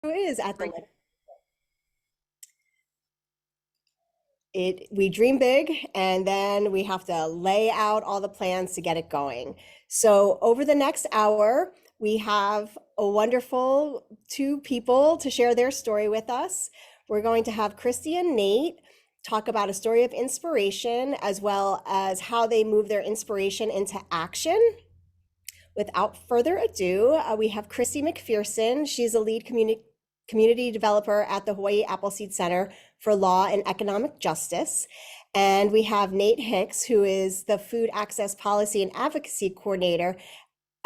is at the we dream big and then we have to lay out all the plans to get it going. So over the next hour, we have a wonderful two people to share their story with us. We're going to have Christy and Nate talk about a story of inspiration as well as how they move their inspiration into action. Without further ado, we have Christy McPherson. She's a lead community developer at the Hawaii Appleseed Center for Law and Economic Justice. And we have Nate Hicks, who is the Food Access Policy and Advocacy Coordinator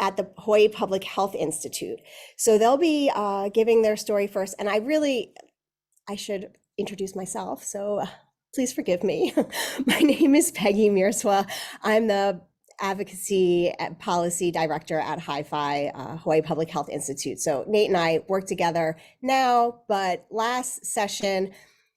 at the Hawaii Public Health Institute. So they'll be giving their story first. And I should introduce myself. So please forgive me. My name is Peggy Mirswa. I'm the Advocacy and Policy Director at HiFi, Hawaii Public Health Institute. So Nate and I work together now, but last session,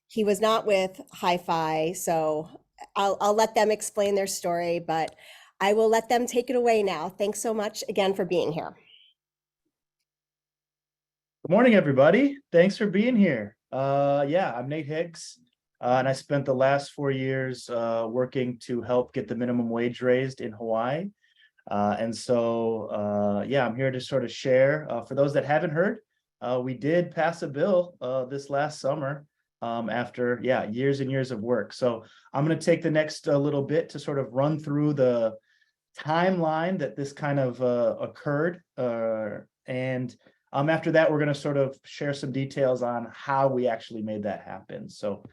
he was not with HiFi. So I'll let them explain their story, but I will let them take it away now. Thanks so much again for being here. Good morning, everybody. Thanks for being here. I'm Nate Hicks, and I spent the last 4 years working to help get the minimum wage raised in Hawaii. I'm here to sort of share. For those that haven't heard, we did pass a bill this last summer after years and years of work. So I'm going to take the next little bit to sort of run through the timeline that this kind of occurred, and after that, we're going to sort of share some details on how we actually made that happen. So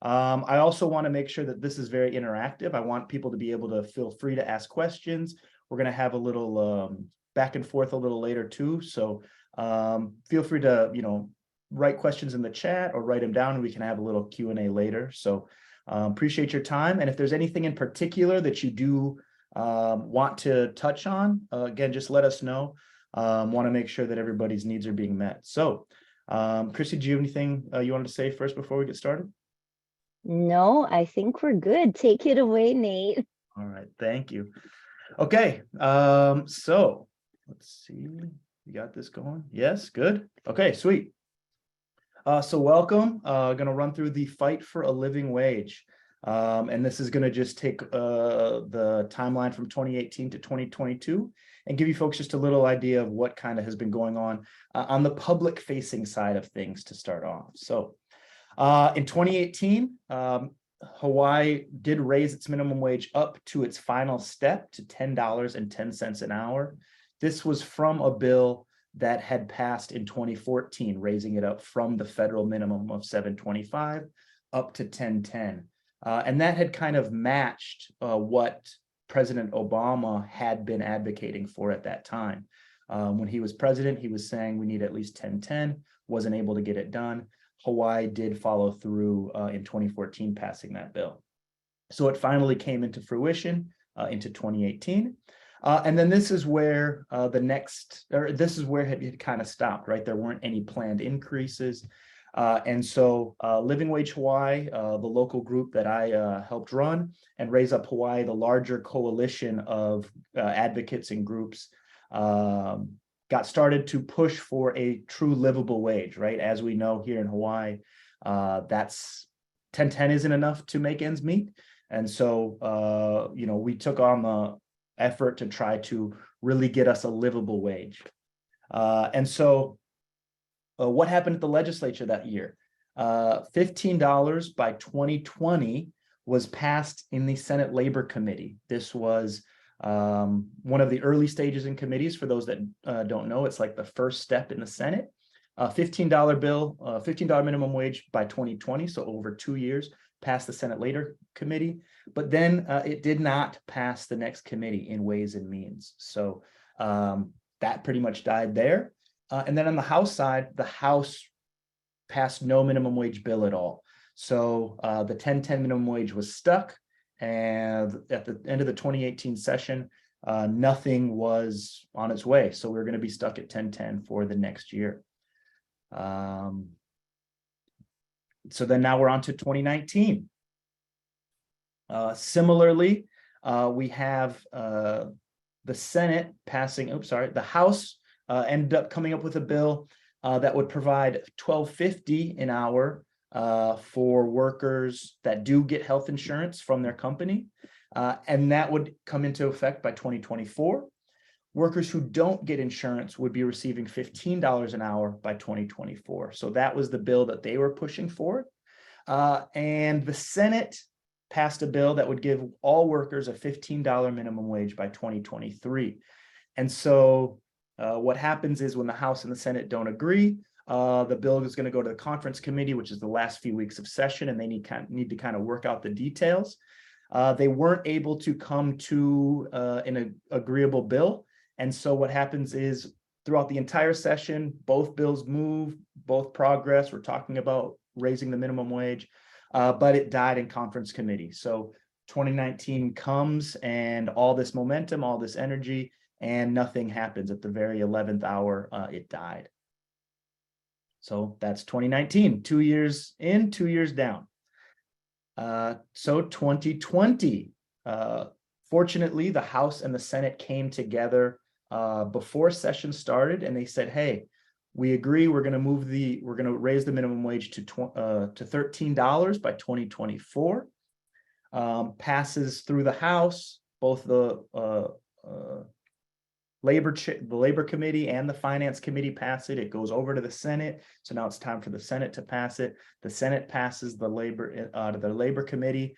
I also want to make sure that this is very interactive. I want people to be able to feel free to ask questions. We're going to have a little back and forth a little later too. So feel free to, write questions in the chat or write them down and we can have a little Q&A later. So appreciate your time. And if there's anything in particular that you do want to touch on, again, just let us know. Want to make sure that everybody's needs are being met. So, Chrissy, do you have anything you wanted to say first before we get started? No, I think we're good. Take it away, Nate. All right, thank you. Okay, so let's see. You got this going? Yes, good. Okay, sweet. So welcome. Going to run through the fight for a living wage. And this is going to just take the timeline from 2018 to 2022 and give you folks just a little idea of what kind of has been going on the public facing side of things to start off. So in 2018, Hawaii did raise its minimum wage up to its final step to $10.10 an hour. This was from a bill that had passed in 2014, raising it up from the federal minimum of $7.25 up to $10.10. And that had kind of matched what President Obama had been advocating for at that time. When he was president, he was saying we need at least 10.10, wasn't able to get it done. Hawaii did follow through in 2014, passing that bill. So it finally came into fruition into 2018. And then this is where this is where it kind of stopped, right? There weren't any planned increases. And so Living Wage Hawaii, the local group that I helped run, and Raise Up Hawaii, the larger coalition of advocates and groups, got started to push for a true livable wage, right? As we know here in Hawaii, that's 10.10 isn't enough to make ends meet. And so, we took on the effort to try to really get us a livable wage. What happened at the legislature that year? $15 by 2020 was passed in the Senate Labor Committee. This was one of the early stages in committees. For those that don't know, it's like the first step in the Senate. $15 bill, $15 minimum wage by 2020, so over 2 years, passed the Senate Labor Committee. But then it did not pass the next committee in Ways and Means. So that pretty much died there. And then on the House side, the House passed no minimum wage bill at all. So the 10.10 minimum wage was stuck. And at the end of the 2018 session, nothing was on its way. So we're going to be stuck at 10.10 for the next year. So then now we're on to 2019. Similarly, we have the Senate passing, the House ended up coming up with a bill that would provide $12.50 an hour for workers that do get health insurance from their company. And that would come into effect by 2024. Workers who don't get insurance would be receiving $15 an hour by 2024. So that was the bill that they were pushing for. And the Senate passed a bill that would give all workers a $15 minimum wage by 2023. And so what happens is when the House and the Senate don't agree, the bill is going to go to the conference committee, which is the last few weeks of session, and they need to kind of work out the details. They weren't able to come to an agreeable bill. And so what happens is throughout the entire session, both bills move, both progress. We're talking about raising the minimum wage, but it died in conference committee. So 2019 comes and all this momentum, all this energy, and nothing happens. At the very 11th hour, it died. So that's 2019, 2 years in, 2 years down. So 2020, fortunately, the House and the Senate came together before session started, and they said, hey, we agree, we're going to raise the minimum wage to $13 by 2024. Passes through the House, both the Labor Committee and the Finance Committee pass it. It goes over to the Senate. So now it's time for the Senate to pass it. The Senate passes the Labor Committee.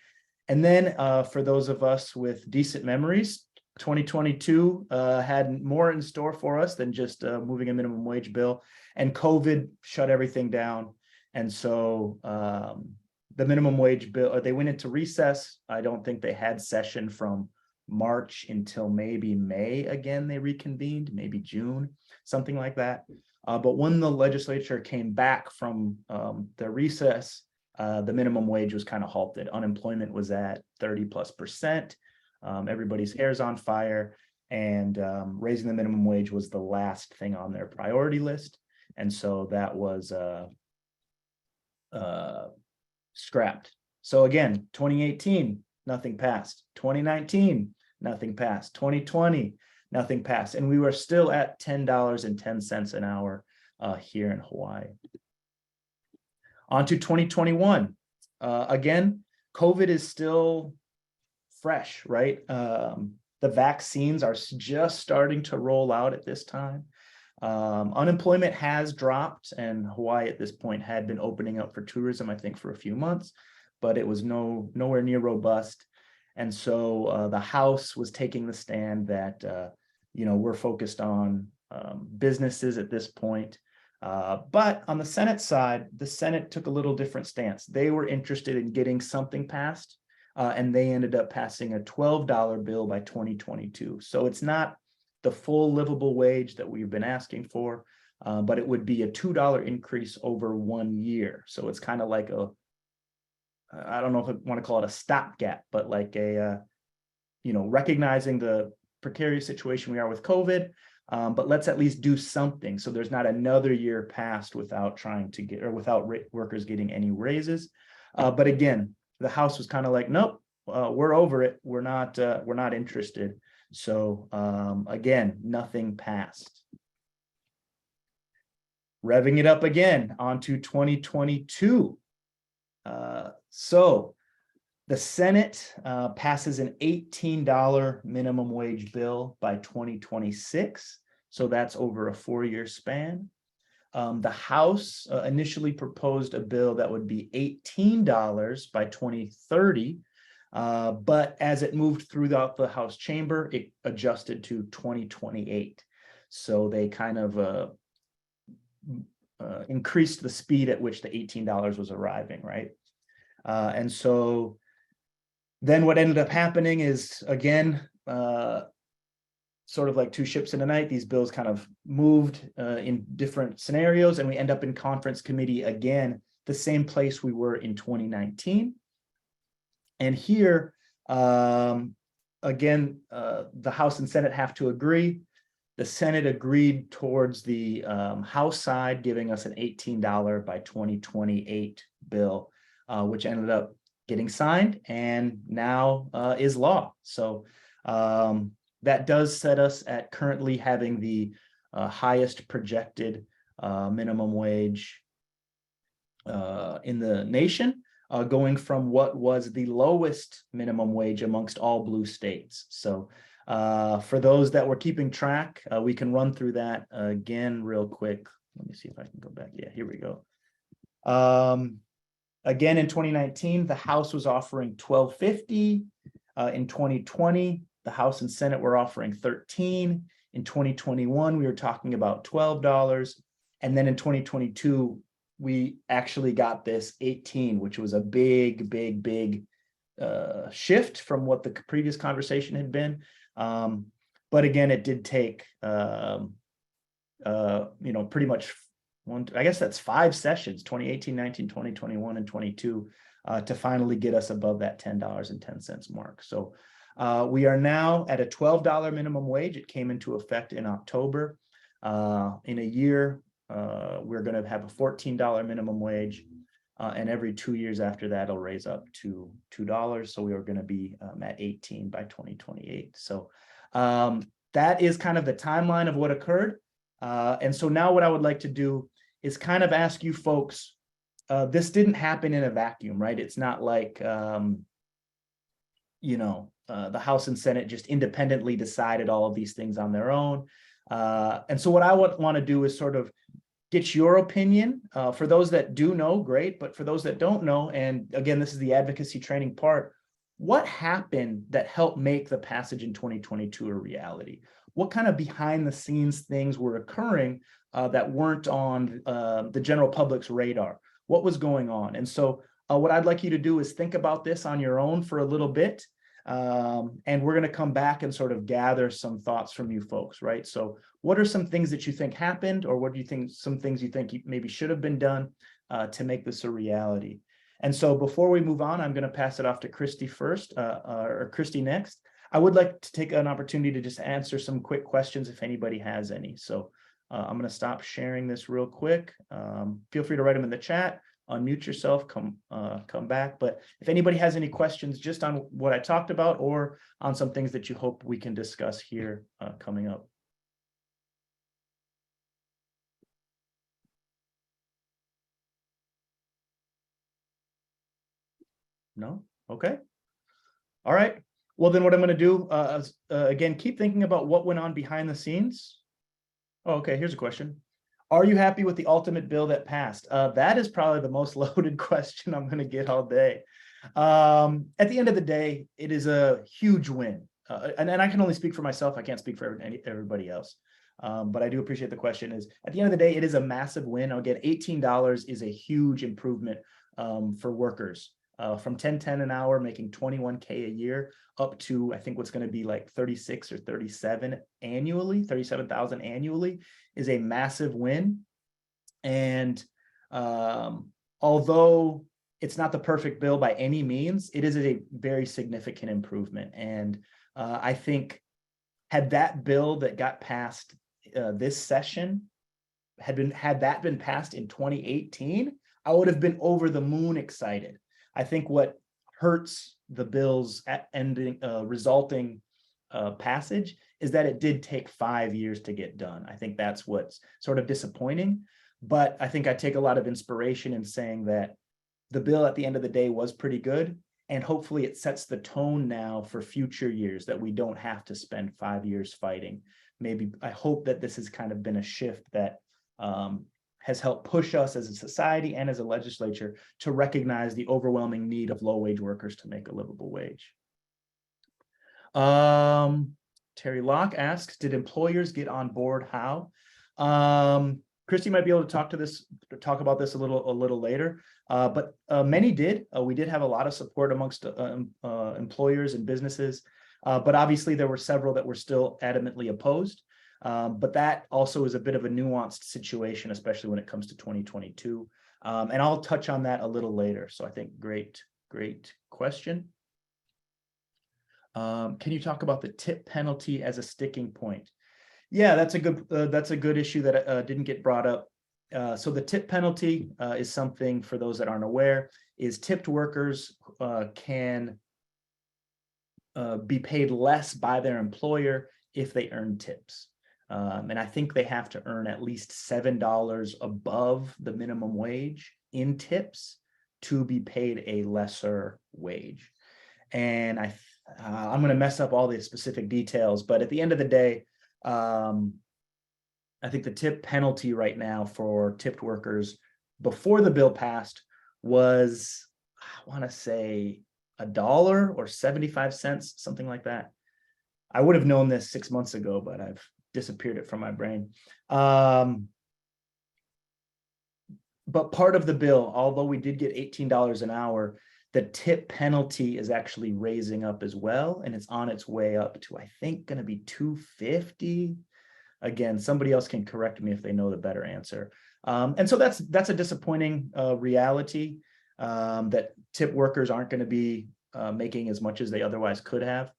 And then for those of us with decent memories, 2022 had more in store for us than just moving a minimum wage bill. And COVID shut everything down. And so the minimum wage bill, they went into recess. I don't think they had session from March until maybe May again. They reconvened, maybe June, something like that. But when the legislature came back from their recess, the minimum wage was kind of halted. Unemployment was at 30+%. Everybody's hair's on fire, and raising the minimum wage was the last thing on their priority list. And so that was scrapped. So again, 2018, nothing passed. 2019, nothing passed. 2020, nothing passed. And we were still at $10.10 an hour here in Hawaii. On to 2021. Again, COVID is still fresh, right? The vaccines are just starting to roll out at this time. Unemployment has dropped, and Hawaii at this point had been opening up for tourism, I think, for a few months, but it was nowhere near robust. And so the House was taking the stand that, we're focused on businesses at this point. But on the Senate side, the Senate took a little different stance. They were interested in getting something passed, and they ended up passing a $12 bill by 2022. So it's not the full livable wage that we've been asking for, but it would be a $2 increase over 1 year. So it's kind of like I don't know if I want to call it a stopgap, but like recognizing the precarious situation we are with COVID, but let's at least do something. So there's not another year passed without workers getting any raises. But again, the House was kind of like, nope, we're over it. We're not interested. So again, nothing passed. Revving it up again onto 2022. So the Senate passes an $18 minimum wage bill by 2026. So that's over a 4-year span. The House initially proposed a bill that would be $18 by 2030. But as it moved throughout the House chamber, it adjusted to 2028. So they kind of increased the speed at which the $18 was arriving, right? And so then what ended up happening is, again, sort of like two ships in the night, these bills kind of moved in different scenarios, and we end up in conference committee again, the same place we were in 2019. And here, again, the House and Senate have to agree. The Senate agreed towards the House side, giving us an $18 by 2028 bill, which ended up getting signed and now is law. So that does set us at currently having the highest projected minimum wage in the nation, going from what was the lowest minimum wage amongst all blue states. So for those that were keeping track, we can run through that again real quick. Let me see if I can go back. Yeah, here we go. Again, in 2019, the House was offering $12.50. In 2020, the House and Senate were offering $13. In 2021, we were talking about $12. And then in 2022, we actually got this 18, which was a big shift from what the previous conversation had been. But again, it did take, pretty much I guess that's 5 sessions, 2018, 19, 20, 21, and 22, to finally get us above that $10.10 mark. So we are now at a $12 minimum wage. It came into effect in October. In a year, we're going to have a $14 minimum wage, and every 2 years after that, it'll raise up to $2. So we are going to be at 18 by 2028. So that is kind of the timeline of what occurred. And so now what I would like to do is kind of ask you folks, this didn't happen in a vacuum, right? It's not like, the House and Senate just independently decided all of these things on their own. And so what I want to do is sort of get your opinion. For those that do know, great. But for those that don't know, and again, this is the advocacy training part, what happened that helped make the passage in 2022 a reality? What kind of behind the scenes things were occurring that weren't on the general public's radar? What was going on? And so what I'd like you to do is think about this on your own for a little bit. And we're going to come back and sort of gather some thoughts from you folks, right? So what are some things that you think happened, or what do you think, some things you think maybe should have been done to make this a reality? And so before we move on, I'm going to pass it off to Christy first, or Christy next. I would like to take an opportunity to just answer some quick questions if anybody has any. So I'm going to stop sharing this real quick. Feel free to write them in the chat, unmute yourself, come back. But if anybody has any questions just on what I talked about, or on some things that you hope we can discuss here coming up. No? Okay. All right. Well, then what I'm going to do, again, keep thinking about what went on behind the scenes. Oh, okay, here's a question. Are you happy with the ultimate bill that passed? That is probably the most loaded question I'm going to get all day. At the end of the day, it is a huge win. And I can only speak for myself. I can't speak for everybody else. But I do appreciate the question. Is at the end of the day, it is a massive win. Again, $18 is a huge improvement for workers. From $10.10 an hour, making $21K a year, up to I think what's going to be like 36 or 37 annually, 37,000 annually, is a massive win. And although it's not the perfect bill by any means, it is a very significant improvement. And I think had that bill that got passed this session had that been passed in 2018, I would have been over the moon excited. I think what hurts the bill's resulting passage is that it did take 5 years to get done. I think that's what's sort of disappointing. But I think I take a lot of inspiration in saying that the bill at the end of the day was pretty good. And hopefully it sets the tone now for future years, that we don't have to spend 5 years fighting. Maybe I hope that this has kind of been a shift that has helped push us as a society and as a legislature to recognize the overwhelming need of low-wage workers to make a livable wage. Terry Locke asks, did employers get on board? How? Christy might be able to talk about this a little later, but many did. We did have a lot of support amongst employers and businesses, but obviously there were several that were still adamantly opposed. But that also is a bit of a nuanced situation, especially when it comes to 2022. And I'll touch on that a little later. So I think great question. Can you talk about the tip penalty as a sticking point? Yeah, that's a good issue that didn't get brought up. So the tip penalty is something, for those that aren't aware, is tipped workers can be paid less by their employer if they earn tips. And I think they have to earn at least $7 above the minimum wage in tips to be paid a lesser wage. And I'm going to mess up all the specific details, but at the end of the day, I think the tip penalty right now for tipped workers before the bill passed was, I want to say, $1 or 75 cents, something like that. I would have known this 6 months ago, but I've disappeared it from my brain. But part of the bill, although we did get $18 an hour, the tip penalty is actually raising up as well, and it's on its way up to, I think, going to be $2.50. Again, somebody else can correct me if they know the better answer. And so that's a disappointing reality, that tip workers aren't going to be making as much as they otherwise could have.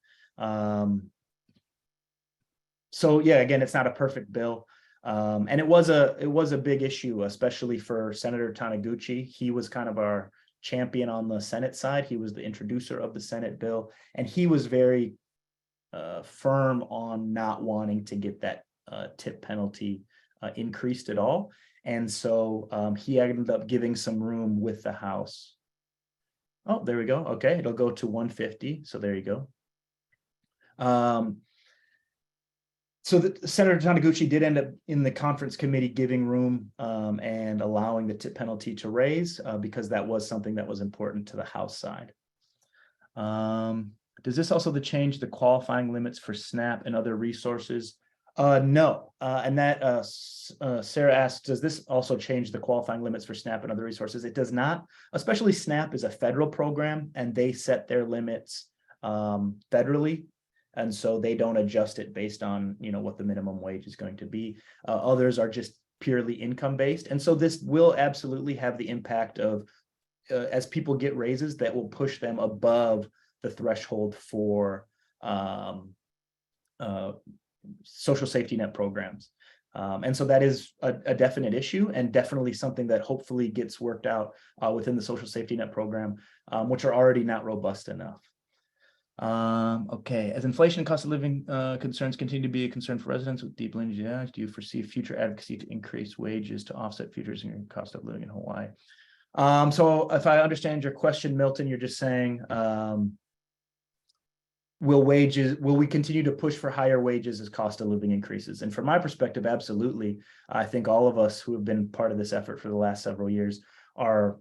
So yeah, again, it's not a perfect bill. And it was a big issue, especially for Senator Taniguchi. He was kind of our champion on the Senate side. He was the introducer of the Senate bill, and he was very firm on not wanting to get that tip penalty increased at all. And so he ended up giving some room with the House. Oh, there we go. Okay, it'll go to 150. So there you go. So Senator Taniguchi did end up in the conference committee giving room and allowing the tip penalty to raise because that was something that was important to the House side. Does this also change the qualifying limits for SNAP and other resources? No. And that Sarah asked, does this also change the qualifying limits for SNAP and other resources? It does not, especially SNAP is a federal program and they set their limits federally. And so they don't adjust it based on, what the minimum wage is going to be. Others are just purely income based. And so this will absolutely have the impact of, as people get raises, that will push them above the threshold for social safety net programs. And so that is a definite issue and definitely something that hopefully gets worked out within the social safety net program, which are already not robust enough. Okay, as inflation and cost of living concerns continue to be a concern for residents with deep lineage, do you foresee future advocacy to increase wages to offset futures and cost of living in Hawaii? So if I understand your question, Milton, you're just saying, will we continue to push for higher wages as cost of living increases? And from my perspective, absolutely. I think all of us who have been part of this effort for the last several years are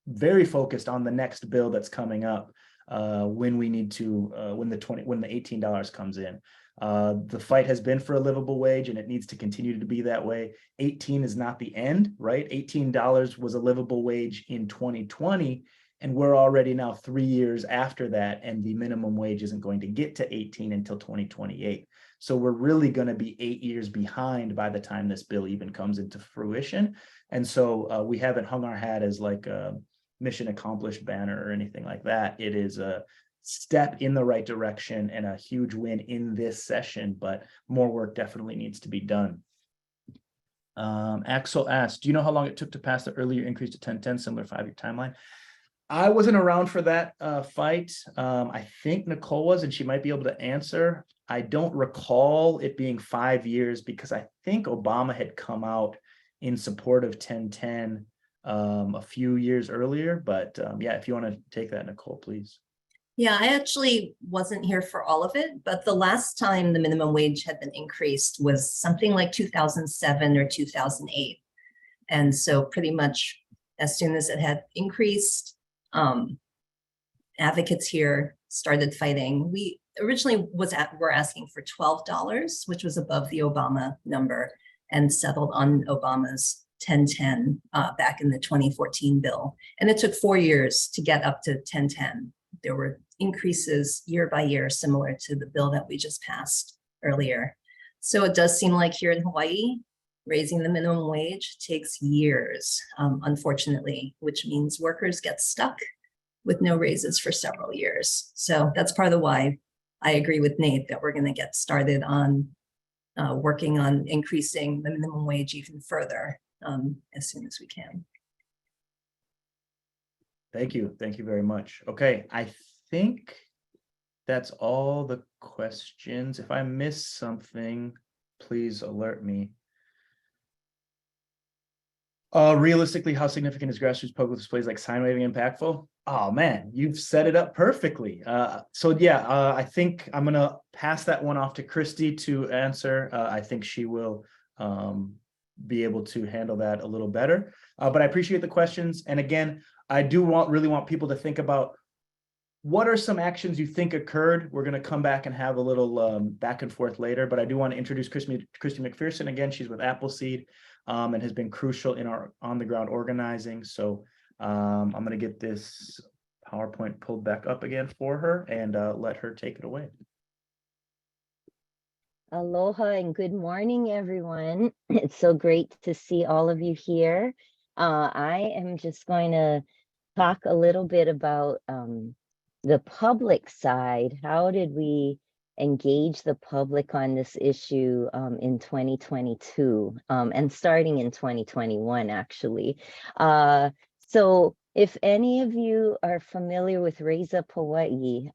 very focused on the next bill that's coming up when we need to, when the $18 comes in. The fight has been for a livable wage and it needs to continue to be that way. 18 is not the end, right? $18 was a livable wage in 2020. And we're already now 3 years after that, and the minimum wage isn't going to get to 18 until 2028. So we're really going to be 8 years behind by the time this bill even comes into fruition. And so we haven't hung our hat as like a mission accomplished banner or anything like that. It is a step in the right direction and a huge win in this session, but more work definitely needs to be done. Axel asked, do you know how long it took to pass the earlier increase to 1010, similar 5-year timeline? I wasn't around for that fight. I think Nicole was, and she might be able to answer. I don't recall it being 5 years because I think Obama had come out in support of 1010 a few years earlier. But yeah, if you want to take that, Nicole, please. Yeah, I actually wasn't here for all of it, but the last time the minimum wage had been increased was something like 2007 or 2008. And so pretty much as soon as it had increased, advocates here started fighting. We originally were asking for $12, which was above the Obama number, and settled on Obama's 1010 back in the 2014 bill. And it took 4 years to get up to 1010. There were increases year by year, similar to the bill that we just passed earlier. So it does seem like here in Hawaii, raising the minimum wage takes years, unfortunately, which means workers get stuck with no raises for several years. So that's part of why I agree with Nate that we're going to get started on working on increasing the minimum wage even further as soon as we can. Thank you. Thank you very much. Okay, I think that's all the questions. If I missed something, please alert me. Realistically, how significant is grassroots public displays like sign waving impactful? Oh man, you've set it up perfectly. So yeah, I think I'm gonna pass that one off to Christy to answer. I think she will be able to handle that a little better. But I appreciate the questions. And again, I do really want people to think about what are some actions you think occurred. We're going to come back and have a little back and forth later, but I do want to introduce Christy McPherson again. She's with Appleseed and has been crucial in our on the ground organizing. So I'm going to get this PowerPoint pulled back up again for her and let her take it away. Aloha and good morning, everyone. It's so great to see all of you here. I am just going to talk a little bit about the public side. How did we engage the public on this issue in 2022 and starting in 2021, actually. So if any of you are familiar with Raise Up Hawaii,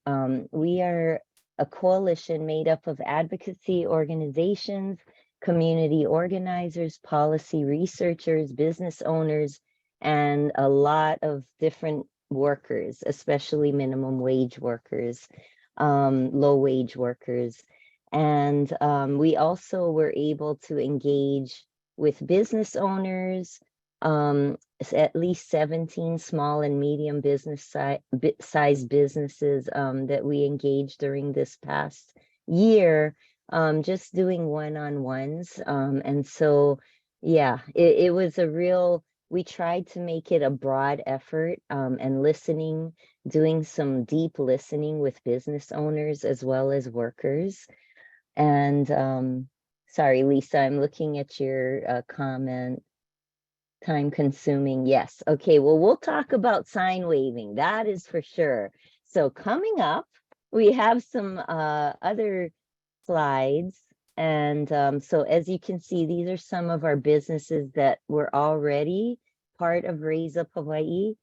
we are a coalition made up of advocacy organizations, community organizers, policy researchers, business owners, and a lot of different workers, especially minimum wage workers, low wage workers. And we also were able to engage with business owners, at least 17 small and medium business size businesses that we engaged during this past year, just doing one-on-ones. And so, yeah, it was a real, we tried to make it a broad effort and listening, doing some deep listening with business owners as well as workers. And sorry, Lisa, I'm looking at your comment. Time consuming. Yes. Okay. Well, we'll talk about sign waving. That is for sure. So coming up, we have some other slides. And so as you can see, these are some of our businesses that were already part of Raise Up Hawaii.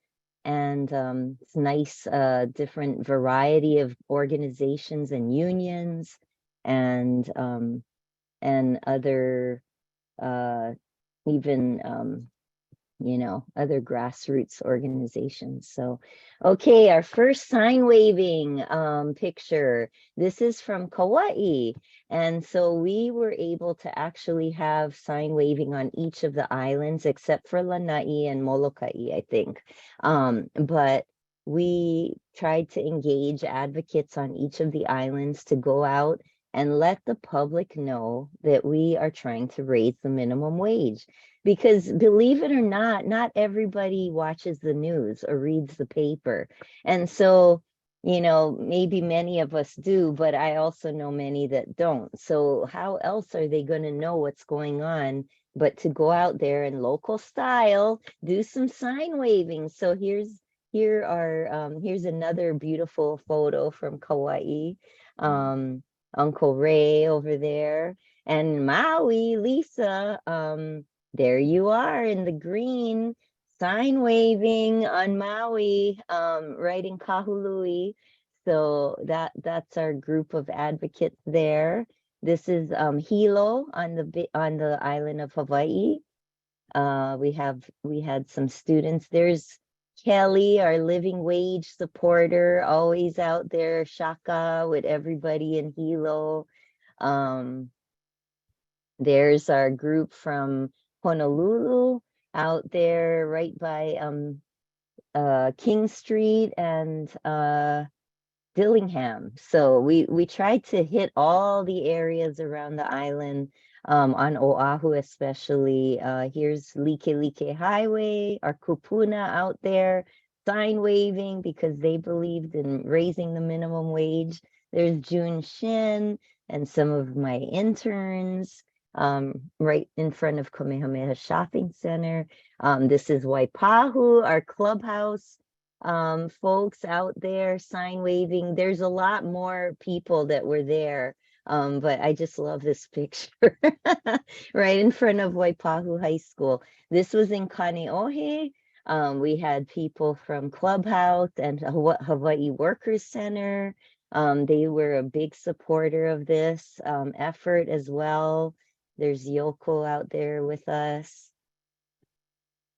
And it's nice, different variety of organizations and unions and other even you know, other grassroots organizations. So, okay, our first sign waving picture. This is from Kauai. And so we were able to actually have sign waving on each of the islands except for Lanai and Molokai, I think. But we tried to engage advocates on each of the islands to go out and let the public know that we are trying to raise the minimum wage. Because believe it or not everybody watches the news or reads the paper. And so, you know, maybe many of us do, but I also know many that don't. So how else are they going to know what's going on but to go out there in local style, do some sign waving? So here's another beautiful photo from Kauai. Uncle Ray over there, and Maui, Lisa, there you are in the green, sign waving on Maui, right in Kahului. So that's our group of advocates there. This is Hilo on the island of Hawaii. We had some students. There's Kelly, our living wage supporter, always out there, shaka with everybody in Hilo. There's our group from Honolulu out there right by King Street and Dillingham. So we tried to hit all the areas around the island, on Oahu especially. Here's Like Highway, our kupuna out there, sign waving because they believed in raising the minimum wage. There's Jun Shin and some of my interns, right in front of Kamehameha Shopping Center. This is Waipahu, our clubhouse. Folks out there sign waving. There's a lot more people that were there, but I just love this picture right in front of Waipahu High School. This was in Kaneohe. We had people from Clubhouse and Hawaii Workers Center. They were a big supporter of this effort as well. There's Yoko out there with us.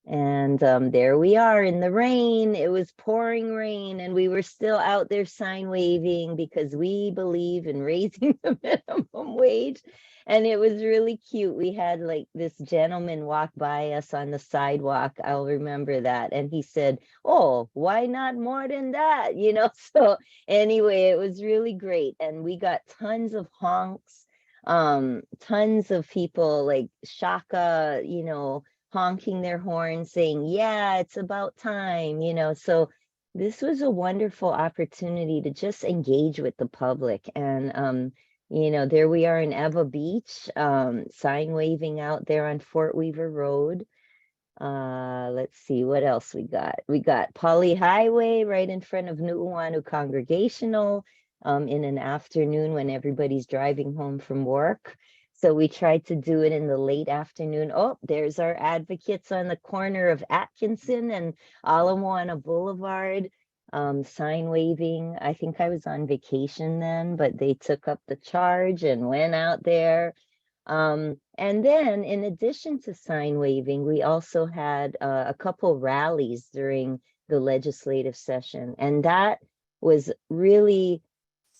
And there we are in the rain. It was pouring rain, and we were still out there sign waving because we believe in raising the minimum wage. And it was really cute. We had like this gentleman walk by us on the sidewalk. I'll remember that. And he said, "Oh, why not more than that?" You know, so anyway, it was really great. And we got tons of honks, tons of people like Shaka, you know, honking their horns saying, "Yeah, it's about time," you know. So this was a wonderful opportunity to just engage with the public. And you know, there we are in Eva Beach, sign waving out there on Fort Weaver Road. Let's see what else we got. We got Poly Highway right in front of Nu'uanu Congregational, in an afternoon when everybody's driving home from work. So we tried to do it in the late afternoon. Oh, there's our advocates on the corner of Atkinson and Ala Moana Boulevard, sign waving. I think I was on vacation then, but they took up the charge and went out there. And then in addition to sign waving, we also had a couple rallies during the legislative session. And that was really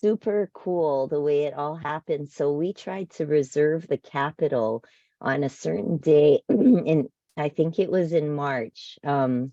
super cool the way it all happened. So we tried to reserve the Capitol on a certain day in, I think it was in March, or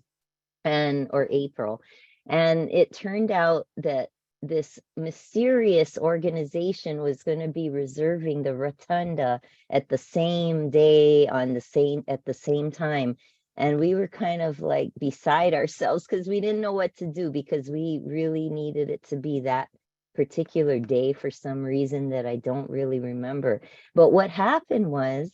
April. And it turned out that this mysterious organization was going to be reserving the rotunda at the same day on the same at the same time. And we were kind of like beside ourselves because we didn't know what to do, because we really needed it to be that particular day for some reason that I don't really remember. But what happened was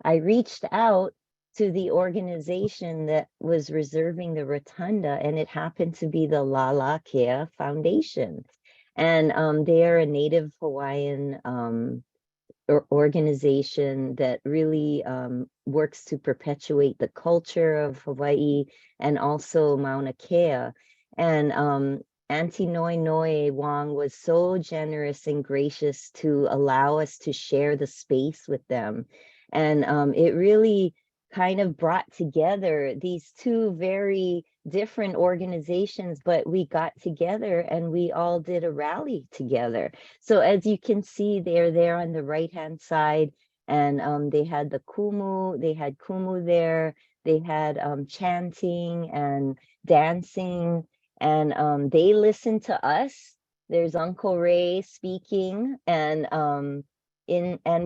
I reached out to the organization that was reserving the rotunda, and it happened to be the Lala Kea Foundation. And they are a Native Hawaiian organization that really works to perpetuate the culture of Hawaii and also Mauna Kea. And Auntie Noi Noi Wong was so generous and gracious to allow us to share the space with them. And it really kind of brought together these two very different organizations, but we got together and we all did a rally together. So as you can see, they're there on the right-hand side, and they had the kumu, they had kumu there, they had chanting and dancing, and they listened to us. There's Uncle Ray speaking, and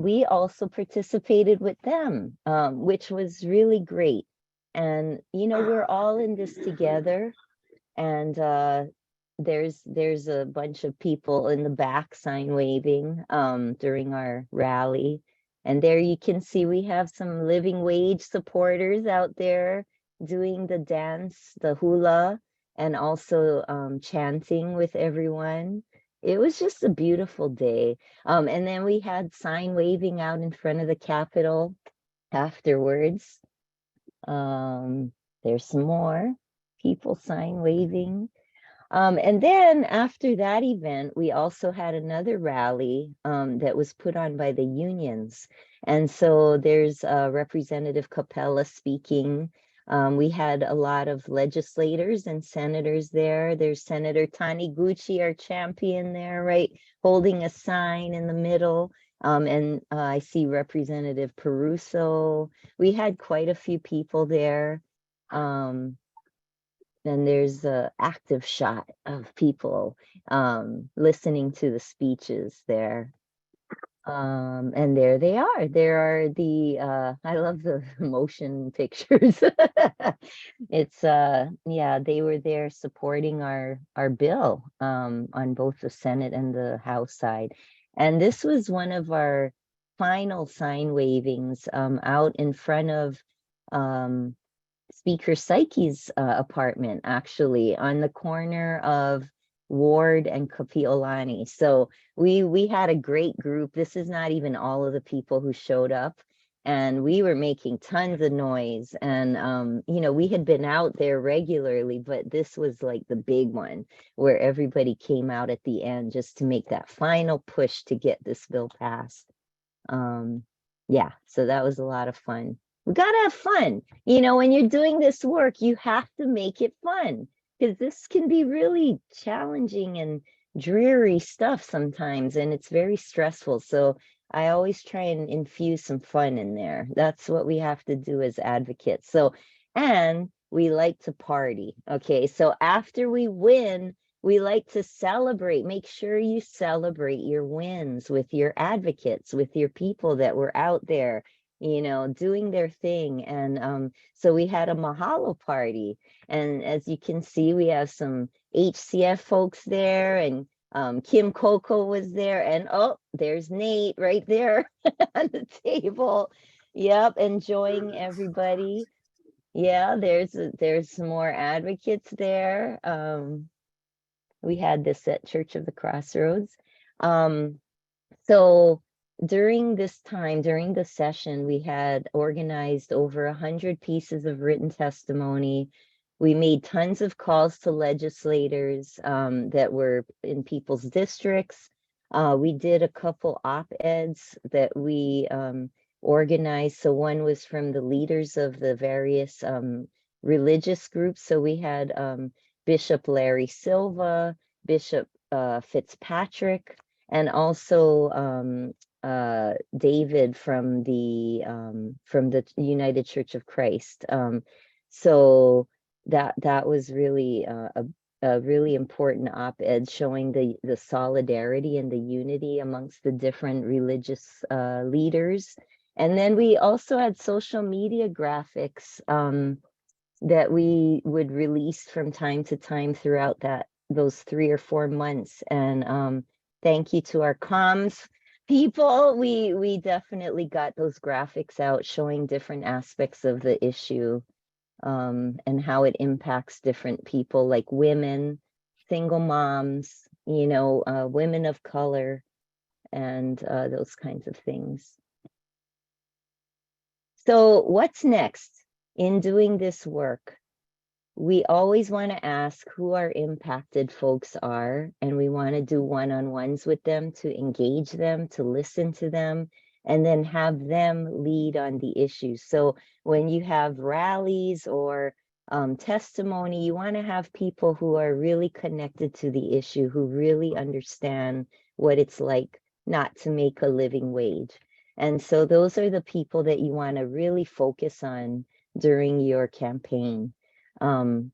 we also participated with them, which was really great. And you know, we're all in this together, and there's a bunch of people in the back sign waving during our rally. And there you can see we have some living wage supporters out there doing the dance, the hula, and also chanting with everyone. It was just a beautiful day. And then we had sign waving out in front of the Capitol afterwards. There's some more people sign waving. And then after that event, we also had another rally that was put on by the unions. And so there's Representative Capella speaking. We had a lot of legislators and senators there. There's Senator Taniguchi, our champion there, right, holding a sign in the middle. And I see Representative Peruso. We had quite a few people there. And there's an active shot of people listening to the speeches there. And there they are. There are the, I love the motion pictures. It's, yeah, they were there supporting our bill on both the Senate and the House side. And this was one of our final sign wavings out in front of Speaker Psyche's apartment, actually, on the corner of Ward and Kapi'olani. So we had a great group. This is not even all of the people who showed up, and we were making tons of noise. And you know, we had been out there regularly, but this was like the big one where everybody came out at the end just to make that final push to get this bill passed. yeah, so that was a lot of fun. We gotta have fun. You know, when you're doing this work, you have to make it fun because this can be really challenging and dreary stuff sometimes, and it's very stressful. So I always try and infuse some fun in there. That's what we have to do as advocates. So, and we like to party. Okay, so after we win, we like to celebrate. Make sure you celebrate your wins with your advocates, with your people that were out there, you know, doing their thing. And so we had a mahalo party. And as you can see, we have some HCF folks there, and Kim Coco was there. And oh, there's Nate right there on the table. Yep, enjoying everybody. Yeah, there's some more advocates there. We had this at Church of the Crossroads. So during this time, during the session, we had organized over 100 pieces of written testimony. We made tons of calls to legislators that were in people's districts. We did a couple op-eds that we organized. So one was from the leaders of the various religious groups. So we had Bishop Larry Silva, Bishop Fitzpatrick, and also David from the United Church of Christ. So that was really a really important op-ed showing the solidarity and the unity amongst the different religious leaders. And then we also had social media graphics that we would release from time to time throughout those 3 or 4 months. And thank you to our comms people. We definitely got those graphics out showing different aspects of the issue and how it impacts different people like women, single moms, you know, women of color, and those kinds of things. So what's next in doing this work? We always want to ask who our impacted folks are, and we want to do one-on-ones with them to engage them, to listen to them, and then have them lead on the issues. So when you have rallies or testimony, you want to have people who are really connected to the issue, who really understand what it's like not to make a living wage. And so those are the people that you want to really focus on during your campaign. And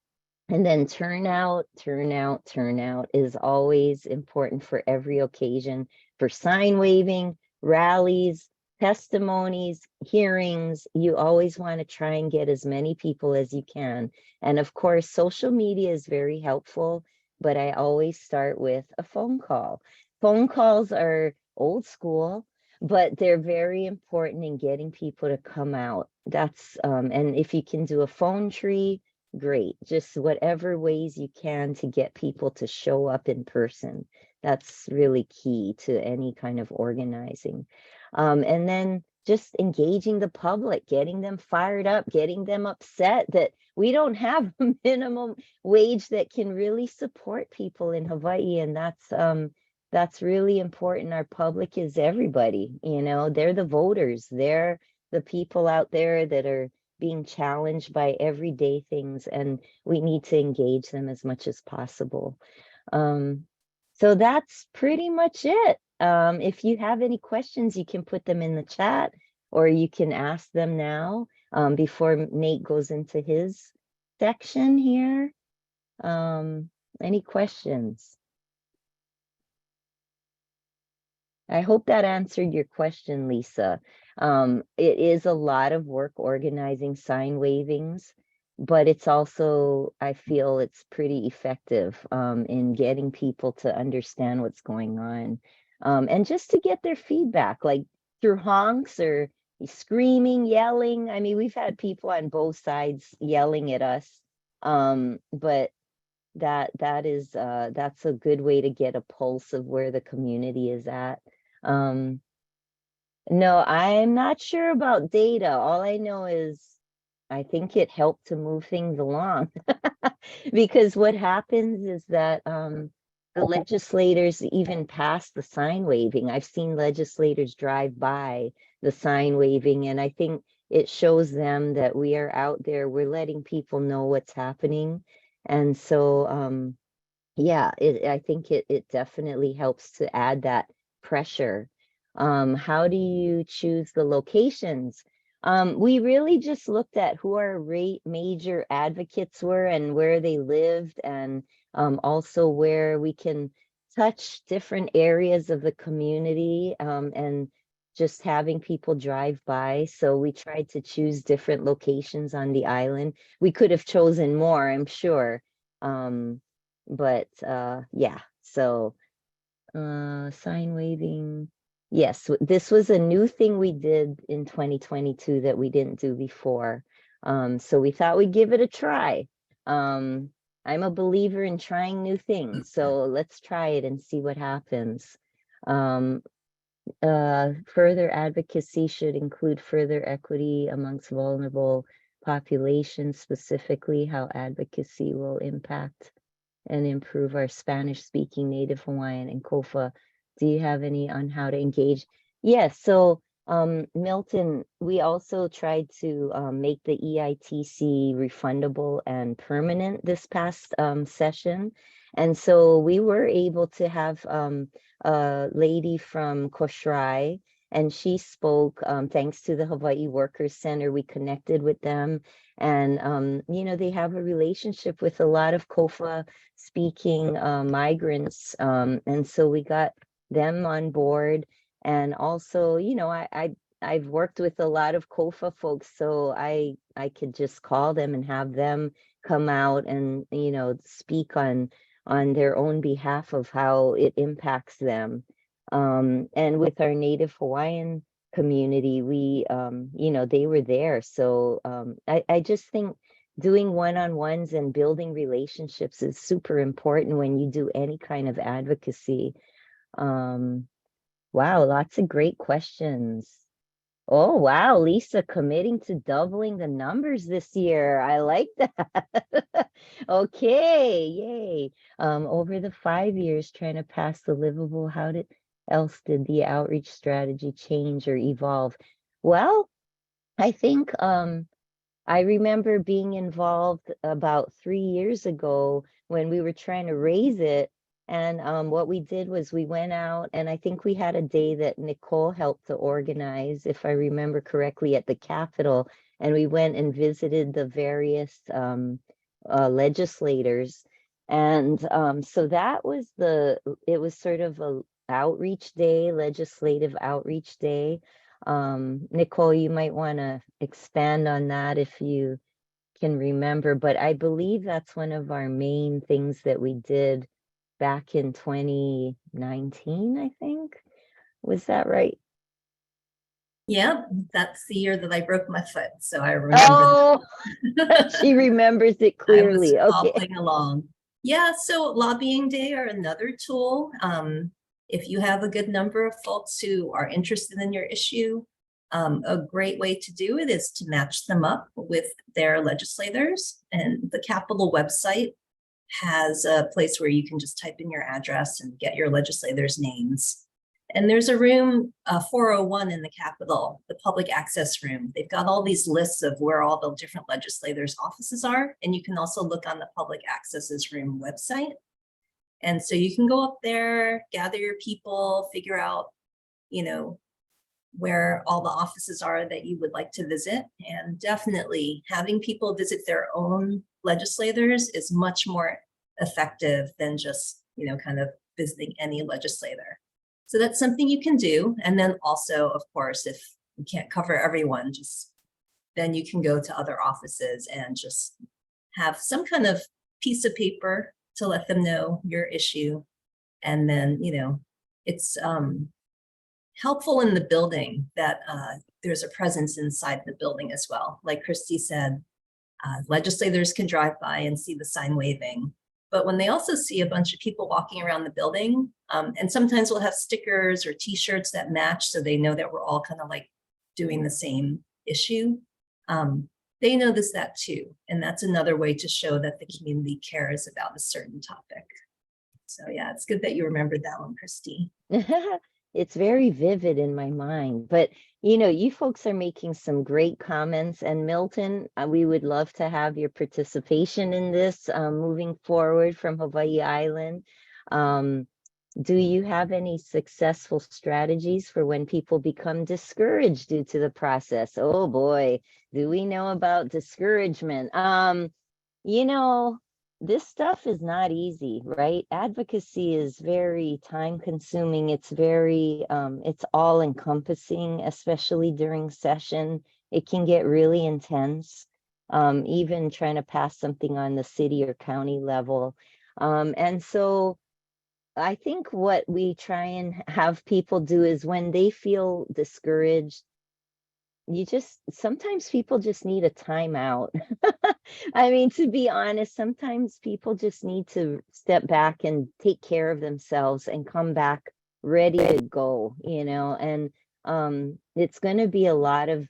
then turnout is always important for every occasion, for sign waving, rallies, testimonies, hearings. You always want to try and get as many people as you can. And of course, social media is very helpful, but I always start with a phone call. Phone calls are old school, but they're very important in getting people to come out. That's and if you can do a phone tree, great. Just whatever ways you can to get people to show up in person. That's really key to any kind of organizing. And then just engaging the public, getting them fired up, getting them upset that we don't have a minimum wage that can really support people in Hawaii. And that's really important. Our public is everybody, you know, they're the voters, they're the people out there that are being challenged by everyday things, and we need to engage them as much as possible. So that's pretty much it. If you have any questions, you can put them in the chat, or you can ask them now before Nate goes into his section here. Any questions? I hope that answered your question, Lisa. It is a lot of work organizing sign wavings, but it's also, I feel it's pretty effective in getting people to understand what's going on. And just to get their feedback, like through honks or screaming, yelling. I mean, we've had people on both sides yelling at us, but that's a good way to get a pulse of where the community is at. No, I'm not sure about data. All I know is I think it helped to move things along because what happens is that the legislators even pass the sign waving. I've seen legislators drive by the sign waving. And I think it shows them that we are out there, we're letting people know what's happening. And so, yeah, I think it definitely helps to add that pressure. How do you choose the locations? We really just looked at who our major advocates were and where they lived, and also where we can touch different areas of the community, and just having people drive by. So we tried to choose different locations on the island. We could have chosen more, I'm sure. But yeah, so sign waving. Yes, this was a new thing we did in 2022 that we didn't do before. So we thought we'd give it a try. I'm a believer in trying new things, so let's try it and see what happens. Further advocacy should include further equity amongst vulnerable populations, specifically how advocacy will impact and improve our Spanish speaking Native Hawaiian and Kofa. Do you have any on how to engage? Yes, so Milton, we also tried to make the EITC refundable and permanent this past session. And so we were able to have a lady from Koshrai, and she spoke thanks to the Hawaii Workers Center. We connected with them, and you know, they have a relationship with a lot of Kofa speaking migrants, and so we got them on board. And also, you know, I've worked with a lot of Kofa folks, so I could just call them and have them come out and, you know, speak on their own behalf of how it impacts them. And with our Native Hawaiian community, we you know, they were there. So I just think doing one-on-ones and building relationships is super important when you do any kind of advocacy. Wow, lots of great questions. Oh, wow, Lisa committing to doubling the numbers this year. I like that. Okay, yay. Over the 5 years trying to pass the livable, how else did the outreach strategy change or evolve? Well, I think I remember being involved about 3 years ago when we were trying to raise it. And what we did was we went out, and I think we had a day that Nicole helped to organize, if I remember correctly, at the Capitol. And we went and visited the various legislators. And so that was it was sort of a outreach day, legislative outreach day. Nicole, you might want to expand on that if you can remember, but I believe that's one of our main things that we did back in 2019, I think. Was that right? Yeah, that's the year that I broke my foot, so I remember Oh, that. she remembers it I was clearly. Okay. hopping along. Yeah, so lobbying day are another tool. If you have a good number of folks who are interested in your issue, a great way to do it is to match them up with their legislators. And the Capitol website has a place where you can just type in your address and get your legislators' names. And there's a room, 401 in the Capitol, the public access room. They've got all these lists of where all the different legislators' offices are. And you can also look on the public accesses room website. And so you can go up there, gather your people, figure out, you know, where all the offices are that you would like to visit. And definitely having people visit their own legislators is much more effective than just, you know, kind of visiting any legislator. So that's something you can do. And then also, of course, if you can't cover everyone, then you can go to other offices and just have some kind of piece of paper to let them know your issue. And then, you know, it's helpful in the building that there's a presence inside the building as well. Like Christy said, legislators can drive by and see the sign waving. But when they also see a bunch of people walking around the building, and sometimes we'll have stickers or t-shirts that match so they know that we're all kind of like doing the same issue. They notice that too. And that's another way to show that the community cares about a certain topic. So yeah, it's good that you remembered that one, Christy. it's very vivid in my mind. But you know, you folks are making some great comments, and Milton, we would love to have your participation in this moving forward from Hawaii Island. Um, do you have any successful strategies for when people become discouraged due to the process? Oh boy, do we know about discouragement? You know, this stuff is not easy, right? Advocacy is very time consuming. It's very, it's all encompassing, especially during session. It can get really intense, even trying to pass something on the city or county level. And so I think what we try and have people do is when they feel discouraged, you just sometimes people just need a timeout. I mean, to be honest, sometimes people just need to step back and take care of themselves and come back ready to go, you know, and it's going to be a lot of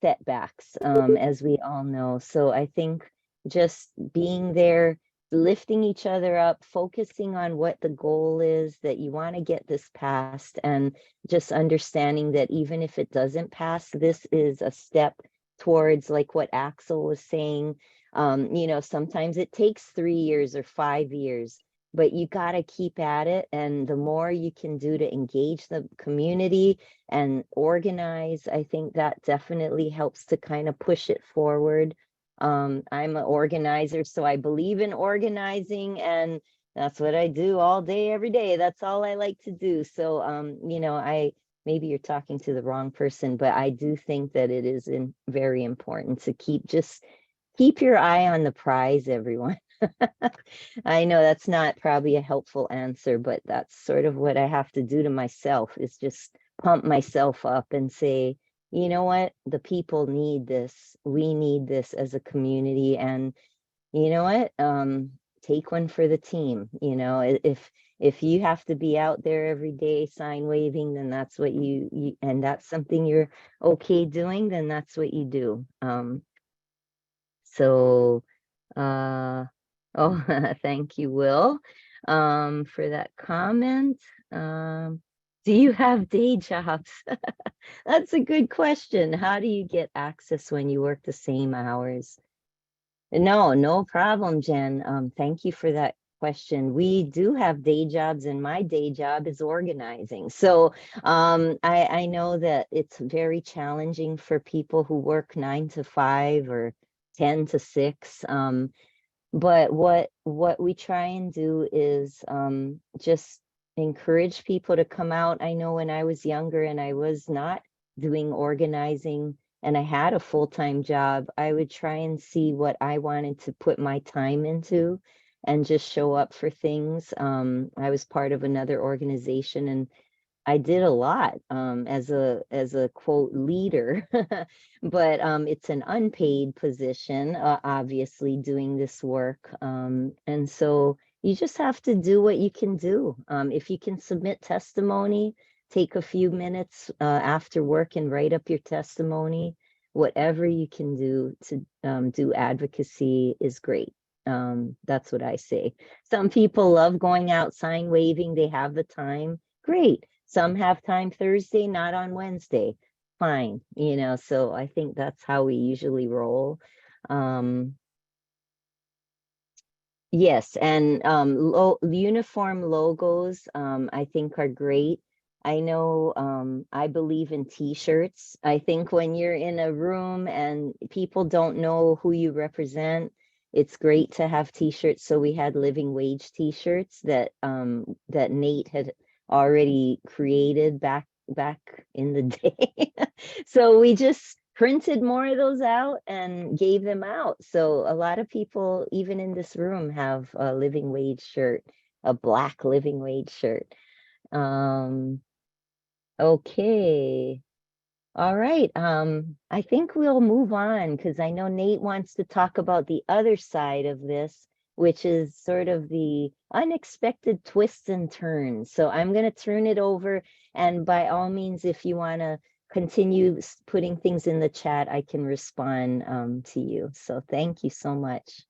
setbacks, as we all know. So I think just being there, lifting each other up, focusing on what the goal is, that you want to get this passed, and just understanding that even if it doesn't pass, this is a step towards, like what Axel was saying. You know, sometimes it takes 3 years or 5 years, but you got to keep at it. And the more you can do to engage the community and organize, I think that definitely helps to kind of push it forward. I'm an organizer, so I believe in organizing, and that's what I do all day, every day. That's all I like to do. So, you know, maybe you're talking to the wrong person, but I do think that it is very important to keep your eye on the prize, everyone. I know that's not probably a helpful answer, but that's sort of what I have to do to myself, is just pump myself up and say, you know what, the people need this. We need this as a community. And you know what? Take one for the team. You know, if you have to be out there every day sign waving, then that's what you and that's something you're okay doing, then that's what you do. So oh, thank you, Will, for that comment. Do you have day jobs? That's a good question. How do you get access when you work the same hours? No, no problem, Jen. Thank you for that question. We do have day jobs, and my day job is organizing. So I know that it's very challenging for people who work 9 to 5 or 10 to 6. But what we try and do is just encourage people to come out. I know when I was younger and I was not doing organizing and I had a full-time job, I would try and see what I wanted to put my time into and just show up for things. I was part of another organization, and I did a lot as a quote leader, but it's an unpaid position, obviously doing this work. And so you just have to do what you can do. If you can submit testimony, take a few minutes after work and write up your testimony. Whatever you can do to do advocacy is great. That's what I say. Some people love going out, sign waving, they have the time. Great. Some have time Thursday, not on Wednesday. Fine, you know, so I think that's how we usually roll. Yes, and uniform logos, I think are great. I know, I believe in t-shirts. I think when you're in a room and people don't know who you represent, it's great to have t-shirts. So we had living wage t-shirts that that Nate had already created back in the day. So we just printed more of those out and gave them out. So a lot of people, even in this room, have a living wage shirt, a black living wage shirt. Okay. All right. I think we'll move on because I know Nate wants to talk about the other side of this, which is sort of the unexpected twists and turns. So I'm going to turn it over. And by all means, if you want to continue putting things in the chat, I can respond to you. So thank you so much.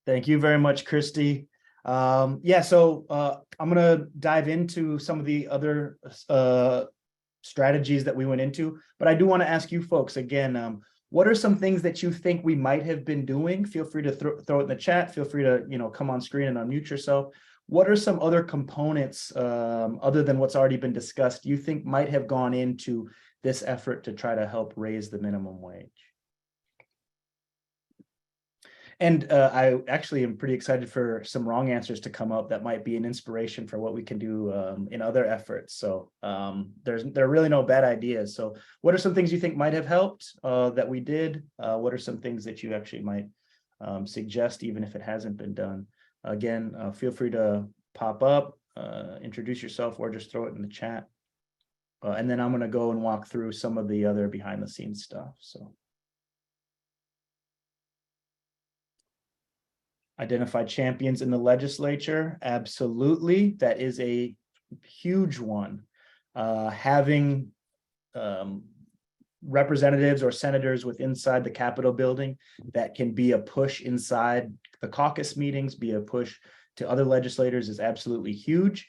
Thank you very much, Christy. I'm gonna dive into some of the other strategies that we went into, but I do want to ask you folks again, what are some things that you think we might have been doing? Feel free to throw it in the chat. Feel free to, come on screen and unmute yourself. What are some other components, other than what's already been discussed, you think might have gone into this effort to try to help raise the minimum wage? And I actually am pretty excited for some wrong answers to come up that might be an inspiration for what we can do in other efforts. So there are really no bad ideas. So what are some things you think might have helped that we did? What are some things that you actually might suggest, even if it hasn't been done? Again, feel free to pop up, introduce yourself, or just throw it in the chat. And then I'm going to go and walk through some of the other behind the scenes stuff. So. Identify champions in the legislature. Absolutely. That is a huge one. Having representatives or senators with inside the Capitol building that can be a push inside the caucus meetings, be a push to other legislators is absolutely huge.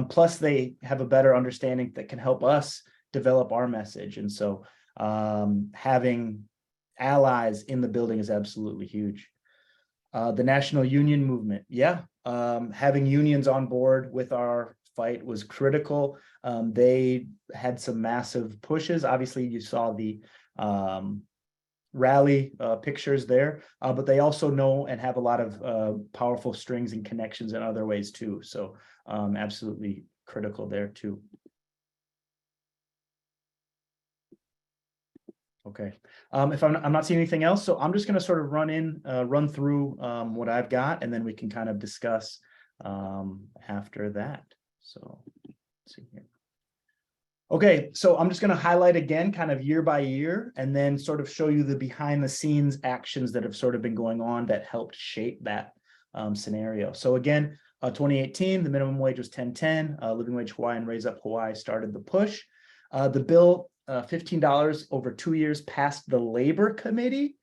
Plus, they have a better understanding that can help us develop our message. And so having allies in the building is absolutely huge. The national union movement. Having unions on board with our fight was critical. They had some massive pushes. Obviously, you saw the rally pictures there, but they also know and have a lot of powerful strings and connections in other ways too. So absolutely critical there too. Okay, if I'm not seeing anything else, so I'm just going to sort of run through what I've got, and then we can kind of discuss after that. So let's see here. Okay, so I'm just going to highlight again kind of year by year, and then sort of show you the behind the scenes actions that have sort of been going on that helped shape that scenario. So again, 2018, the minimum wage was $10.10. Living Wage Hawaii and Raise Up Hawaii started the push. The bill, $15 over 2 years, passed the Labor Committee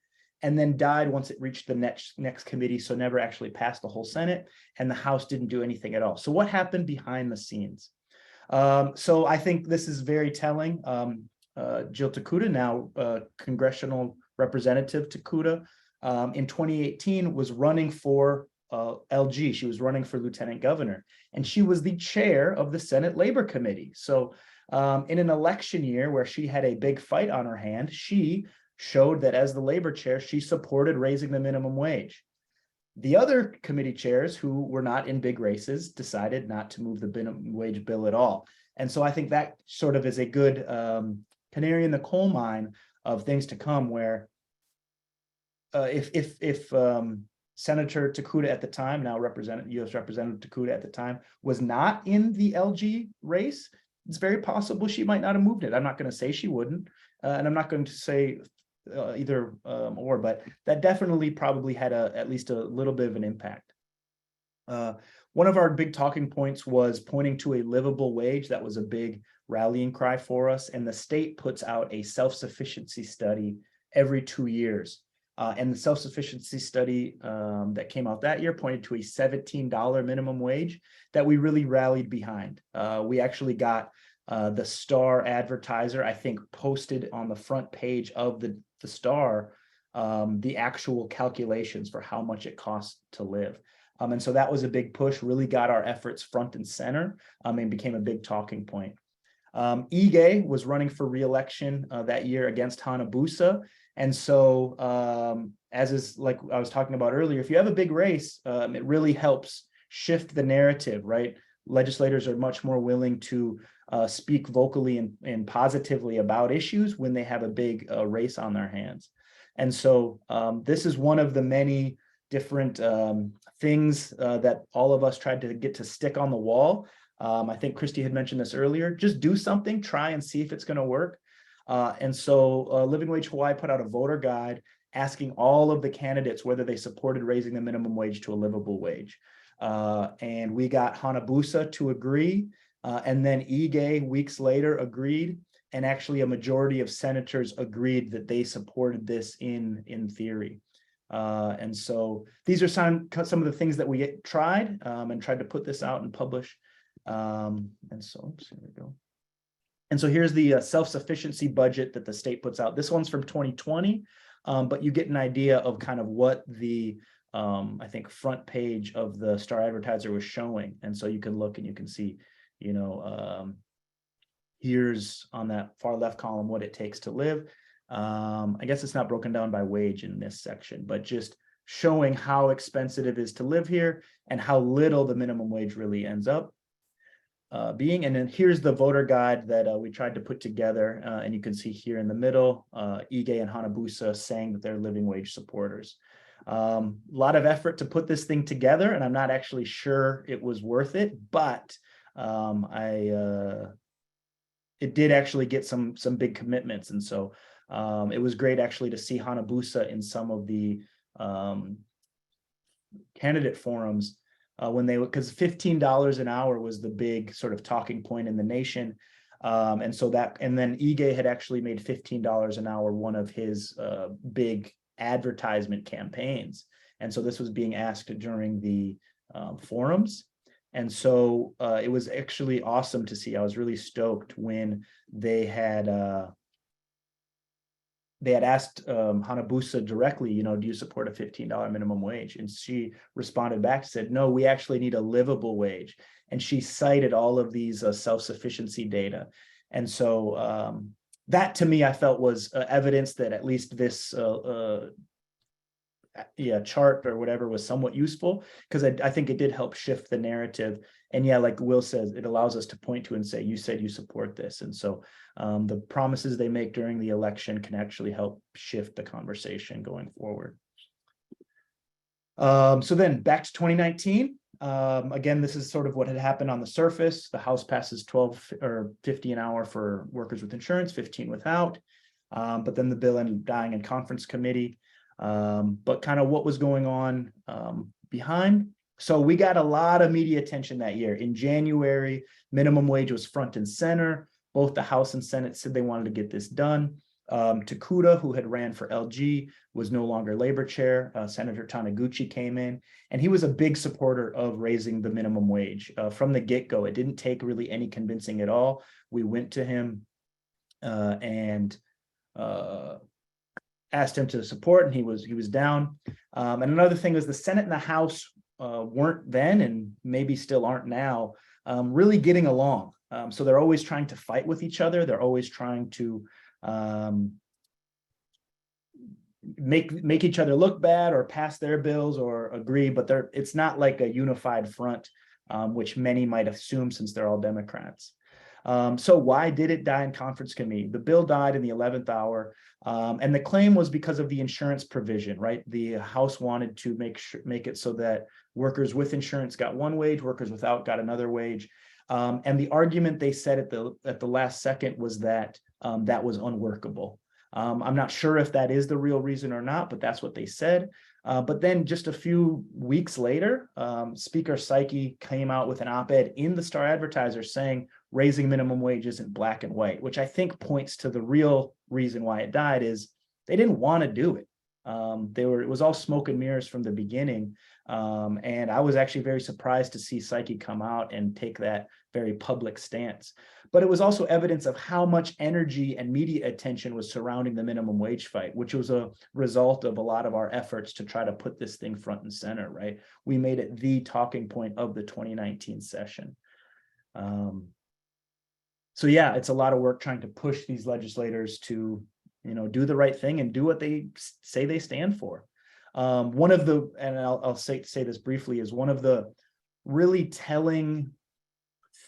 and then died once it reached the next committee, so never actually passed the whole Senate, and the House didn't do anything at all. So what happened behind the scenes? So I think this is very telling. Jill Takuda, now congressional representative Takuda, in 2018 was running for LG. She was running for lieutenant governor, and she was the chair of the Senate Labor Committee. So in an election year where she had a big fight on her hand, she showed that as the labor chair, she supported raising the minimum wage. The other committee chairs who were not in big races decided not to move the minimum wage bill at all. And so I think that sort of is a good canary in the coal mine of things to come, where if Senator Takuda at the time, now U.S. Representative Takuda at the time, was not in the LG race, it's very possible she might not have moved it. I'm not going to say she wouldn't, and I'm not going to say either or, but that definitely probably had at least a little bit of an impact. One of our big talking points was pointing to a livable wage. That was a big rallying cry for us, and the state puts out a self-sufficiency study every 2 years. And the self-sufficiency study that came out that year pointed to a $17 minimum wage that we really rallied behind. We actually got the Star advertiser, I think, posted on the front page of the Star the actual calculations for how much it costs to live. And so that was a big push, really got our efforts front and center, and became a big talking point. Ige was running for re-election that year against Hanabusa. And so as is like I was talking about earlier, if you have a big race, it really helps shift the narrative, right? Legislators are much more willing to speak vocally and positively about issues when they have a big race on their hands. And so this is one of the many different things that all of us tried to get to stick on the wall. I think Christy had mentioned this earlier. Just do something, try and see if it's going to work. And so Living Wage Hawaii put out a voter guide asking all of the candidates whether they supported raising the minimum wage to a livable wage. And we got Hanabusa to agree. And then Ige weeks later agreed. And actually a majority of senators agreed that they supported this in theory. And so these are some of the things that we tried and tried to put this out and publish. And so, oops, here we go. And so here's the self-sufficiency budget that the state puts out. This one's from 2020, but you get an idea of kind of what the, I think, front page of the Star Advertiser was showing. And so you can look and you can see, you know, here's on that far left column what it takes to live. I guess it's not broken down by wage in this section, but just showing how expensive it is to live here and how little the minimum wage really ends up being. And then here's the voter guide that we tried to put together. And you can see here in the middle, Ige and Hanabusa saying that they're living wage supporters. A lot of effort to put this thing together, and I'm not actually sure it was worth it, but it did actually get some big commitments. And so it was great actually to see Hanabusa in some of the candidate forums when they, because $15 an hour was the big sort of talking point in the nation. And so that, and then Ige had actually made $15 an hour one of his big advertisement campaigns. And so this was being asked during the forums. And so it was actually awesome to see. I was really stoked when they had asked Hanabusa directly, you know, do you support a $15 minimum wage? And she responded back, said, no, we actually need a livable wage. And she cited all of these self-sufficiency data. And so that to me, I felt was evidence that at least this chart or whatever was somewhat useful, because I think it did help shift the narrative. And yeah, like Will says, it allows us to point to and say, you said you support this. And so the promises they make during the election can actually help shift the conversation going forward. So then back to 2019. Again, this is sort of what had happened on the surface. The House passes 12 or 50 an hour for workers with insurance, 15 without. But then the bill ended up dying in conference committee. But kind of what was going on behind. So we got a lot of media attention that year. In January, minimum wage was front and center. Both the House and Senate said they wanted to get this done. Takuda, who had ran for LG, was no longer labor chair. Senator Taniguchi came in, and he was a big supporter of raising the minimum wage from the get-go. It didn't take really any convincing at all. We went to him and asked him to support, and he was down. And another thing was the Senate and the House weren't then, and maybe still aren't now, really getting along. So they're always trying to fight with each other. They're always trying to make each other look bad or pass their bills or agree, but it's not like a unified front, which many might assume since they're all Democrats. So why did it die in conference committee? The bill died in the 11th hour, and the claim was because of the insurance provision, right? The House wanted to make it so that workers with insurance got one wage, workers without got another wage. And the argument they said at the last second was that that was unworkable. I'm not sure if that is the real reason or not, but that's what they said. But then just a few weeks later, Speaker Psyche came out with an op-ed in the Star Advertiser saying raising minimum wage isn't black and white, which I think points to the real reason why it died is they didn't want to do it. It was all smoke and mirrors from the beginning. And I was actually very surprised to see Psyche come out and take that very public stance. But it was also evidence of how much energy and media attention was surrounding the minimum wage fight, which was a result of a lot of our efforts to try to put this thing front and center, right? We made it the talking point of the 2019 session. So yeah, it's a lot of work trying to push these legislators to, do the right thing and do what they say they stand for. One of the, and I'll say this briefly, is one of the really telling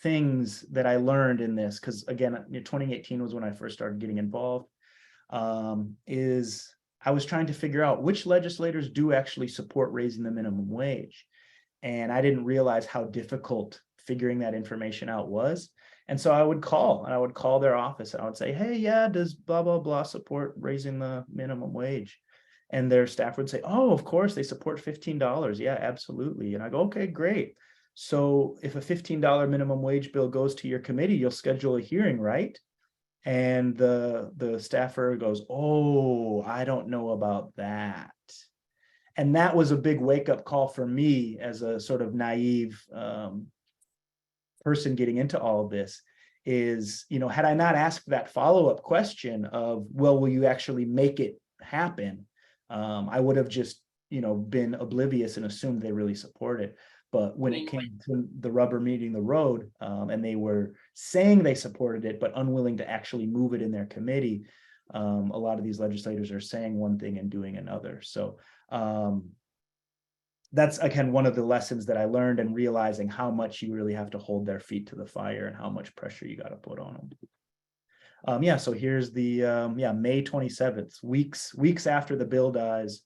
things that I learned in this, because again, 2018 was when I first started getting involved, is I was trying to figure out which legislators do actually support raising the minimum wage. And I didn't realize how difficult figuring that information out was. And so I would call their office and I would say, hey, yeah, does blah, blah, blah support raising the minimum wage? And their staff would say, oh, of course, they support $15. Yeah, absolutely. And I go, okay, great. So if a $15 minimum wage bill goes to your committee, you'll schedule a hearing, right? And the staffer goes, oh, I don't know about that. And that was a big wake-up call for me as a sort of naive person getting into all of this is, had I not asked that follow-up question of, well, will you actually make it happen? I would have just, been oblivious and assumed they really support it. But when it came to the rubber meeting the road, and they were saying they supported it, but unwilling to actually move it in their committee, a lot of these legislators are saying one thing and doing another. So that's, again, one of the lessons that I learned, and realizing how much you really have to hold their feet to the fire and how much pressure you got to put on them. So here's the May 27th, weeks after the bill dies.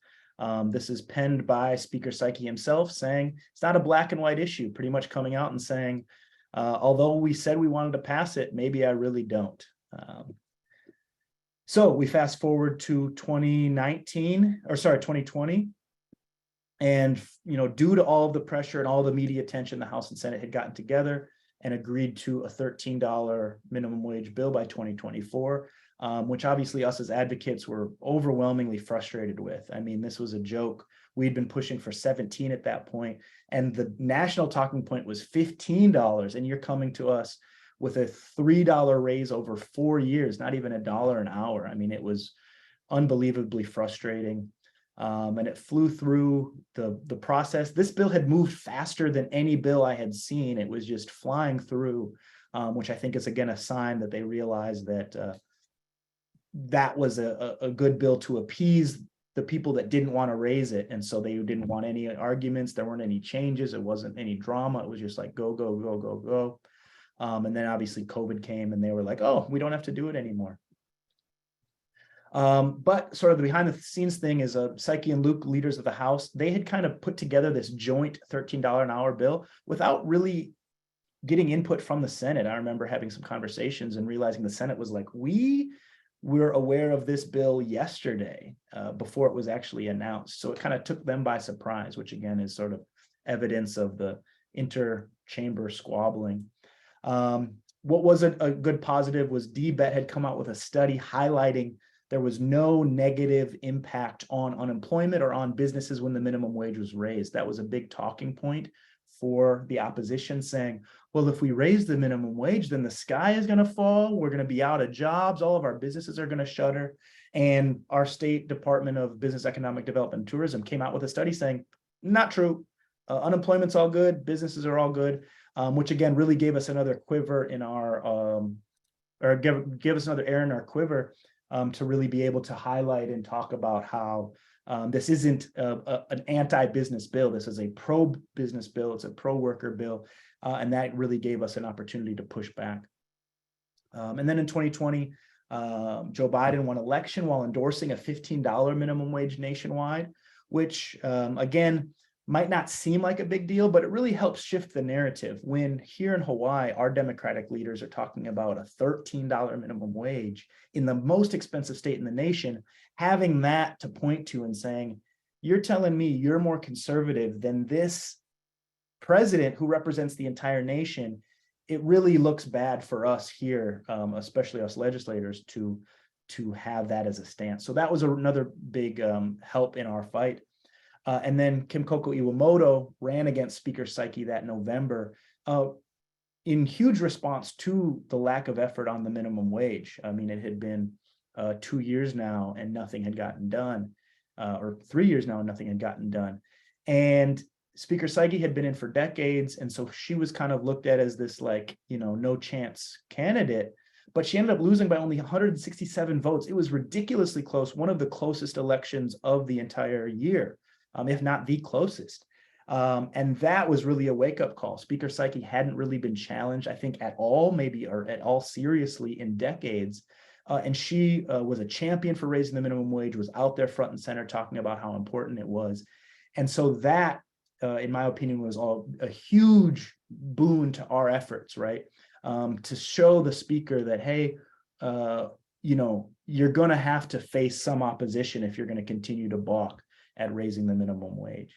This is penned by Speaker Psyche himself, saying it's not a black and white issue, pretty much coming out and saying, although we said we wanted to pass it, maybe I really don't. So we fast forward to 2020. And, due to all of the pressure and all the media attention, the House and Senate had gotten together and agreed to a $13 minimum wage bill by 2024, which obviously us as advocates were overwhelmingly frustrated with. I mean, this was a joke. We'd been pushing for 17 at that point, and the national talking point was $15, and you're coming to us with a $3 raise over 4 years, not even $1 an hour. I mean, it was unbelievably frustrating. And it flew through the process. This bill had moved faster than any bill I had seen. It was just flying through, which I think is, again, a sign that they realized that that was a good bill to appease the people that didn't want to raise it. And so they didn't want any arguments. There weren't any changes. It wasn't any drama. It was just like, go, go, go, go, go. And then obviously COVID came, and they were like, oh, we don't have to do it anymore. But sort of the behind the scenes thing is Psyche and Luke, leaders of the House, they had kind of put together this joint $13 an hour bill without really getting input from the Senate. I remember having some conversations and realizing the Senate was like, we were aware of this bill yesterday before it was actually announced. So it kind of took them by surprise, which again is sort of evidence of the inter-chamber squabbling. What was a good positive was DBET had come out with a study highlighting there was no negative impact on unemployment or on businesses when the minimum wage was raised. That was a big talking point for the opposition, saying, well, if we raise the minimum wage, then the sky is going to fall. We're going to be out of jobs. All of our businesses are going to shutter. And our state Department of Business, Economic Development, and Tourism came out with a study saying, not true. Unemployment's all good. Businesses are all good, which again really gave us another quiver in our, give us another air in our quiver. To really be able to highlight and talk about how this isn't an anti-business bill. This is a pro-business bill. It's a pro-worker bill. And that really gave us an opportunity to push back. And then in 2020, Joe Biden won election while endorsing a $15 minimum wage nationwide, which again, might not seem like a big deal, but it really helps shift the narrative when here in Hawaii, our Democratic leaders are talking about a $13 minimum wage in the most expensive state in the nation, having that to point to and saying, you're telling me you're more conservative than this president who represents the entire nation. It really looks bad for us here, especially us legislators, to have that as a stance. So that was another big help in our fight. And then Kim Koko Iwamoto ran against Speaker Psyche that November in huge response to the lack of effort on the minimum wage. I mean, it had been 2 years now and nothing had gotten done, or 3 years now and nothing had gotten done. And Speaker Psyche had been in for decades. And so she was kind of looked at as this like, no chance candidate. But she ended up losing by only 167 votes. It was ridiculously close, one of the closest elections of the entire year. If not the closest. And that was really a wake-up call. Speaker Psyche hadn't really been challenged, I think, at all, maybe, or at all seriously in decades. And she was a champion for raising the minimum wage, was out there front and center talking about how important it was. And so that, in my opinion, was all a huge boon to our efforts, right? To show the speaker that, hey, you're going to have to face some opposition if you're going to continue to balk at raising the minimum wage.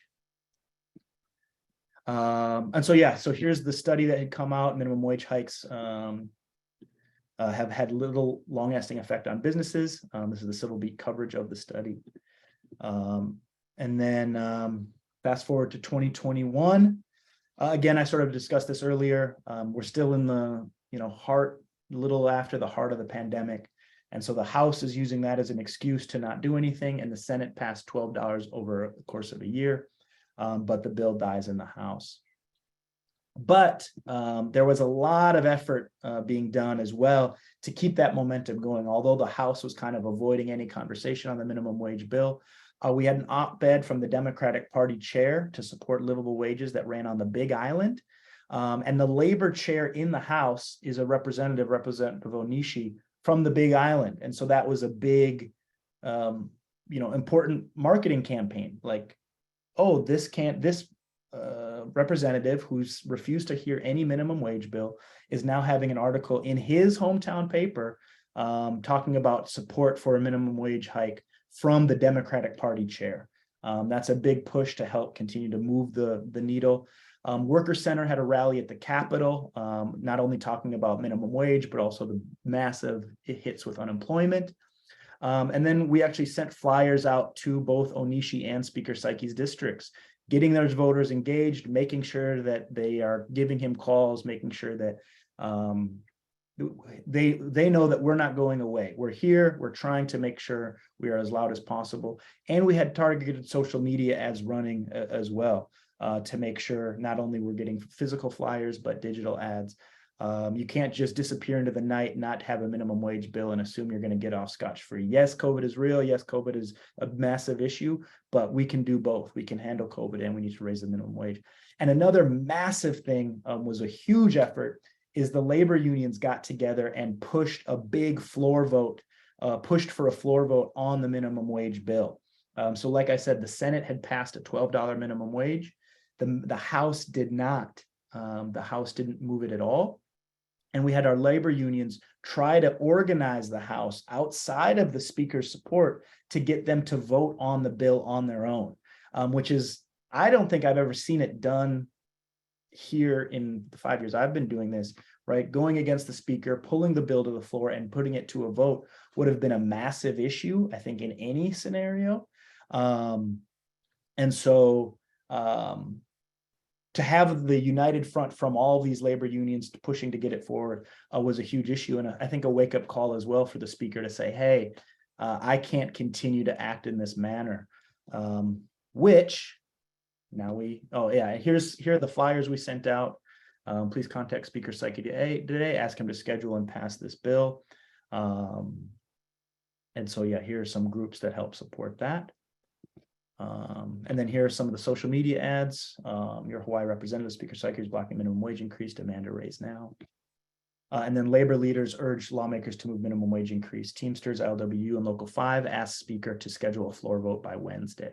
And so, so here's the study that had come out. Minimum wage hikes have had little long-lasting effect on businesses. This is the Civil Beat coverage of the study. And then fast forward to 2021. Again, I sort of discussed this earlier. We're still in the, heart, little after the heart of the pandemic. And so the House is using that as an excuse to not do anything. And the Senate passed $12 over the course of a year. But the bill dies in the House. But there was a lot of effort being done as well to keep that momentum going. Although the House was kind of avoiding any conversation on the minimum wage bill, we had an op-ed from the Democratic Party chair to support livable wages that ran on the Big Island. And the labor chair in the House is a Representative Onishi from the Big Island. And so that was a big, important marketing campaign. Like, oh, this representative who's refused to hear any minimum wage bill is now having an article in his hometown paper talking about support for a minimum wage hike from the Democratic Party chair. That's a big push to help continue to move the needle. Worker Center had a rally at the Capitol, not only talking about minimum wage, but also the massive hits with unemployment. And then we actually sent flyers out to both Onishi and Speaker Psyche's districts, getting those voters engaged, making sure that they are giving him calls, making sure that they know that we're not going away. We're here. We're trying to make sure we are as loud as possible. And we had targeted social media ads running as well to make sure not only we're getting physical flyers, but digital ads. You can't just disappear into the night, not have a minimum wage bill and assume you're going to get off scotch-free. Yes, COVID is real. Yes, COVID is a massive issue, but we can do both. We can handle COVID and we need to raise the minimum wage. And another massive thing was a huge effort is the labor unions got together and pushed a big floor vote, pushed for a floor vote on the minimum wage bill. So like I said, the Senate had passed a $12 minimum wage. The House did not. The House didn't move it at all. And we had our labor unions try to organize the House outside of the Speaker's support to get them to vote on the bill on their own, which is, I don't think I've ever seen it done here in the 5 years I've been doing this, right? Going against the Speaker, pulling the bill to the floor and putting it to a vote would have been a massive issue, I think, in any scenario. And so to have the united front from all these labor unions pushing to get it forward was a huge issue. And I think a wake-up call as well for the Speaker to say, hey, I can't continue to act in this manner, which now here are the flyers we sent out. Please contact Speaker Psyche today, ask him to schedule and pass this bill. And so, here are some groups that help support that. And then here are some of the social media ads. Your Hawaii representative, Speaker Psyche, is blocking minimum wage increase, demand a raise now. And then labor leaders urge lawmakers to move minimum wage increase. Teamsters, LWU, and Local 5 asked Speaker to schedule a floor vote by Wednesday.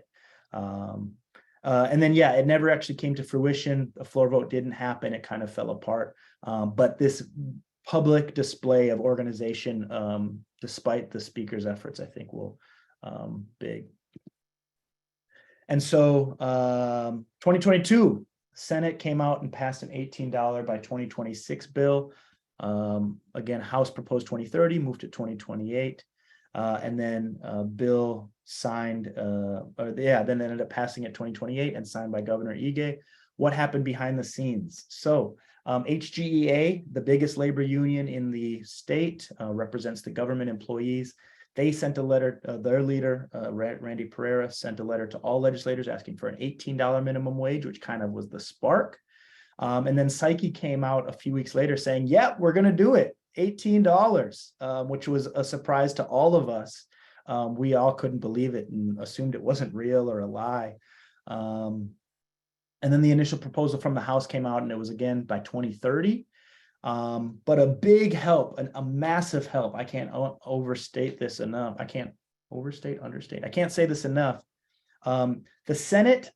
And then, it never actually came to fruition. A floor vote didn't happen. It kind of fell apart. But this public display of organization, despite the Speaker's efforts, I think will big. And so 2022, Senate came out and passed an $18 by 2026 bill. Again, House proposed 2030, moved to 2028. And then bill signed, then ended up passing at 2028 and signed by Governor Ige. What happened behind the scenes? So HGEA, the biggest labor union in the state, represents the government employees. They sent a letter, their leader, Randy Pereira, sent a letter to all legislators asking for an $18 minimum wage, which kind of was the spark. And then Psyche came out a few weeks later saying, we're going to do it, $18, which was a surprise to all of us. We all couldn't believe it and assumed it wasn't real or a lie. And then the initial proposal from the House came out, and it was again by 2030. But a big help, a massive help. I can't overstate this enough. I can't understate. I can't say this enough. The Senate,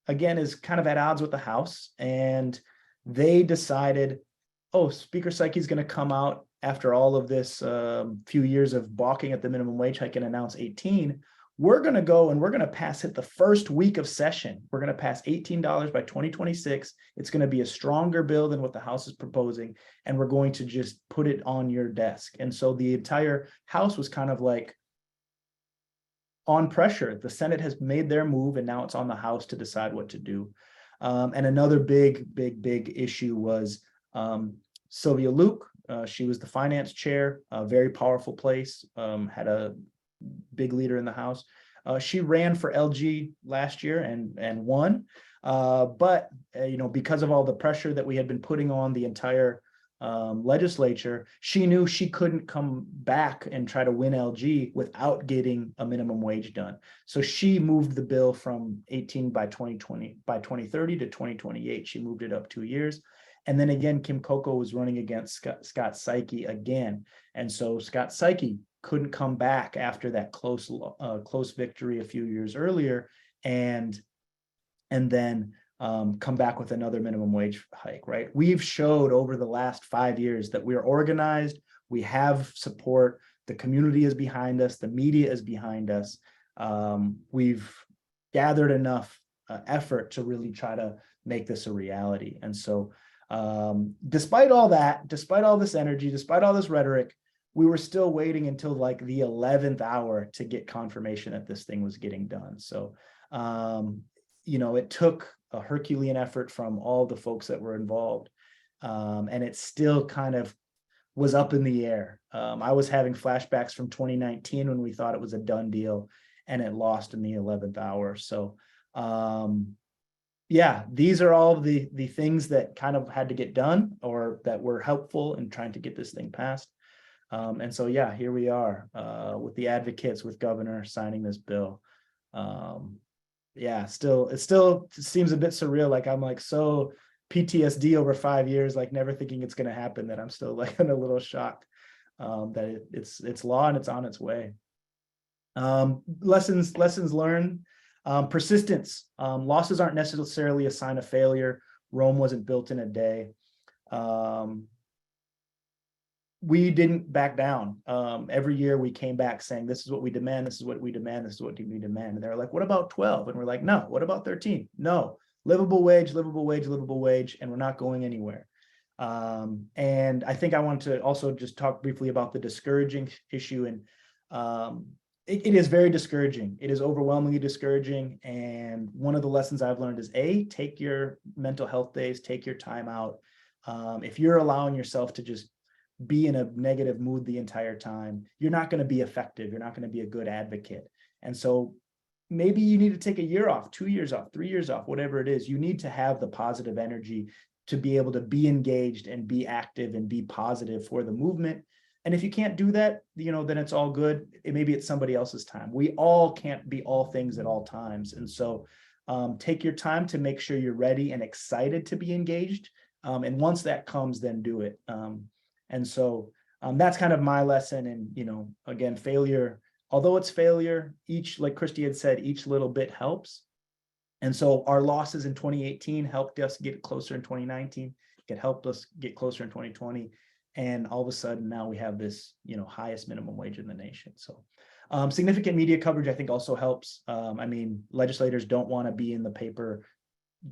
again, is kind of at odds with the House, and they decided, Speaker Psyche is going to come out after all of this few years of balking at the minimum wage hike and announce 18. We're going to go and we're going to pass it the first week of session. We're going to pass $18 by 2026. It's going to be a stronger bill than what the House is proposing. And we're going to just put it on your desk. And so the entire House was kind of like, on pressure. The Senate has made their move, and now it's on the House to decide what to do. And another big issue was Sylvia Luke. She was the finance chair, a very powerful place, had a big leader in the House. She ran for LG last year and won. But because of all the pressure that we had been putting on the entire legislature, she knew she couldn't come back and try to win LG without getting a minimum wage done. So she moved the bill from 18 by 2030 to 2028. She moved it up 2 years. And then again, Kim Coco was running against Scott Saiki again. And so Scott Saiki couldn't come back after that close victory a few years earlier and then come back with another minimum wage hike, right? We've showed over the last 5 years that we're organized, we have support, the community is behind us, the media is behind us. We've gathered enough effort to really try to make this a reality. And so despite all that, despite all this energy, despite all this rhetoric, we were still waiting until like the 11th hour to get confirmation that this thing was getting done. So, it took a Herculean effort from all the folks that were involved. And it still kind of was up in the air. I was having flashbacks from 2019 when we thought it was a done deal and it lost in the 11th hour. So, yeah, these are all the things that kind of had to get done or that were helpful in trying to get this thing passed. And so, yeah, here we are with the advocates, with Governor signing this bill. Yeah, it still seems a bit surreal. Like I'm like so PTSD over 5 years, like never thinking it's going to happen, that I'm still like in a little shock that it's law and it's on its way. Lessons learned. Persistence. Losses aren't necessarily a sign of failure. Rome wasn't built in a day. We didn't back down. Every year we came back saying, this is what we demand, this is what we demand, this is what we demand. And they're like, what about 12? And we're like, no. What about 13? No. Livable wage, livable wage, livable wage, and we're not going anywhere. And I think I want to also just talk briefly about the discouraging issue. And it is very discouraging. It is overwhelmingly discouraging. And one of the lessons I've learned is take your mental health days, take your time out. If you're allowing yourself to just be in a negative mood the entire time, you're not going to be effective. You're not going to be a good advocate. And so maybe you need to take a year off, 2 years off, 3 years off, whatever it is. You need to have the positive energy to be able to be engaged and be active and be positive for the movement. And if you can't do that, then it's all good. Maybe it's somebody else's time. We all can't be all things at all times. And so take your time to make sure you're ready and excited to be engaged. And once that comes, then do it. And so that's kind of my lesson. And, again, failure, although it's failure, like Christy had said, each little bit helps. And so our losses in 2018 helped us get closer in 2019. It helped us get closer in 2020. And all of a sudden now we have this, highest minimum wage in the nation. So significant media coverage, I think, also helps. Legislators don't want to be in the paper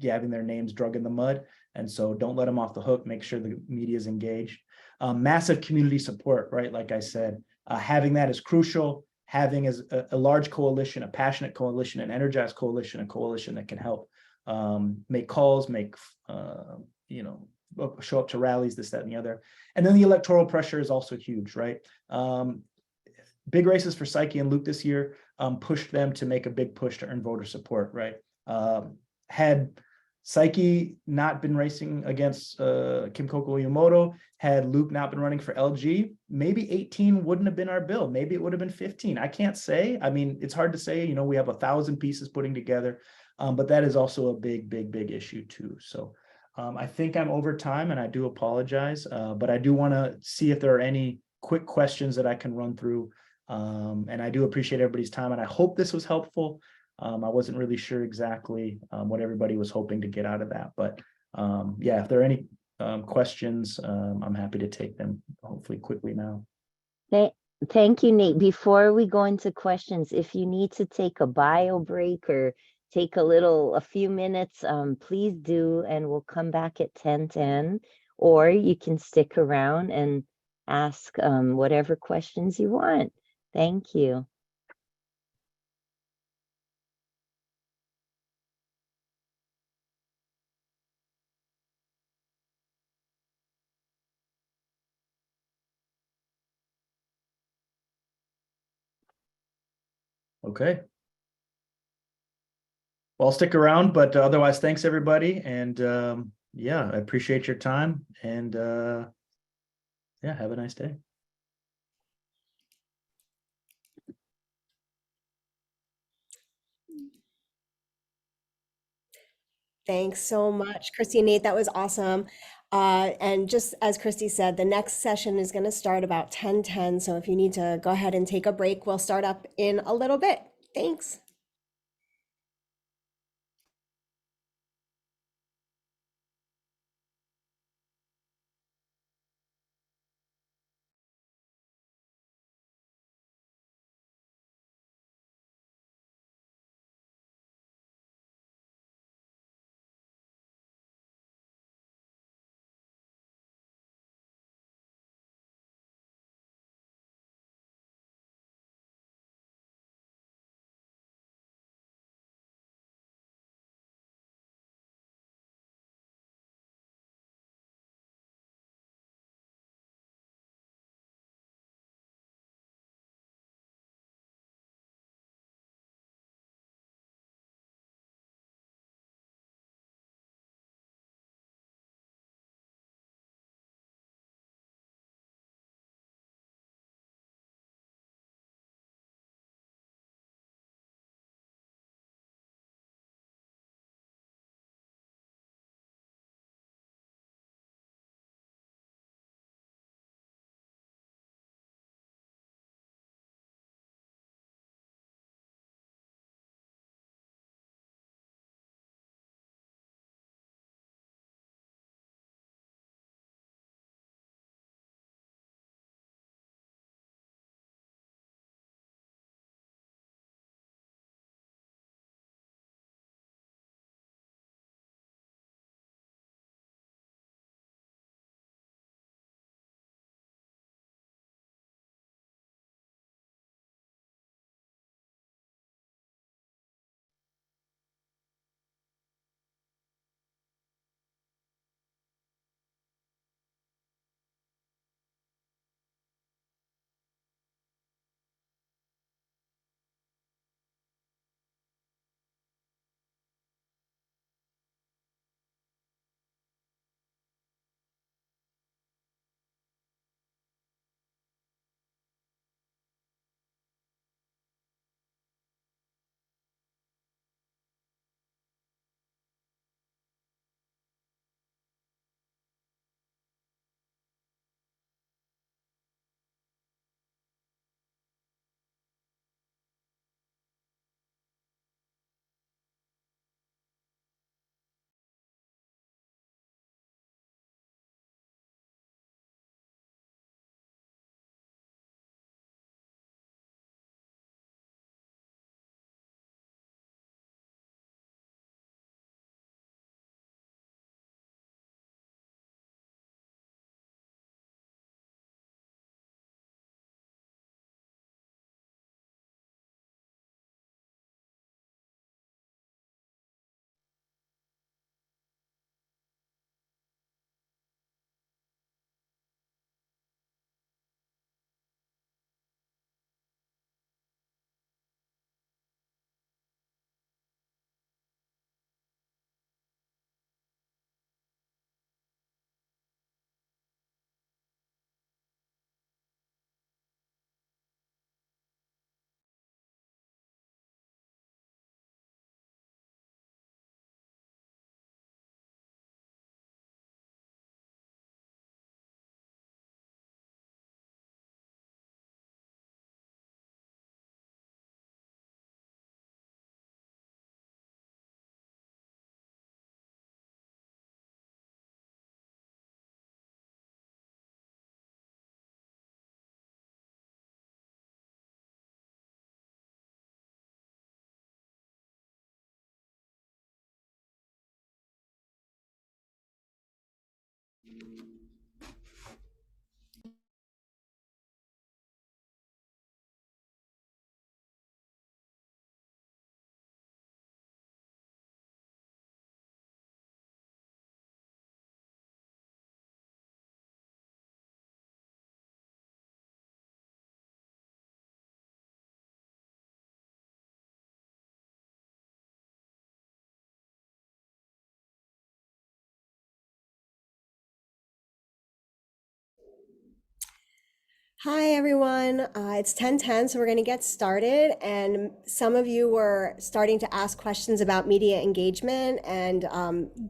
having their names drug in the mud. And so don't let them off the hook. Make sure the media is engaged. Massive community support, right? Like I said, having that is crucial. Having as a large coalition, a passionate coalition, an energized coalition, a coalition that can help make calls, show up to rallies, this, that, and the other. And then the electoral pressure is also huge, right? Big races for Saiki and Luke this year pushed them to make a big push to earn voter support, right? Had Saiki not been racing against Kim Coco Yumoto, had Luke not been running for LG, maybe 18 wouldn't have been our bill. Maybe it would have been 15. I can't say. It's hard to say. We have 1,000 pieces putting together, but that is also a big issue too. So I think I'm over time, and I do apologize, but I do want to see if there are any quick questions that I can run through. And I do appreciate everybody's time, and I hope this was helpful. I wasn't really sure exactly what everybody was hoping to get out of that, but yeah, if there are any questions, I'm happy to take them, hopefully quickly now. Thank you, Nate. Before we go into questions, if you need to take a bio break or take a few minutes, please do, and we'll come back at 10:10, or you can stick around and ask whatever questions you want. Thank you. Okay. Well, I'll stick around, but otherwise, thanks everybody. And yeah, I appreciate your time. And yeah, have a nice day. Thanks so much, Christy and Nate. That was awesome. And just as Christy said, the next session is going to start about 10:10. So if you need to go ahead and take a break, we'll start up in a little bit. Thanks. Hi, everyone. It's 10:10, so we're going to get started. And some of you were starting to ask questions about media engagement and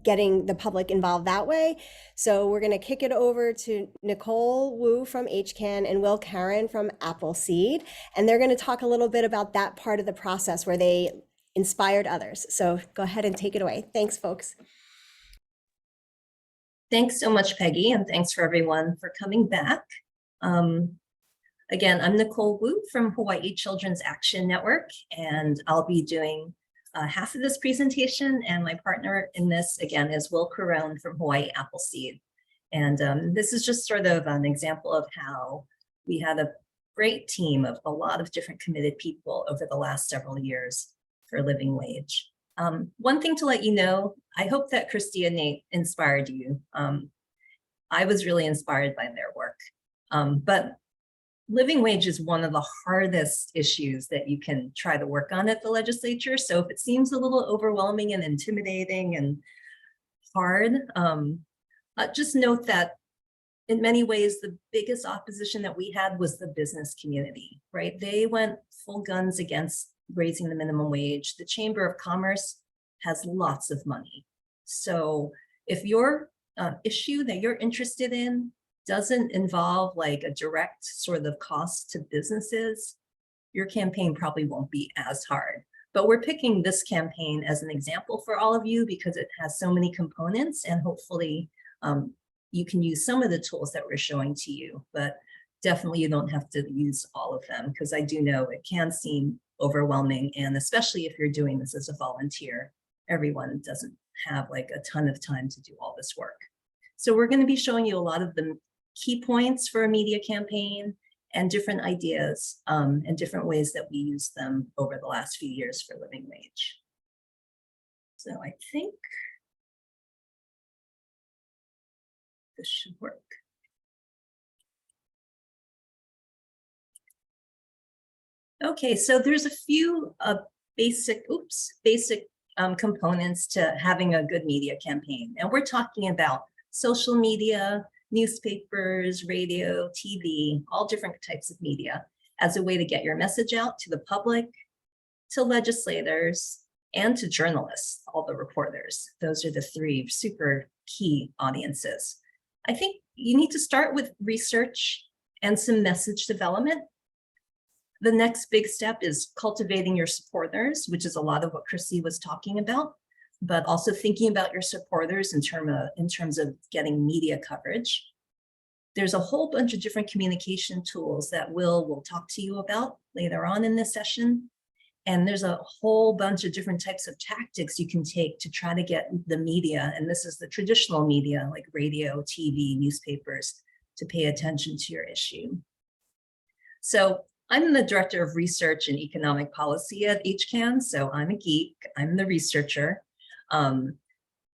getting the public involved that way. So we're going to kick it over to Nicole Wu from HCAN and Will Karen from Appleseed. And they're going to talk a little bit about that part of the process where they inspired others. So go ahead and take it away. Thanks, folks. Thanks so much, Peggy, and thanks for everyone for coming back. Again, I'm Nicole Wu from Hawaii Children's Action Network, and I'll be doing half of this presentation, and my partner in this, again, is Will Carone from Hawaii Appleseed. And this is just sort of an example of how we had a great team of a lot of different committed people over the last several years for living wage. One thing to let you know, I hope that Christy and Nate inspired you. I was really inspired by their work, but living wage is one of the hardest issues that you can try to work on at the legislature. So if it seems a little overwhelming and intimidating and hard, just note that in many ways, the biggest opposition that we had was the business community, right? They went full guns against raising the minimum wage. The Chamber of Commerce has lots of money. So if your issue that you're interested in doesn't involve like a direct sort of cost to businesses, your campaign probably won't be as hard. But we're picking this campaign as an example for all of you because it has so many components, and hopefully you can use some of the tools that we're showing to you, but definitely you don't have to use all of them, because I do know it can seem overwhelming, and especially if you're doing this as a volunteer, everyone doesn't have like a ton of time to do all this work. So we're going to be showing you a lot of the key points for a media campaign and different ideas and different ways that we use them over the last few years for living wage. So I think this should work. Okay, so there's a few basic components to having a good media campaign. And we're talking about social media, newspapers, radio, TV, all different types of media as a way to get your message out to the public, to legislators, and to journalists, all the reporters. Those are the three super key audiences. I think you need to start with research and some message development. The next big step is cultivating your supporters, which is a lot of what Chrissy was talking about, but also thinking about your supporters in terms of getting media coverage. There's a whole bunch of different communication tools that we'll talk to you about later on in this session. And there's a whole bunch of different types of tactics you can take to try to get the media, and this is the traditional media like radio, TV, newspapers, to pay attention to your issue. So I'm the Director of Research and Economic Policy at HCAN, so I'm a geek, I'm the researcher. I'm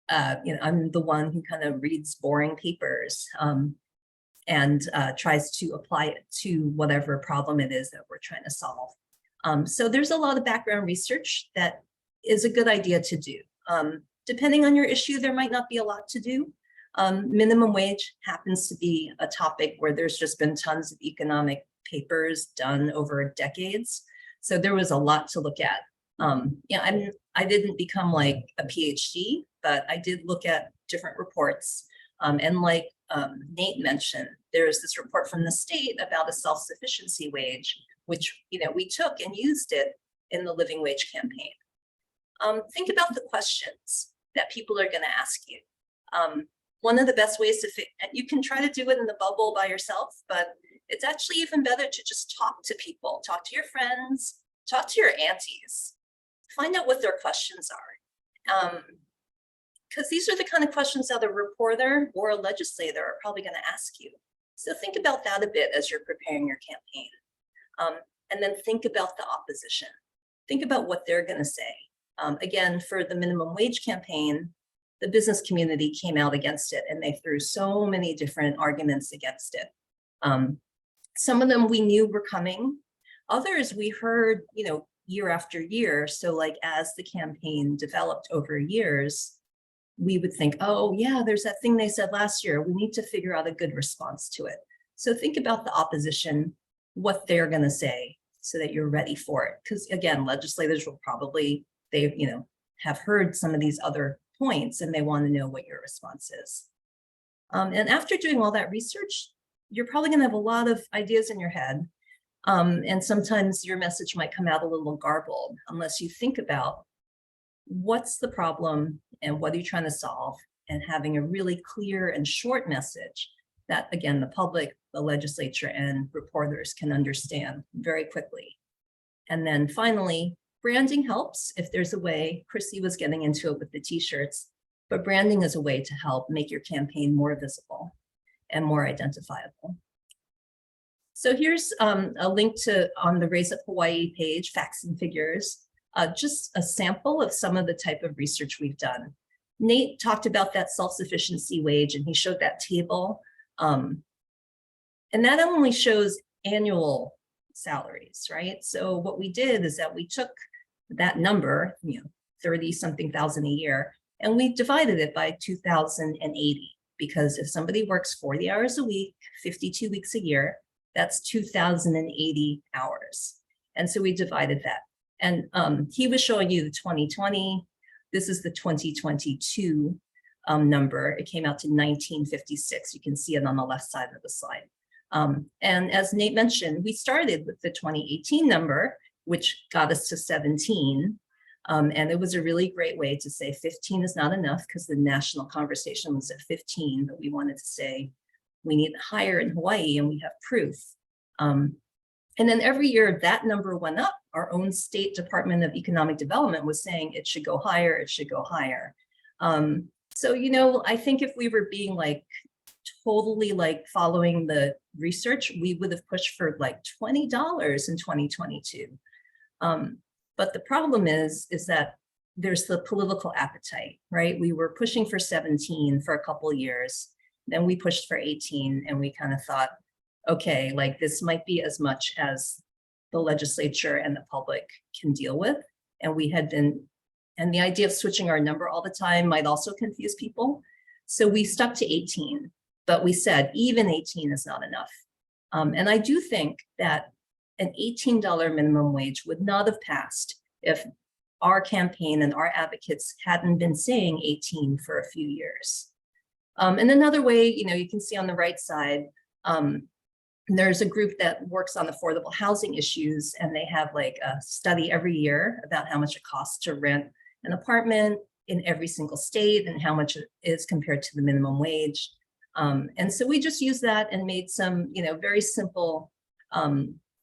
the one who kind of reads boring papers and tries to apply it to whatever problem it is that we're trying to solve. So there's a lot of background research that is a good idea to do. Depending on your issue, there might not be a lot to do. Minimum wage happens to be a topic where there's just been tons of economic papers done over decades. So there was a lot to look at. I didn't become like a PhD, but I did look at different reports. And like Nate mentioned, there's this report from the state about a self-sufficiency wage, which we took and used it in the living wage campaign. Think about the questions that people are going to ask you. One of the best ways you can try to do it in the bubble by yourself, but it's actually even better to just talk to people, talk to your friends, talk to your aunties, find out what their questions are. Because these are the kind of questions that a reporter or a legislator are probably going to ask you. So think about that a bit as you're preparing your campaign. And then think about the opposition. Think about what they're going to say. Again, for the minimum wage campaign, the business community came out against it, and they threw so many different arguments against it. Some of them we knew were coming. Others we heard, year after year. So like as the campaign developed over years, we would think, oh yeah, there's that thing they said last year. We need to figure out a good response to it. So think about the opposition, what they're going to say, so that you're ready for it. Because again, legislators will probably, they, have heard some of these other points and they want to know what your response is. And after doing all that research, you're probably going to have a lot of ideas in your head. And sometimes your message might come out a little garbled unless you think about what's the problem and what are you trying to solve, and having a really clear and short message that, again, the public, the legislature, and reporters can understand very quickly. And then finally, branding helps if there's a way. Chrissy was getting into it with the t-shirts, but branding is a way to help make your campaign more visible and more identifiable. So here's a link to on the Raise Up Hawaii page, facts and figures, just a sample of some of the type of research we've done. Nate talked about that self-sufficiency wage, and he showed that table. And that only shows annual salaries, right? So what we did is that we took that number, 30 something thousand a year, and we divided it by 2,080, because if somebody works 40 hours a week, 52 weeks a year, that's 2,080 hours. And so we divided that. And he was showing you the 2020. This is the 2022 number. It came out to 1956. You can see it on the left side of the slide. And as Nate mentioned, we started with the 2018 number, which got us to 17. And it was a really great way to say 15 is not enough, because the national conversation was at 15, but we wanted to say we need higher in Hawaii, and we have proof. And then every year that number went up. Our own State Department of Economic Development was saying it should go higher, it should go higher. So, I think if we were being totally following the research, we would have pushed for $20 in 2022. But the problem is that there's the political appetite, right? We were pushing for 17 for a couple of years. Then we pushed for 18, and we kind of thought, okay, this might be as much as the legislature and the public can deal with. And we had been, and the idea of switching our number all the time might also confuse people. So we stuck to 18, but we said even 18 is not enough. And I do think that an $18 minimum wage would not have passed if our campaign and our advocates hadn't been saying 18 for a few years. And another way, you can see on the right side, there's a group that works on affordable housing issues, and they have a study every year about how much it costs to rent an apartment in every single state and how much it is compared to the minimum wage. And so we just used that and made some, very simple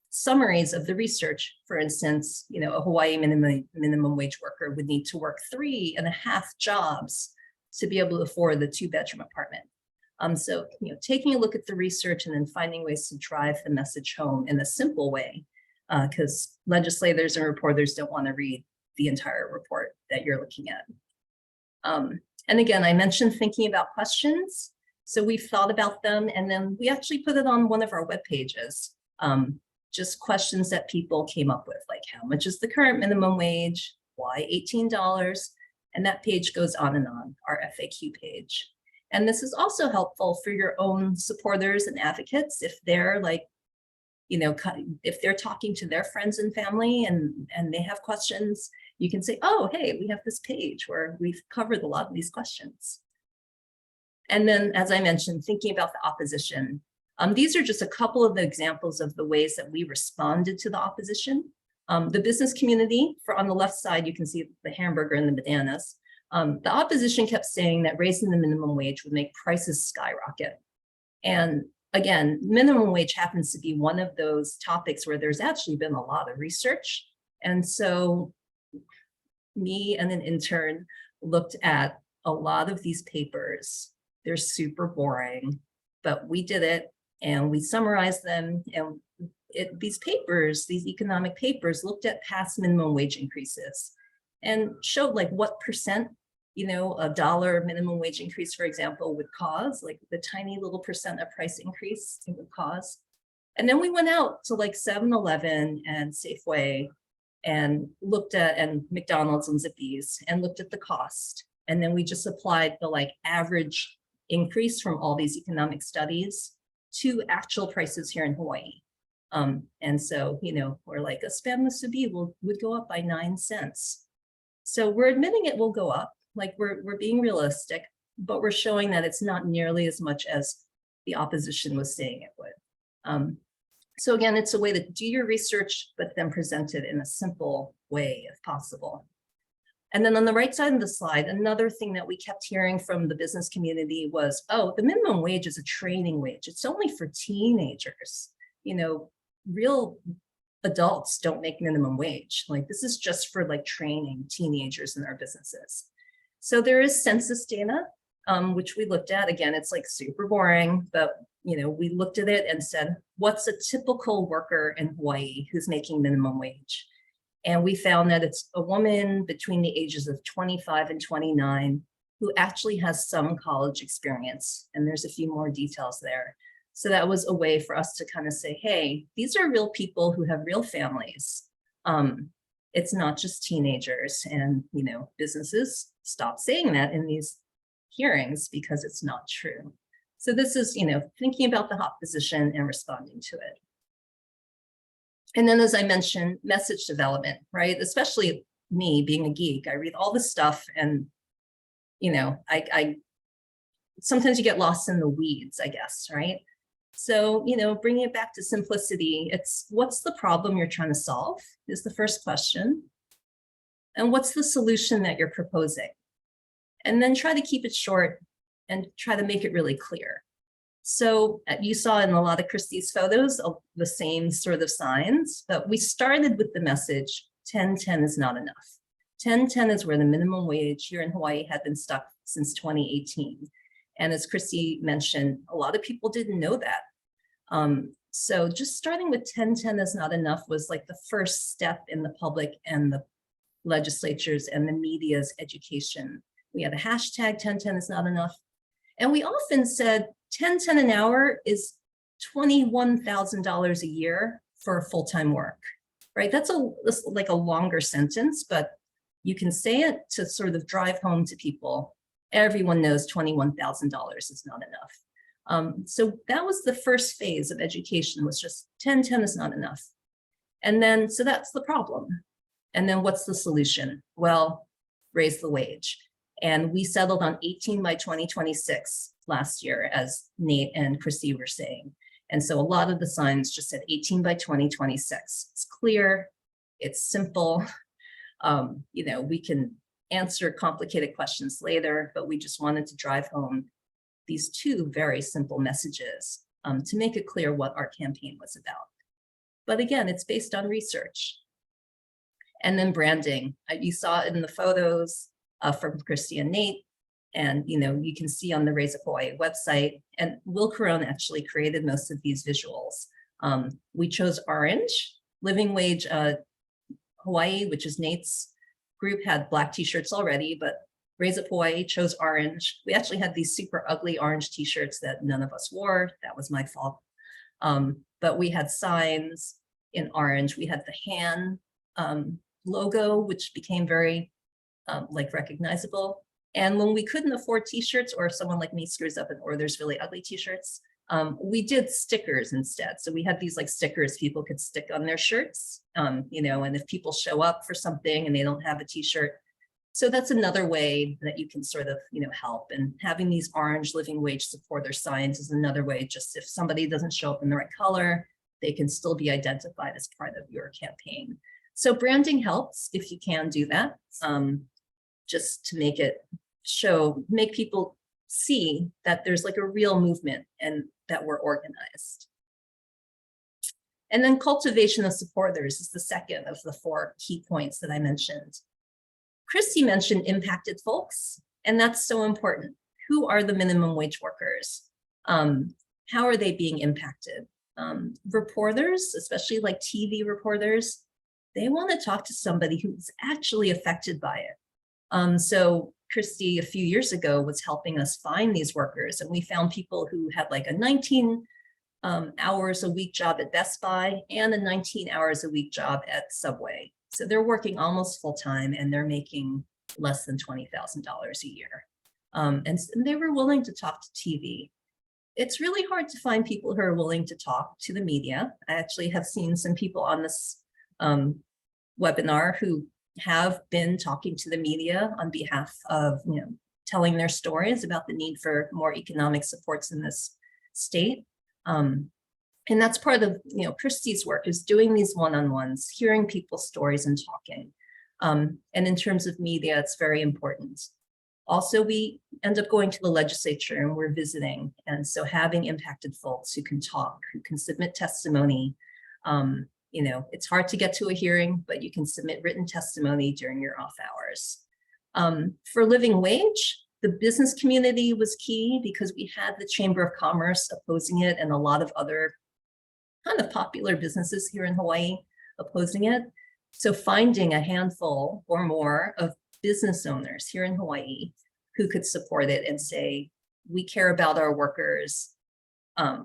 summaries of the research. For instance, a Hawaii minimum wage worker would need to work 3.5 jobs to be able to afford the 2-bedroom apartment. So, taking a look at the research and then finding ways to drive the message home in a simple way, because legislators and reporters don't want to read the entire report that you're looking at. And again, I mentioned thinking about questions. So we've thought about them, and then we actually put it on one of our web pages. Just questions that people came up with, like how much is the current minimum wage? Why $18? And that page goes on and on, our FAQ page. And this is also helpful for your own supporters and advocates if they're if they're talking to their friends and family and they have questions, you can say, oh, hey, we have this page where we've covered a lot of these questions. And then, as I mentioned, thinking about the opposition. These are just a couple of the examples of the ways that we responded to the opposition. The business community, on the left side, you can see the hamburger and the bananas. The opposition kept saying that raising the minimum wage would make prices skyrocket. And again, minimum wage happens to be one of those topics where there's actually been a lot of research. And so me and an intern looked at a lot of these papers. They're super boring, but we did it and we summarized them. And these papers, these economic papers, looked at past minimum wage increases and showed what percent a dollar minimum wage increase, for example, would cause, the tiny little percent of price increase it would cause. And then we went out to 7-Eleven and Safeway and looked at, and McDonald's and Zippy's, and looked at the cost. And then we just applied the average increase from all these economic studies to actual prices here in Hawaii. And so, we're like a spam musubi would go up by 9 cents. So we're admitting it will go up, like we're being realistic, but we're showing that it's not nearly as much as the opposition was saying it would. So again, it's a way to do your research, but then present it in a simple way if possible. And then on the right side of the slide, another thing that we kept hearing from the business community was, oh, the minimum wage is a training wage. It's only for teenagers. Real adults don't make minimum wage. Like, this is just for like training teenagers in our businesses. So there is census data, which we looked at. Again, it's like super boring, but we looked at it and said, what's a typical worker in Hawaii who's making minimum wage? And we found that it's a woman between the ages of 25 and 29 who actually has some college experience. And there's a few more details there. So that was a way for us to kind of say, hey, these are real people who have real families. It's not just teenagers. And, businesses stop saying that in these hearings because it's not true. So this is, thinking about the hot position and responding to it. And then, as I mentioned, message development, right? Especially me being a geek, I read all this stuff and, I sometimes you get lost in the weeds, I guess, right? So, bringing it back to simplicity, it's what's the problem you're trying to solve is the first question. And what's the solution that you're proposing? And then try to keep it short and try to make it really clear. So you saw in a lot of Christy's photos of the same sort of signs, but we started with the message, 1010 is not enough. 1010 is where the minimum wage here in Hawaii had been stuck since 2018. And as Christy mentioned, a lot of people didn't know that. So just starting with 1010 is not enough was like the first step in the public and the legislatures and the media's education. We had a hashtag 1010 is not enough. And we often said 1010 an hour is $21,000 a year for full-time work, right? That's like a longer sentence, but you can say it to sort of drive home to people. Everyone knows $21,000 is not enough. So that was the first phase of education, was just 1010 is not enough. And then, so that's the problem. And then what's the solution? Well, raise the wage. And we settled on 18 by 2026 last year, as Nate and Christy were saying. And so a lot of the signs just said 18 by 2026. It's clear, it's simple. We can answer complicated questions later, but we just wanted to drive home these two very simple messages to make it clear what our campaign was about. But again, it's based on research. And then branding. You saw it in the photos from Christy and Nate. And you can see on the Raise Up Hawaii website, and Will Carone actually created most of these visuals. We chose orange. Living Wage Hawaii, which is Nate's group, had black t-shirts already, but Raise Up Hawaii chose orange. We actually had these super ugly orange t-shirts that none of us wore. That was my fault. But we had signs in orange. We had the hand logo, which became very recognizable. And when we couldn't afford t-shirts, or if someone like me screws up and orders really ugly t-shirts, we did stickers instead. So we had these like stickers people could stick on their shirts, and if people show up for something and they don't have a t-shirt. So that's another way that you can sort of, help. And having these orange living wage supporter signs is another way. Just if somebody doesn't show up in the right color, they can still be identified as part of your campaign. So branding helps if you can do that, just to make it make people see that there's like a real movement and that we're organized. And then cultivation of supporters is the second of the 4 key points that I mentioned. Christy mentioned impacted folks, and that's so important. Who are the minimum wage workers? How are they being impacted? Reporters, especially like TV reporters, they want to talk to somebody who's actually affected by it. So Christy, a few years ago, was helping us find these workers, and we found people who had like a 19 hours a week job at Best Buy and a 19 hours a week job at Subway. So they're working almost full time and they're making less than $20,000 a year. And they were willing to talk to TV. it's really hard to find people who are willing to talk to the media. I actually have seen some people on this webinar who have been talking to the media on behalf of, telling their stories about the need for more economic supports in this state. And that's part of, Christie's work, is doing these one-on-ones, hearing people's stories and talking. And in terms of media, it's very important. Also, we end up going to the legislature and we're visiting. And so having impacted folks who can talk, who can submit testimony, it's hard to get to a hearing, but you can submit written testimony during your off hours. For living wage, the business community was key because we had the Chamber of Commerce opposing it and a lot of other kind of popular businesses here in Hawaii opposing it. So finding a handful or more of business owners here in Hawaii who could support it and say, we care about our workers.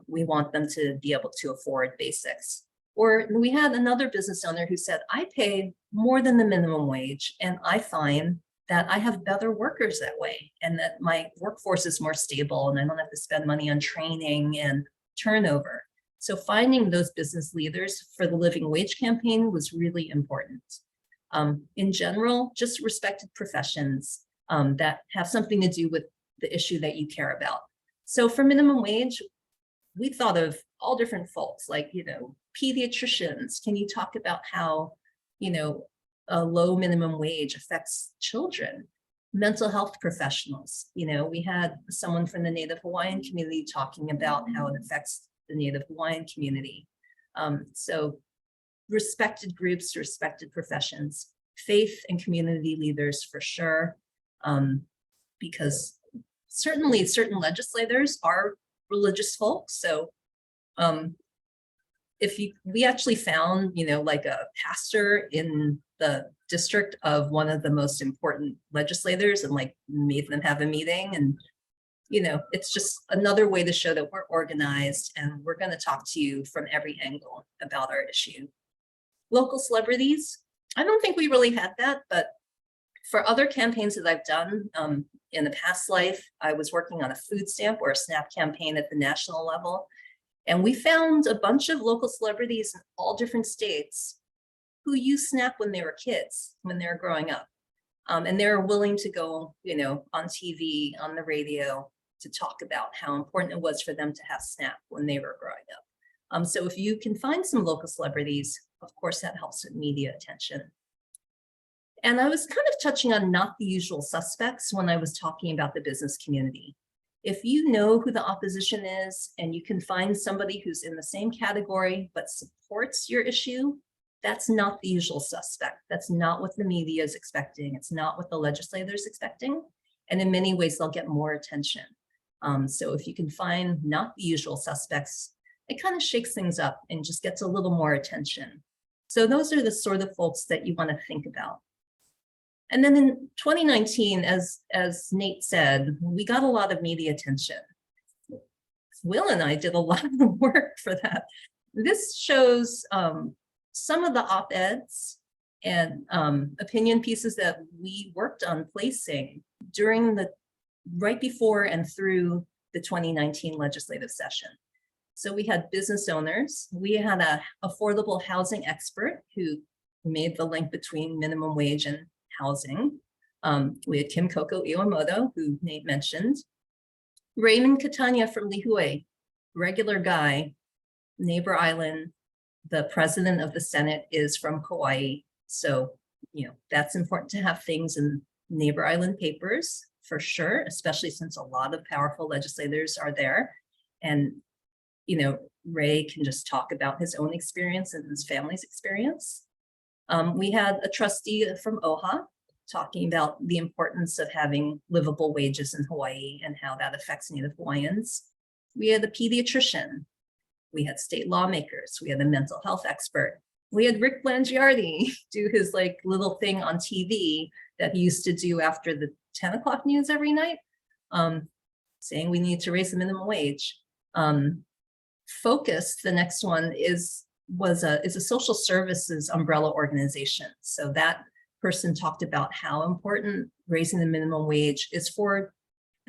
We want them to be able to afford basics. Or we had another business owner who said, I pay more than the minimum wage and I find that I have better workers that way and that my workforce is more stable and I don't have to spend money on training and turnover. So finding those business leaders for the living wage campaign was really important. In general, just respected professions that have something to do with the issue that you care about. So for minimum wage, we thought of all different folks, like, pediatricians. Can you talk about how, a low minimum wage affects children? Mental health professionals. We had someone from the Native Hawaiian community talking about how it affects the Native Hawaiian community. So respected groups, respected professions, faith and community leaders for sure, because certainly certain legislators are religious folks. So we actually found, like a pastor in the district of one of the most important legislators and like made them have a meeting. And, it's just another way to show that we're organized and we're going to talk to you from every angle about our issue. Local celebrities, I don't think we really had that, but for other campaigns that I've done in the past life, I was working on a food stamp or a SNAP campaign at the national level. And we found a bunch of local celebrities in all different states who used SNAP when they were kids, when they were growing up. And they were willing to go, on TV, on the radio, to talk about how important it was for them to have SNAP when they were growing up. So if you can find some local celebrities, of course, that helps with media attention. And I was kind of touching on not the usual suspects when I was talking about the business community. If you know who the opposition is and you can find somebody who's in the same category but supports your issue, that's not the usual suspect. That's not what the media is expecting. It's not what the legislators expecting. And in many ways, they'll get more attention. So if you can find not the usual suspects, it kind of shakes things up and just gets a little more attention. So those are the sort of folks that you want to think about. And then in 2019, as Nate said, we got a lot of media attention. Will and I did a lot of the work for that. This shows some of the op-eds and opinion pieces that we worked on placing during right before and through the 2019 legislative session. So we had business owners, we had an affordable housing expert who made the link between minimum wage and housing. We had Kim Koko Iwamoto, who Nate mentioned. Raymond Catania from Lihue, regular guy, neighbor island. The president of the Senate is from Kauai. So, that's important to have things in neighbor island papers for sure, especially since a lot of powerful legislators are there. And, Ray can just talk about his own experience and his family's experience. We had a trustee from OHA talking about the importance of having livable wages in Hawaii and how that affects Native Hawaiians. We had a pediatrician. We had state lawmakers. We had a mental health expert. We had Rick Blangiardi do his little thing on TV that he used to do after the 10 o'clock news every night, saying we need to raise the minimum wage. Focus, the next one, is a social services umbrella organization. So that person talked about how important raising the minimum wage is for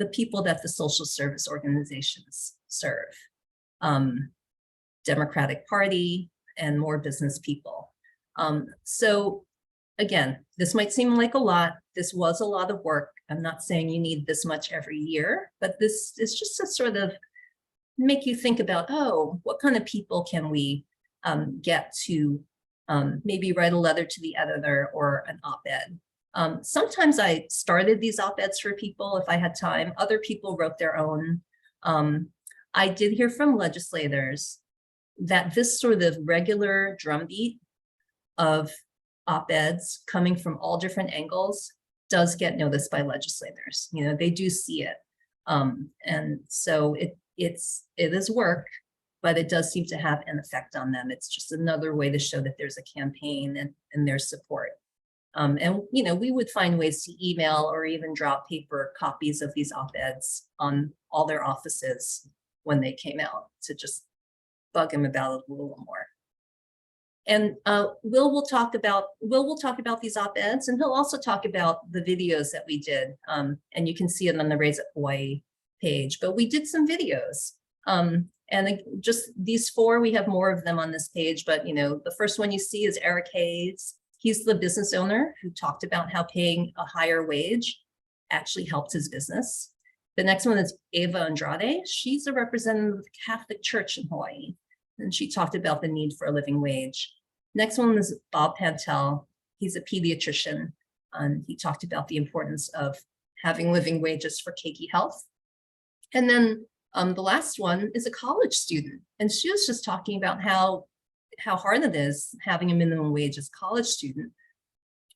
the people that the social service organizations serve. Democratic Party and more business people. So again, this might seem like a lot. This was a lot of work. I'm not saying you need this much every year, but this is just to sort of make you think about, oh, what kind of people can we get to maybe write a letter to the editor or an op-ed. Sometimes I started these op-eds for people if I had time. Other people wrote their own. I did hear from legislators that this sort of regular drumbeat of op-eds coming from all different angles does get noticed by legislators. You know, they do see it. And so it is work, but it does seem to have an effect on them. It's just another way to show that there's a campaign and there's support. And, you know, we would find ways to email or even drop paper copies of these op-eds on all their offices when they came out to just bug them about it a little more. And Will will talk about these op-eds, and he'll also talk about the videos that we did. And you can see it on the Raise It Hawaii page, but we did some videos. And just these 4, we have more of them on this page, but you know, the first one you see is Eric Hayes. He's the business owner who talked about how paying a higher wage actually helped his business. The next one is Ava Andrade. She's a representative of the Catholic Church in Hawaii, and she talked about the need for a living wage. Next one is Bob Pantel. He's a pediatrician, and he talked about the importance of having living wages for Keiki Health. And then the last one is a college student, and she was just talking about how hard it is having a minimum wage as a college student,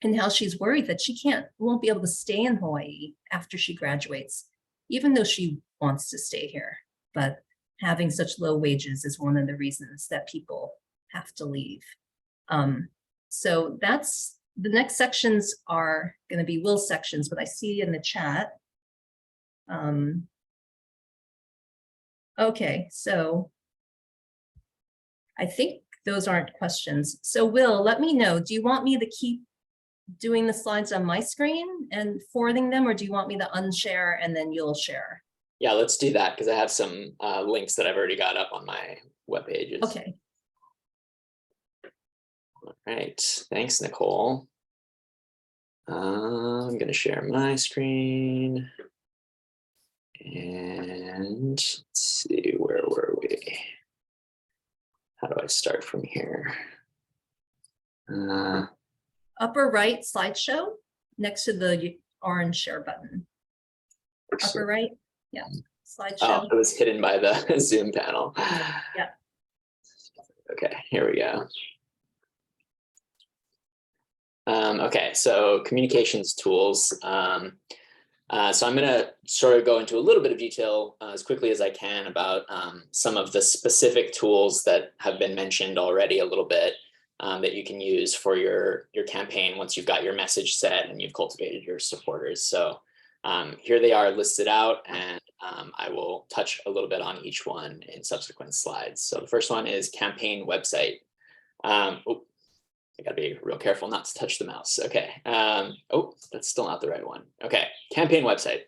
and how she's worried that she won't be able to stay in Hawaii after she graduates, even though she wants to stay here. But having such low wages is one of the reasons that people have to leave. So that's the next sections are going to be Will's sections, but I see in the chat. Okay, so I think those aren't questions. So Will, let me know, do you want me to keep doing the slides on my screen and forwarding them, or do you want me to unshare and then you'll share? Yeah, let's do that because I have some links that I've already got up on my web pages. Okay. All right, thanks, Nicole. I'm going to share my screen. And let's see, where were we? How do I start from here? Upper right slideshow next to the orange share button. Upper right, yeah, slideshow. Oh, it was hidden by the Zoom panel. Yeah. Okay, here we go. Okay, so communications tools. So I'm going to sort of go into a little bit of detail as quickly as I can about some of the specific tools that have been mentioned already a little bit that you can use for your campaign once you've got your message set and you've cultivated your supporters. So here they are listed out, and I will touch a little bit on each one in subsequent slides. So the first one is campaign website. Oh, I gotta be real careful not to touch the mouse. Okay. Oh, that's still not the right one. Okay. Campaign website.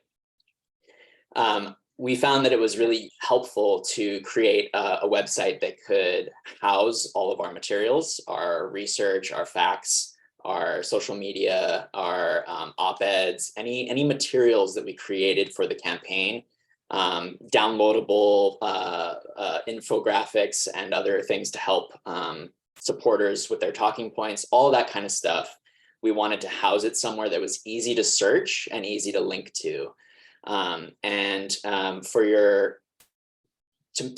We found that it was really helpful to create a website that could house all of our materials, our research, our facts, our social media, our op-eds, any materials that we created for the campaign, downloadable infographics and other things to help supporters with their talking points, all that kind of stuff. We wanted to house it somewhere that was easy to search and easy to link to. To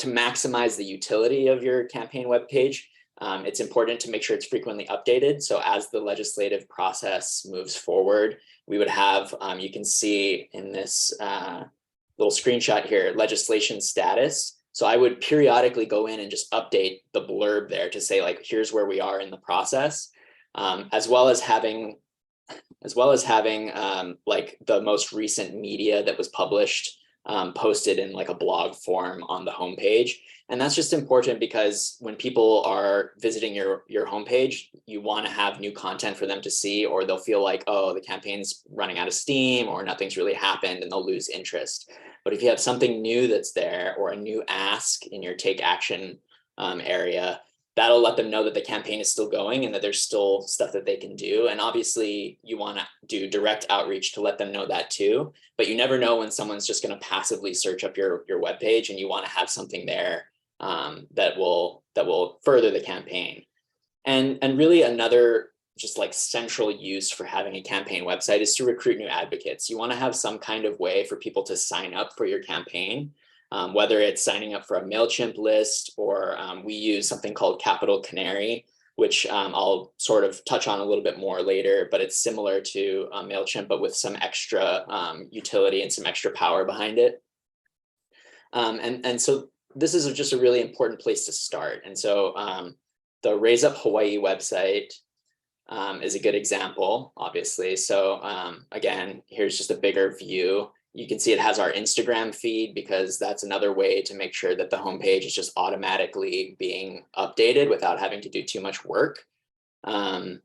maximize the utility of your campaign webpage, it's important to make sure it's frequently updated. So as the legislative process moves forward, we would have, you can see in this little screenshot here, legislation status. So I would periodically go in and just update the blurb there to say, like, here's where we are in the process, as well as having like the most recent media that was published posted in like a blog form on the homepage. And that's just important because when people are visiting your homepage, you want to have new content for them to see, or they'll feel like, oh, the campaign's running out of steam or nothing's really happened, and they'll lose interest. But if you have something new that's there, or a new ask in your take action area, that'll let them know that the campaign is still going and that there's still stuff that they can do. And obviously you want to do direct outreach to let them know that too, but you never know when someone's just going to passively search up your webpage, and you want to have something there that will further the campaign. And really another just like central use for having a campaign website is to recruit new advocates. You want to have some kind of way for people to sign up for your campaign. Whether it's signing up for a MailChimp list, or we use something called Capital Canary, which I'll sort of touch on a little bit more later, but it's similar to MailChimp, but with some extra utility and some extra power behind it. And so this is just a really important place to start. And so the Raise Up Hawaii website is a good example, obviously. So again, here's just a bigger view. You can see it has our Instagram feed, because that's another way to make sure that the homepage is just automatically being updated without having to do too much work. And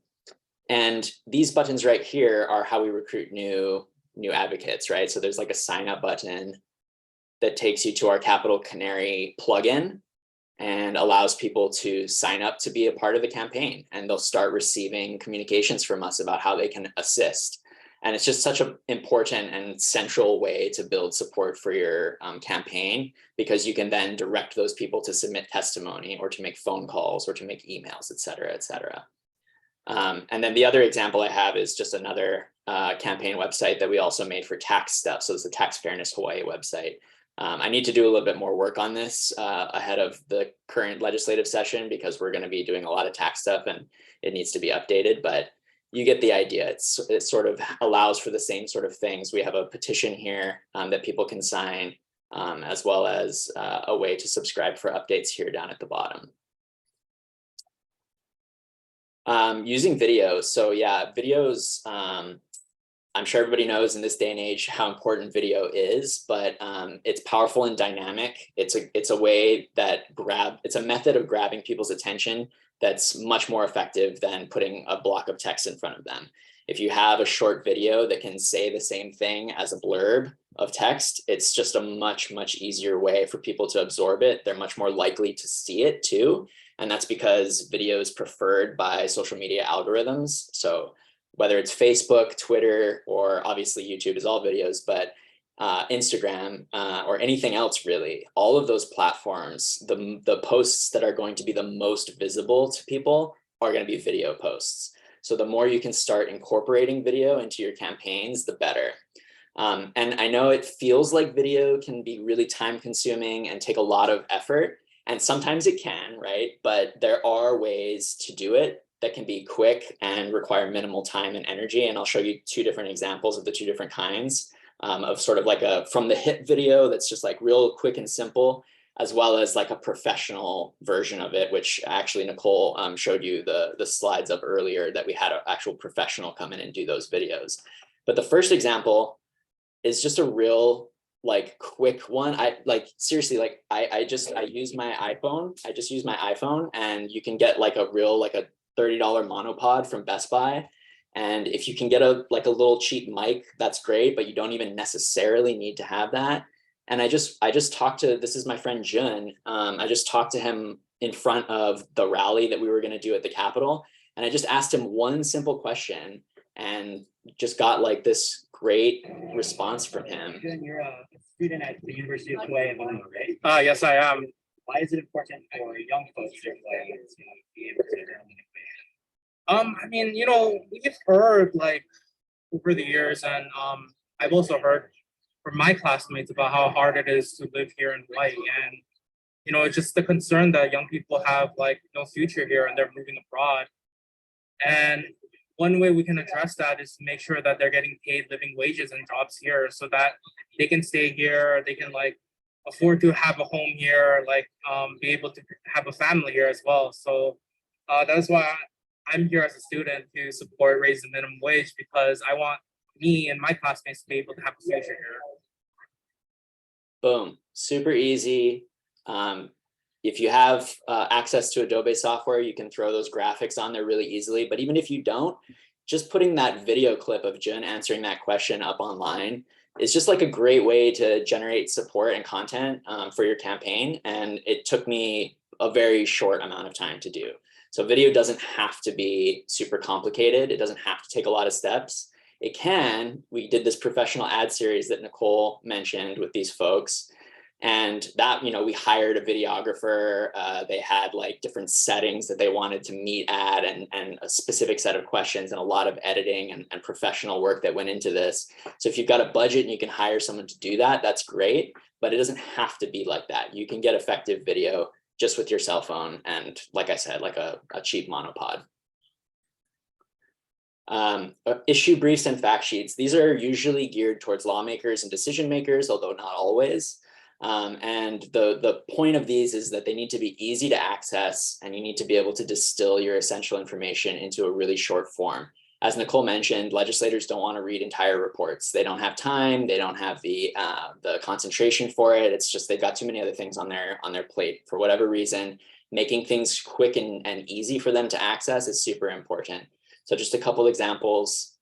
these buttons right here are how we recruit new advocates, right? So there's like a sign up button that takes you to our Capital Canary plugin and allows people to sign up to be a part of the campaign, and they'll start receiving communications from us about how they can assist. And it's just such an important and central way to build support for your campaign, because you can then direct those people to submit testimony, or to make phone calls, or to make emails, et cetera, et cetera. And then the other example I have is just another campaign website that we also made for tax stuff. So it's the Tax Fairness Hawaii website. I need to do a little bit more work on this ahead of the current legislative session, because we're going to be doing a lot of tax stuff and it needs to be updated, but you get the idea. It sort of allows for the same sort of things. We have a petition here that people can sign, as well as a way to subscribe for updates here down at the bottom. Using videos. So yeah, videos, I'm sure everybody knows in this day and age how important video is, but it's powerful and dynamic. It's a way that it's a method of grabbing people's attention that's much more effective than putting a block of text in front of them. If you have a short video that can say the same thing as a blurb of text, it's just a much easier way for people to absorb it. They're much more likely to see it too. And that's because video is preferred by social media algorithms. So whether it's Facebook, Twitter, or obviously YouTube is all videos, but Instagram or anything else really, all of those platforms, the posts that are going to be the most visible to people are going to be video posts. So the more you can start incorporating video into your campaigns, the better. And I know it feels like video can be really time consuming and take a lot of effort, and sometimes it can, right? But there are ways to do it that can be quick and require minimal time and energy. And I'll show you two different examples of the two different kinds. Of sort of like a from the hip video that's just like real quick and simple, as well as like a professional version of it, which actually Nicole showed you the slides of earlier, that we had an actual professional come in and do those videos. But the first example is just a real like quick one. I like seriously, like I use my iPhone. I just use my iPhone, and you can get like a real like a $30 monopod from Best Buy. And if you can get a little cheap mic, that's great, but you don't even necessarily need to have that. And I just talked to, this is my friend Jun. I just talked to him in front of the rally that we were going to do at the Capitol. And I just asked him one simple question and just got like this great response from him. You're a student at the University of Hawaii, right? Yes, I am. Why is it important for young folks in Hawaii to be able to learn? I mean, you know, we've heard like over the years, and I've also heard from my classmates about how hard it is to live here in Hawaii, and you know, it's just the concern that young people have like no future here and they're moving abroad. And one way we can address that is to make sure that they're getting paid living wages and jobs here, so that they can stay here, they can like afford to have a home here, like be able to have a family here as well. So that's why I'm here as a student to support raising the minimum wage, because I want me and my classmates to be able to have a future here. Boom, super easy. If you have access to Adobe software, you can throw those graphics on there really easily. But even if you don't, just putting that video clip of Jun answering that question up online is just like a great way to generate support and content for your campaign. And it took me a very short amount of time to do. So video doesn't have to be super complicated. It doesn't have to take a lot of steps. It can. We did this professional ad series that Nicole mentioned with these folks. And that, we hired a videographer. They had like different settings that they wanted to meet at, and a specific set of questions, and a lot of editing and professional work that went into this. So if you've got a budget and you can hire someone to do that, that's great, but it doesn't have to be like that. You can get effective video just with your cell phone and, like I said, like a cheap monopod. Issue briefs and fact sheets. These are usually geared towards lawmakers and decision makers, although not always. And the point of these is that they need to be easy to access, and you need to be able to distill your essential information into a really short form. As Nicole mentioned, legislators don't want to read entire reports. They don't have time. They don't have the concentration for it. It's just they've got too many other things on their plate for whatever reason. Making things quick and easy for them to access is super important. So just a couple examples.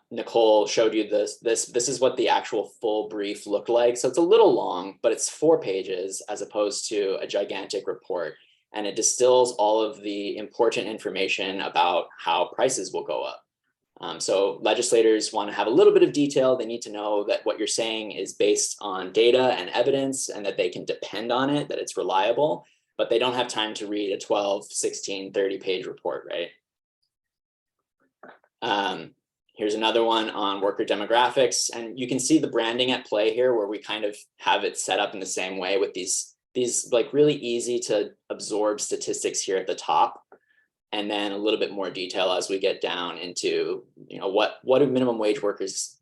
Nicole showed you this is what the actual full brief looked like. So it's a little long, but it's 4 pages as opposed to a gigantic report. And it distills all of the important information about how prices will go up. So legislators want to have a little bit of detail. They need to know that what you're saying is based on data and evidence, and that they can depend on it, that it's reliable, but they don't have time to read a 12, 16, 30-page report, right? Here's another one on worker demographics, and you can see the branding at play here, where we kind of have it set up in the same way with these like really easy to absorb statistics here at the top, and then a little bit more detail as we get down into what do minimum wage workers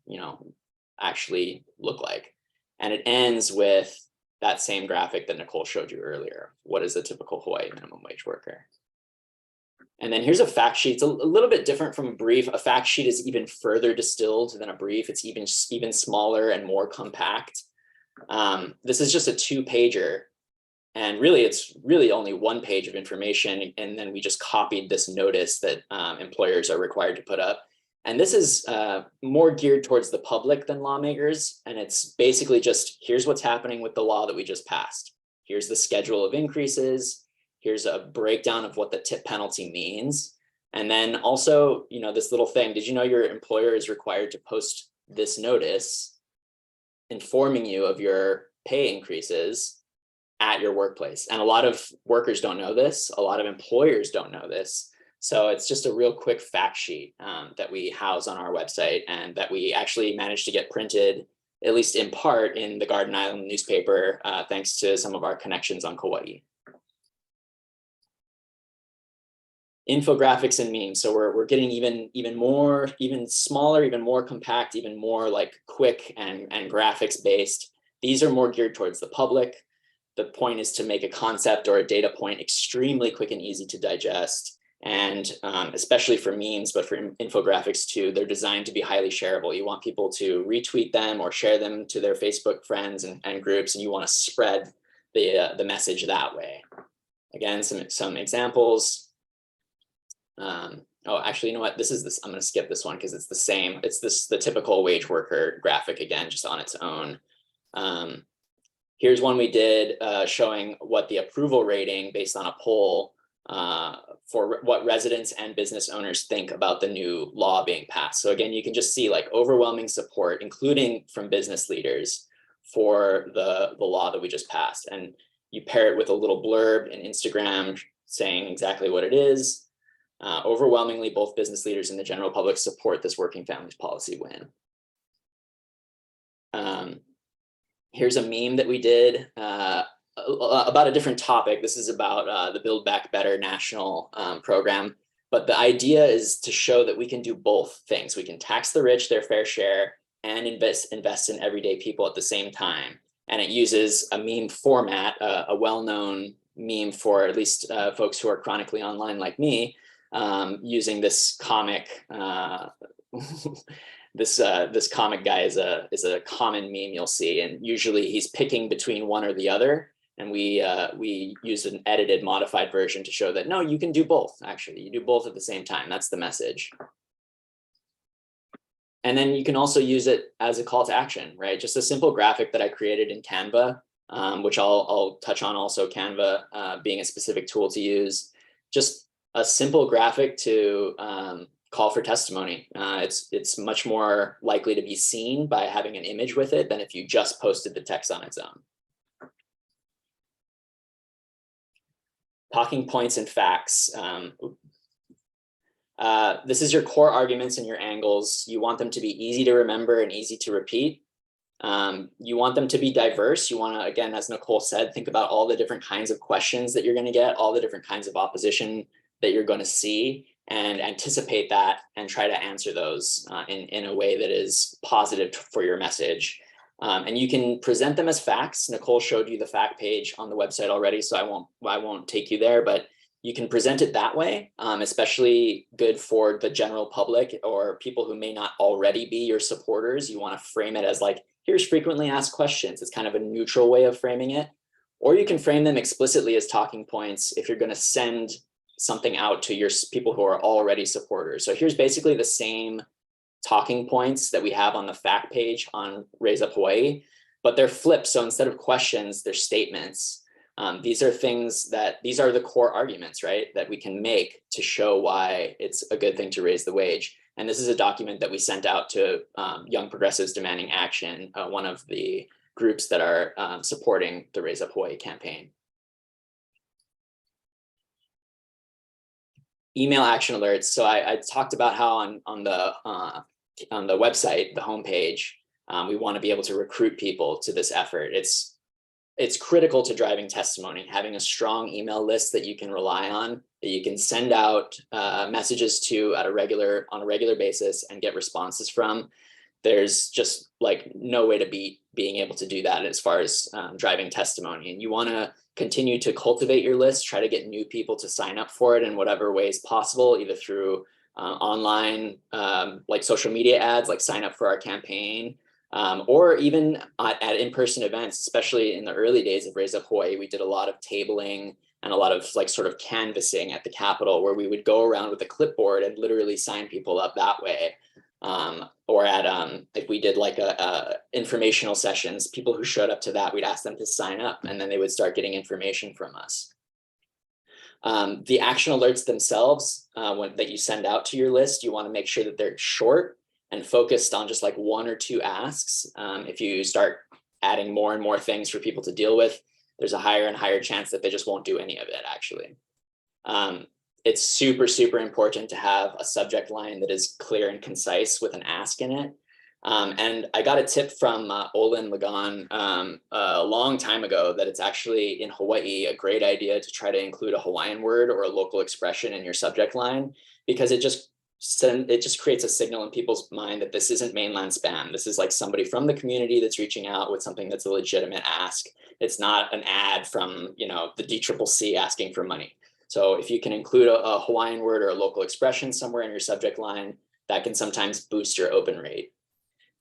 actually look like. And it ends with that same graphic that Nicole showed you earlier. What is a typical Hawaii minimum wage worker? And then here's a fact sheet. It's a little bit different from a brief. A fact sheet is even further distilled than a brief. It's even smaller and more compact. This is just a 2-pager. And really, it's really only 1 page of information. And then we just copied this notice that employers are required to put up. And this is more geared towards the public than lawmakers. And it's basically just, here's what's happening with the law that we just passed. Here's the schedule of increases. Here's a breakdown of what the tip penalty means. And then also, this little thing, did you know your employer is required to post this notice informing you of your pay increases at your workplace? And a lot of workers don't know this. A lot of employers don't know this. So it's just a real quick fact sheet that we house on our website, and that we actually managed to get printed, at least in part, in the Garden Island newspaper, thanks to some of our connections on Kauai. Infographics and memes. So we're getting even smaller, even more compact, even more like quick and graphics based. These are more geared towards the public. The point is to make a concept or a data point extremely quick and easy to digest. And especially for memes, but for infographics too, they're designed to be highly shareable. You want people to retweet them or share them to their Facebook friends and groups, and you want to spread the message that way. Again, some examples. Oh, actually, you know what? I'm going to skip this one because it's the same. It's the typical wage worker graphic again, just on its own. Here's one we did showing what the approval rating based on a poll for what residents and business owners think about the new law being passed. So again, you can just see like overwhelming support, including from business leaders, for the law that we just passed. And you pair it with a little blurb in Instagram saying exactly what it is. Overwhelmingly, both business leaders and the general public support this working families policy win. Here's a meme that we did about a different topic. This is about the Build Back Better national program. But the idea is to show that we can do both things. We can tax the rich their fair share and invest in everyday people at the same time. And it uses a meme format, a well-known meme for at least folks who are chronically online like me, using this comic this comic guy is a common meme you'll see, and usually he's picking between one or the other. And we used an edited, modified version to show that no, you can do both. Actually, you do both at the same time. That's the message. And then you can also use it as a call to action, right? Just a simple graphic that I created in Canva, which I'll touch on also. Canva being a specific tool to use. Just a simple graphic to call for testimony. It's much more likely to be seen by having an image with it than if you just posted the text on its own. Talking points and facts. This is your core arguments and your angles. You want them to be easy to remember and easy to repeat. You want them to be diverse. You want to, again, as Nicole said, think about all the different kinds of questions that you're going to get, all the different kinds of opposition that you're going to see, and anticipate that and try to answer those in a way that is positive for your message. And you can present them as facts. Nicole showed you the fact page on the website already, so I won't take you there, but you can present it that way, especially good for the general public or people who may not already be your supporters. You want to frame it as like, here's frequently asked questions. It's kind of a neutral way of framing it. Or you can frame them explicitly as talking points if you're going to send something out to your people who are already supporters. So here's basically the same talking points that we have on the fact page on Raise Up Hawaii, but they're flipped. So instead of questions, they're statements. These are the core arguments, right, that we can make to show why it's a good thing to raise the wage. And this is a document that we sent out to Young Progressives Demanding Action, one of the groups that are supporting the Raise Up Hawaii campaign. Email action alerts. So I talked about how on the website, the homepage, we want to be able to recruit people to this effort. It's critical to driving testimony, having a strong email list that you can rely on, that you can send out messages to on a regular basis and get responses from. There's just like no way to beat being able to do that as far as driving testimony. And you want to continue to cultivate your list, try to get new people to sign up for it in whatever ways possible, either through online, like social media ads, like sign up for our campaign, or even at in-person events, especially in the early days of Raise Up Hawaii. We did a lot of tabling and a lot of like sort of canvassing at the Capitol, where we would go around with a clipboard and literally sign people up that way. Or at if we did like a informational sessions, people who showed up to that, we'd ask them to sign up, and then they would start getting information from us. The action alerts themselves that you send out to your list, you want to make sure that they're short and focused on just like one or two asks. If you start adding more and more things for people to deal with, there's a higher and higher chance that they just won't do any of it, actually. It's super, super important to have a subject line that is clear and concise with an ask in it. And I got a tip from Olin Lagan a long time ago that it's actually in Hawaii a great idea to try to include a Hawaiian word or a local expression in your subject line, because it just creates a signal in people's mind that this isn't mainland spam. This is like somebody from the community that's reaching out with something that's a legitimate ask. It's not an ad from, you know, the DCCC asking for money. So if you can include a Hawaiian word or a local expression somewhere in your subject line, that can sometimes boost your open rate.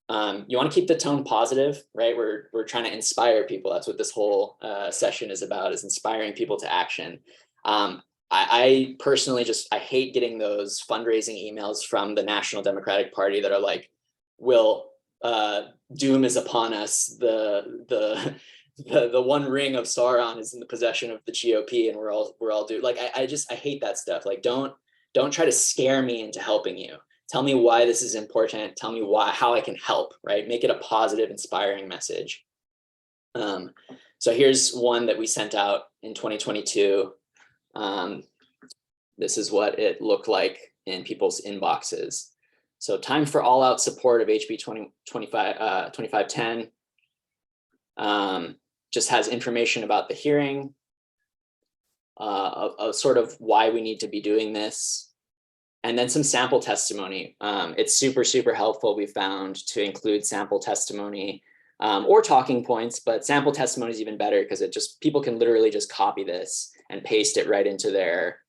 You want to keep the tone positive, right? We're trying to inspire people. That's what this whole session is about, is inspiring people to action. I personally I hate getting those fundraising emails from the National Democratic Party that are like, doom is upon us. The one ring of Sauron is in the possession of the GOP, and we're all doomed. Like, I hate that stuff. Like, don't try to scare me into helping you. Tell me why this is important. Tell me how I can help, right? Make it a positive, inspiring message. So here's one that we sent out in 2022. This is what it looked like in people's inboxes. So time for all out support of HB 2510. Just has information about the hearing, sort of why we need to be doing this, and then some sample testimony. It's super, super helpful, we found, to include sample testimony or talking points, but sample testimony is even better because people can literally just copy this and paste it right into their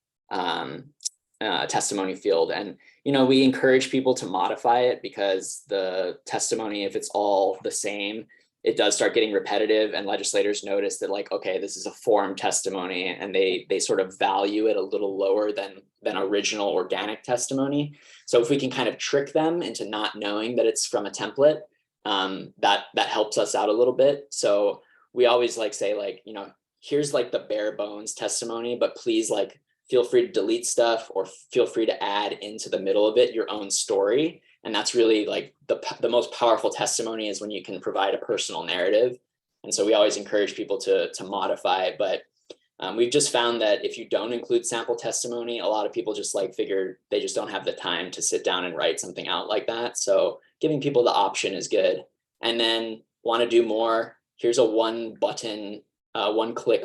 testimony field. And, we encourage people to modify it because the testimony, if it's all the same, it does start getting repetitive, and legislators notice that, like, okay, this is a form testimony, and they sort of value it a little lower than original organic testimony. So if we can kind of trick them into not knowing that it's from a template, that helps us out a little bit. So we always say, here's like the bare bones testimony, but please, like, feel free to delete stuff or feel free to add into the middle of it your own story. And that's really like the most powerful testimony, is when you can provide a personal narrative. And so we always encourage people to modify it. But we've just found that if you don't include sample testimony, a lot of people just figure they just don't have the time to sit down and write something out like that. So giving people the option is good. And then want to do more, here's a one-click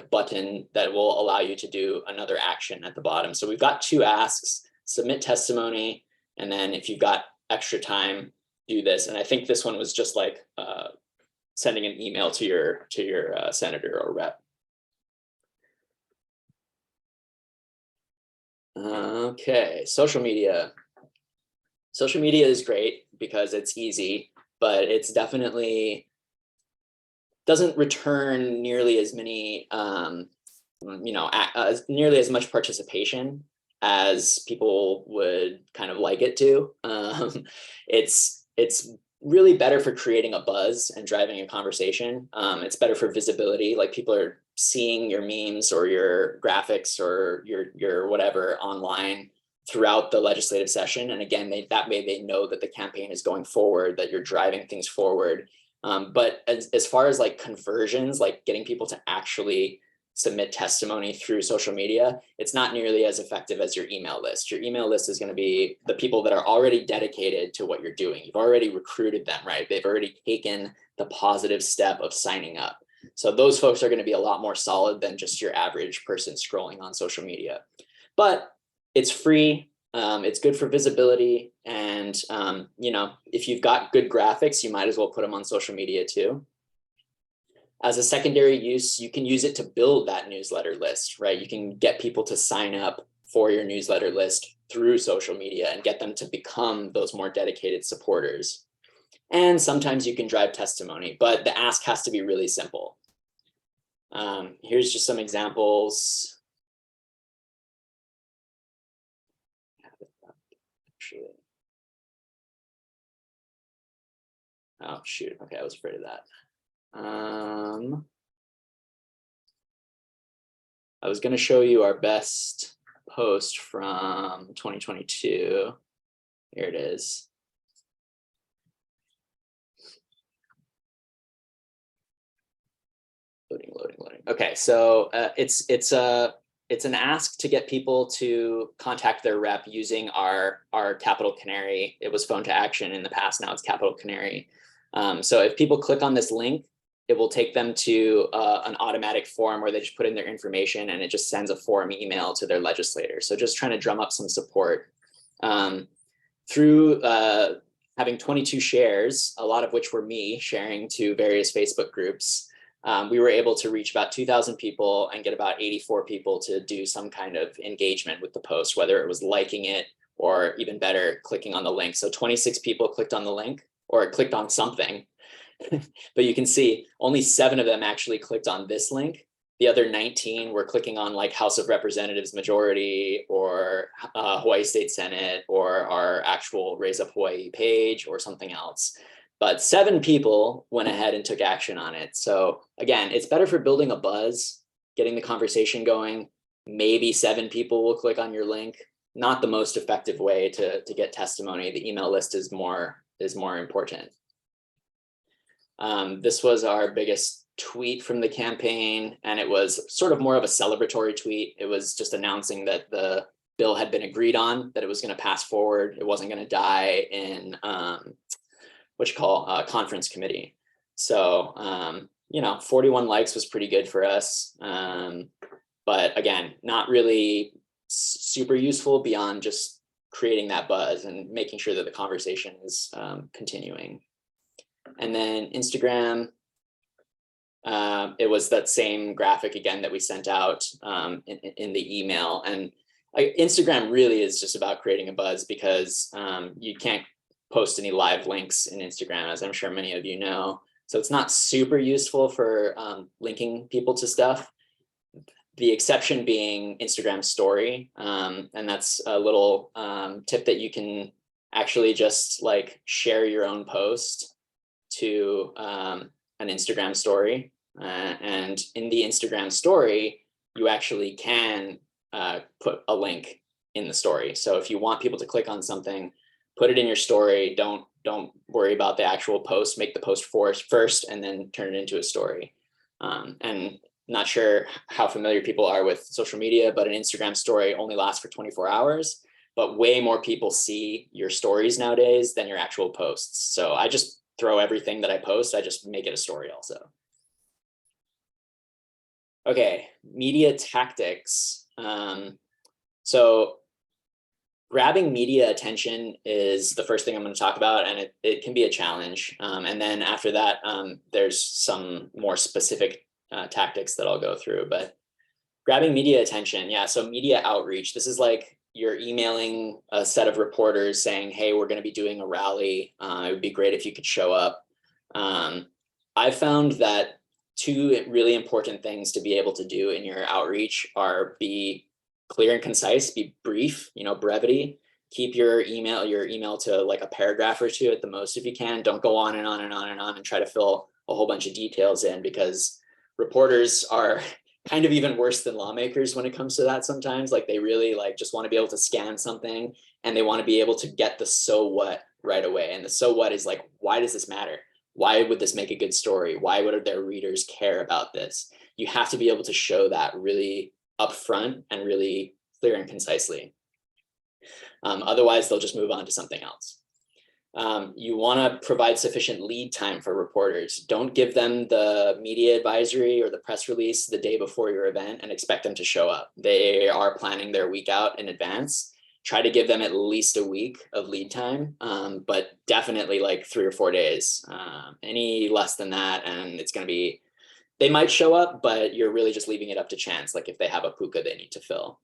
button that will allow you to do another action at the bottom. So we've got 2 asks: submit testimony, and then if you've got extra time, do this. And I think this one was just like sending an email to your senator or rep. Okay, social media. Social media is great because it's easy, but it's definitely doesn't return nearly as many, nearly as much participation as people would kind of like it to. It's really better for creating a buzz and driving a conversation. It's better for visibility, like people are seeing your memes or your graphics or your whatever online throughout the legislative session. And again, that way they know that the campaign is going forward, that you're driving things forward. But as far as like conversions, like getting people to actually submit testimony through social media, it's not nearly as effective as your email list. Your email list is going to be the people that are already dedicated to what you're doing. You've already recruited them, right? They've already taken the positive step of signing up. So those folks are going to be a lot more solid than just your average person scrolling on social media. But it's free. It's good for visibility. And, if you've got good graphics, you might as well put them on social media too. As a secondary use, you can use it to build that newsletter list, right? You can get people to sign up for your newsletter list through social media and get them to become those more dedicated supporters. And sometimes you can drive testimony, but the ask has to be really simple. Here's just some examples. Oh, shoot. Okay, I was afraid of that. I was going to show you our best post from 2022. Here it is. Loading. Okay, so it's an ask to get people to contact their rep using our Capital Canary. It was Phone to Action in the past. Now it's Capital Canary. So if people click on this link, it will take them to an automatic form where they just put in their information, and it just sends a form email to their legislator. So just trying to drum up some support. Through having 22 shares, a lot of which were me sharing to various Facebook groups, we were able to reach about 2,000 people and get about 84 people to do some kind of engagement with the post, whether it was liking it or, even better, clicking on the link. So 26 people clicked on the link or clicked on something. But you can see only 7 of them actually clicked on this link. The other 19 were clicking on like House of Representatives majority or Hawaii State Senate or our actual Raise Up Hawaii page or something else. But 7 people went ahead and took action on it. So again, it's better for building a buzz, getting the conversation going. Maybe 7 people will click on your link. Not the most effective way to get testimony. The email list is more important. This was our biggest tweet from the campaign, and it was sort of more of a celebratory tweet. It was just announcing that the bill had been agreed on, that it was going to pass forward. It wasn't going to die in conference committee. So 41 likes was pretty good for us, but again, not really super useful beyond just creating that buzz and making sure that the conversation is continuing. And then Instagram, it was that same graphic again that we sent out in the email. And Instagram really is just about creating a buzz because you can't post any live links in Instagram, as I'm sure many of you know. So it's not super useful for linking people to stuff. The exception being Instagram story. And that's a little tip that you can actually just like share your own post to an Instagram story. And in the Instagram story, you actually can put a link in the story. So if you want people to click on something, put it in your story. Don't worry about the actual post. Make the post first and then turn it into a story. And not sure how familiar people are with social media, but an Instagram story only lasts for 24 hours, but way more people see your stories nowadays than your actual posts. So I just throw everything that I post, I just make it a story also. Okay, media tactics. So grabbing media attention is the first thing I'm going to talk about, and it can be a challenge. And then after that, there's some more specific tactics that I'll go through. But grabbing media attention, yeah, so media outreach. This is like you're emailing a set of reporters saying, hey, we're going to be doing a rally. It would be great if you could show up. I've found that two really important things to be able to do in your outreach are be clear and concise, be brief, brevity. Keep your email to like a paragraph or two at the most if you can. Don't go on and on and on and on and try to fill a whole bunch of details in, because reporters are kind of even worse than lawmakers when it comes to that sometimes. Like they really like just want to be able to scan something and they want to be able to get the so what right away. And the so what is like, why does this matter? Why would this make a good story? Why would their readers care about this? You have to be able to show that really upfront and really clear and concisely. Otherwise, they'll just move on to something else. You want to provide sufficient lead time for reporters. Don't give them the media advisory or the press release the day before your event and expect them to show up. They are planning their week out in advance. Try to give them at least a week of lead time, but definitely like 3 or 4 days. Any less than that, and it's going to be, they might show up, but you're really just leaving it up to chance, like if they have a puka they need to fill.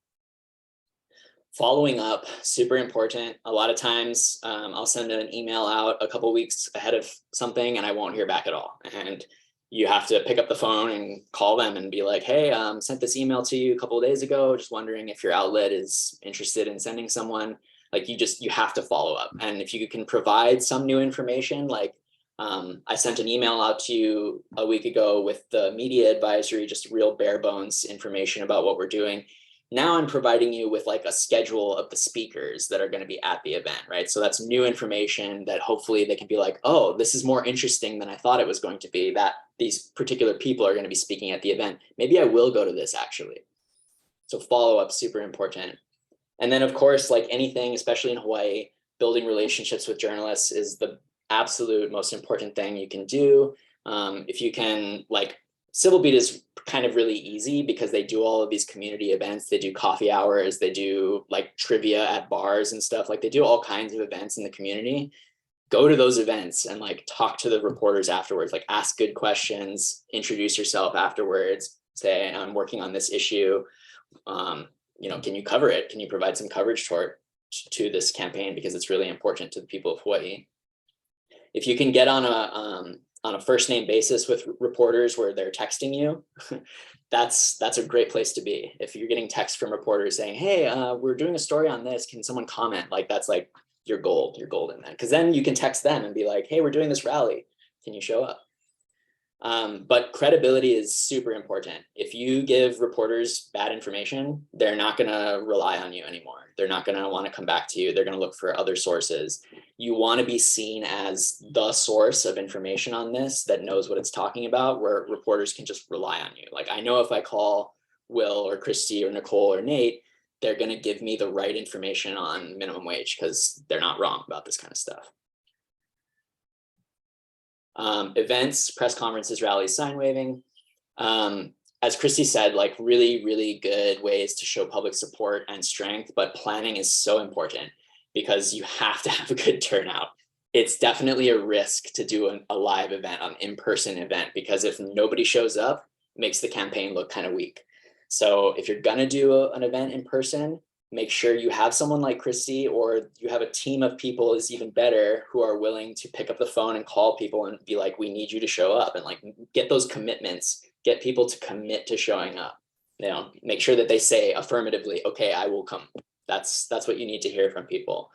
Following up, super important. A lot of times I'll send an email out a couple weeks ahead of something and I won't hear back at all. And you have to pick up the phone and call them and be like, hey, sent this email to you a couple of days ago, just wondering if your outlet is interested in sending someone. Like you have to follow up. And if you can provide some new information, like I sent an email out to you a week ago with the media advisory, just real bare bones information about what we're doing. Now I'm providing you with like a schedule of the speakers that are going to be at the event, right? So that's new information that hopefully they can be like, oh, this is more interesting than I thought it was going to be, that these particular people are going to be speaking at the event. Maybe I will go to this actually. So follow up, super important. And then of course, like anything, especially in Hawaii, building relationships with journalists is the absolute most important thing you can do. If you can, like, Civil Beat is kind of really easy because they do all of these community events. They do coffee hours, they do like trivia at bars and stuff. Like they do all kinds of events in the community. Go to those events and like talk to the reporters afterwards, like ask good questions, introduce yourself afterwards, say, I'm working on this issue. Can you cover it? Can you provide some coverage to this campaign? Because it's really important to the people of Hawaii. If you can get on a first name basis with reporters where they're texting you, that's a great place to be. If you're getting texts from reporters saying, hey, we're doing a story on this, can someone comment? Like that's like you're golden then, because then you can text them and be like, hey, we're doing this rally, can you show up? But credibility is super important. If you give reporters bad information, they're not going to rely on you anymore. They're not going to want to come back to you. They're going to look for other sources. You want to be seen as the source of information on this that knows what it's talking about, where reporters can just rely on you. Like I know if I call Will or Christy or Nicole or Nate, they're going to give me the right information on minimum wage because they're not wrong about this kind of stuff. Events, press conferences, rallies, sign waving. As Christy said, like really, really good ways to show public support and strength, but planning is so important because you have to have a good turnout. It's definitely a risk to do a live event, an in-person event, because if nobody shows up, it makes the campaign look kind of weak. So if you're gonna do an event in person, make sure you have someone like Christy, or you have a team of people is even better, who are willing to pick up the phone and call people and be like, we need you to show up, and like get those commitments, get people to commit to showing up. You know, make sure that they say affirmatively, okay, I will come. That's what you need to hear from people.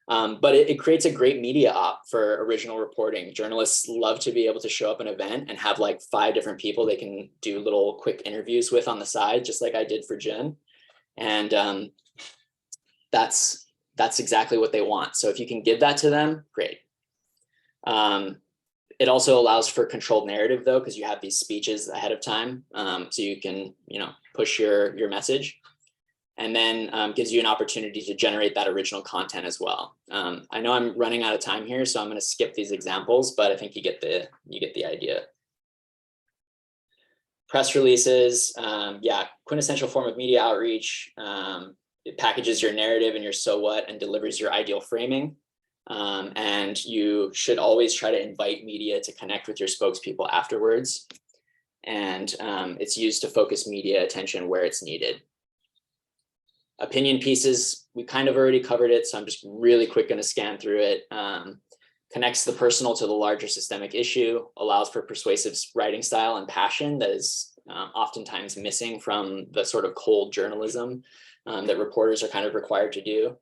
But it creates a great media op for original reporting. Journalists love to be able to show up an event and have like 5 different people they can do little quick interviews with on the side, just like I did for Jen. And that's exactly what they want. So if you can give that to them, great. It also allows for controlled narrative though, because you have these speeches ahead of time. So you can, you know, push your message. And then gives you an opportunity to generate that original content as well. I know I'm running out of time here, so I'm going to skip these examples, but I think you get the idea. Press releases, yeah, quintessential form of media outreach. It packages your narrative and your so what and delivers your ideal framing. And you should always try to invite media to connect with your spokespeople afterwards. And it's used to focus media attention where it's needed. Opinion pieces, we kind of already covered it, so I'm just really quick going to scan through it. Connects the personal to the larger systemic issue, allows for persuasive writing style and passion that is oftentimes missing from the sort of cold journalism that reporters are kind of required to do.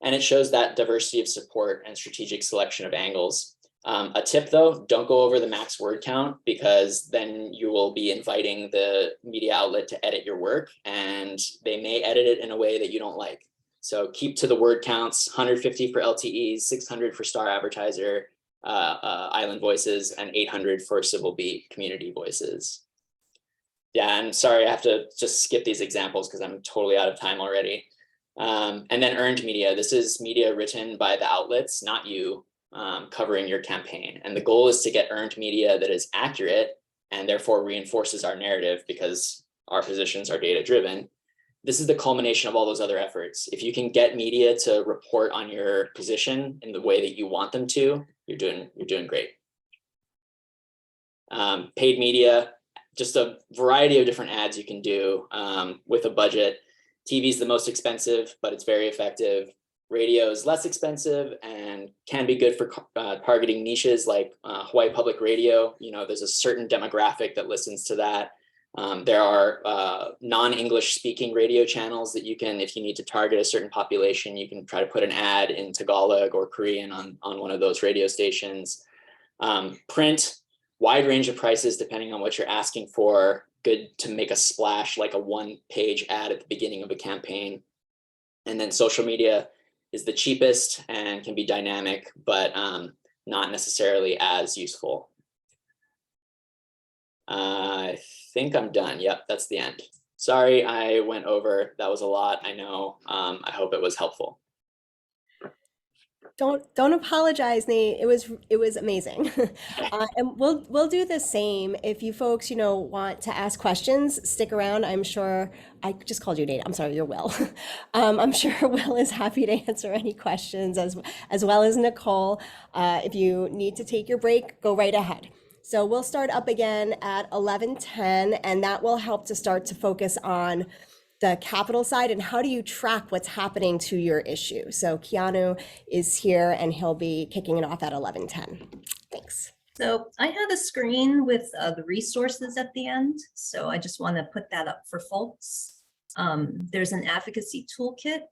And it shows that diversity of support and strategic selection of angles. A tip though, don't go over the max word count, because then you will be inviting the media outlet to edit your work, and they may edit it in a way that you don't like. So keep to the word counts: 150 for LTEs, 600 for Star Advertiser, Island Voices, and 800 for Civil Beat community voices. Yeah, and sorry, I have to just skip these examples because I'm totally out of time already. And then earned media. This is media written by the outlets, not you. Covering your campaign. And the goal is to get earned media that is accurate and therefore reinforces our narrative, because our positions are data driven. This is the culmination of all those other efforts. If you can get media to report on your position in the way that you want them to, you're doing great. Paid media, just a variety of different ads you can do with a budget. TV is the most expensive, but it's very effective. Radio is less expensive and can be good for targeting niches like Hawaii Public Radio. You know, there's a certain demographic that listens to that. There are non-English speaking radio channels that you can, if you need to target a certain population, you can try to put an ad in Tagalog or Korean on one of those radio stations. Print, wide range of prices depending on what you're asking for. Good to make a splash, like a 1-page ad at the beginning of a campaign. And then social media is the cheapest and can be dynamic, but not necessarily as useful. I think I'm done. Yep, that's the end. Sorry, I went over. That was a lot, I know. I hope it was helpful. Don't apologize, Nate. It was amazing. And we'll do the same. If you folks, you know, want to ask questions, stick around. I'm sure I just called you Nate. I'm sorry, you're Will. I'm sure Will is happy to answer any questions as well as Nicole. If you need to take your break, go right ahead. So we'll start up again at 11:10, and that will help to start to focus on the capital side and how do you track what's happening to your issue. So Keanu is here and he'll be kicking it off at 11:10. Thanks. So I have a screen with the resources at the end. So I just want to put that up for folks. There's an advocacy toolkit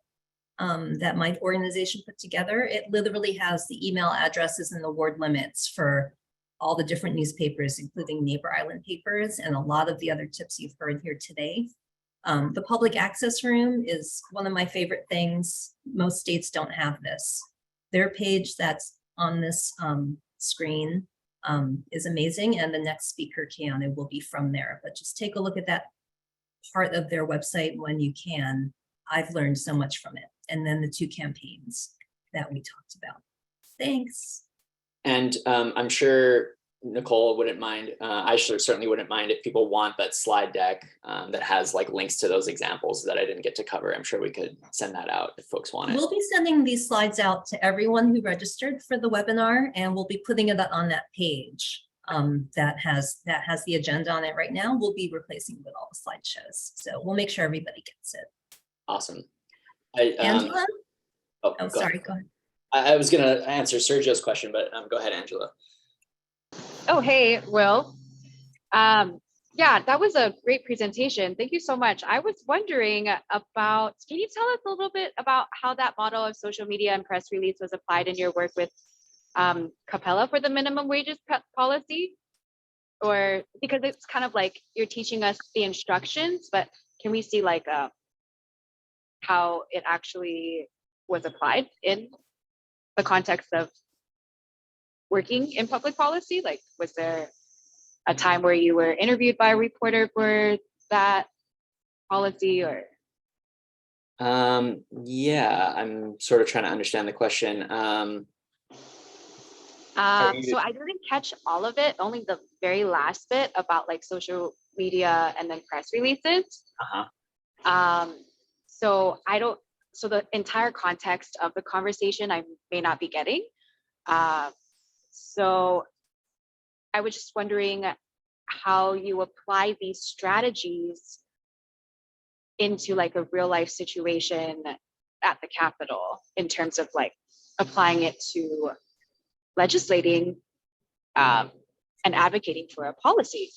that my organization put together. It literally has the email addresses and the word limits for all the different newspapers, including Neighbor Island papers, and a lot of the other tips you've heard here today. The public access room is one of my favorite things. Most states don't have this. Their page that's on this screen is amazing, and the next speaker, Keanu, will be from there. But just take a look at that part of their website when you can. I've learned so much from it. And then the 2 campaigns that we talked about. Thanks. And I'm sure Nicole wouldn't mind, I certainly wouldn't mind if people want that slide deck that has like links to those examples that I didn't get to cover. I'm sure we could send that out if folks want it. We'll be sending these slides out to everyone who registered for the webinar, and we'll be putting it on that page that has the agenda on it right now. We'll be replacing with all the slideshows. So we'll make sure everybody gets it. Awesome. Angela? Oh, Oh, go sorry, ahead. go ahead. I was gonna answer Sergio's question, but go ahead, Angela. Oh, hey, Will. Yeah, that was a great presentation. Thank you so much. I was wondering about, can you tell us a little bit about how that model of social media and press release was applied in your work with Capella for the minimum wages policy? Or because it's kind of like you're teaching us the instructions, but can we see like how it actually was applied in the context of working in public policy? Like, was there a time where you were interviewed by a reporter for that policy or? Yeah, I'm sort of trying to understand the question. So I didn't catch all of it, only the very last bit about like social media and then press releases. So I don't, so the entire context of the conversation I may not be getting. So I was just wondering how you apply these strategies into like a real life situation at the Capitol in terms of like applying it to legislating and advocating for a policy.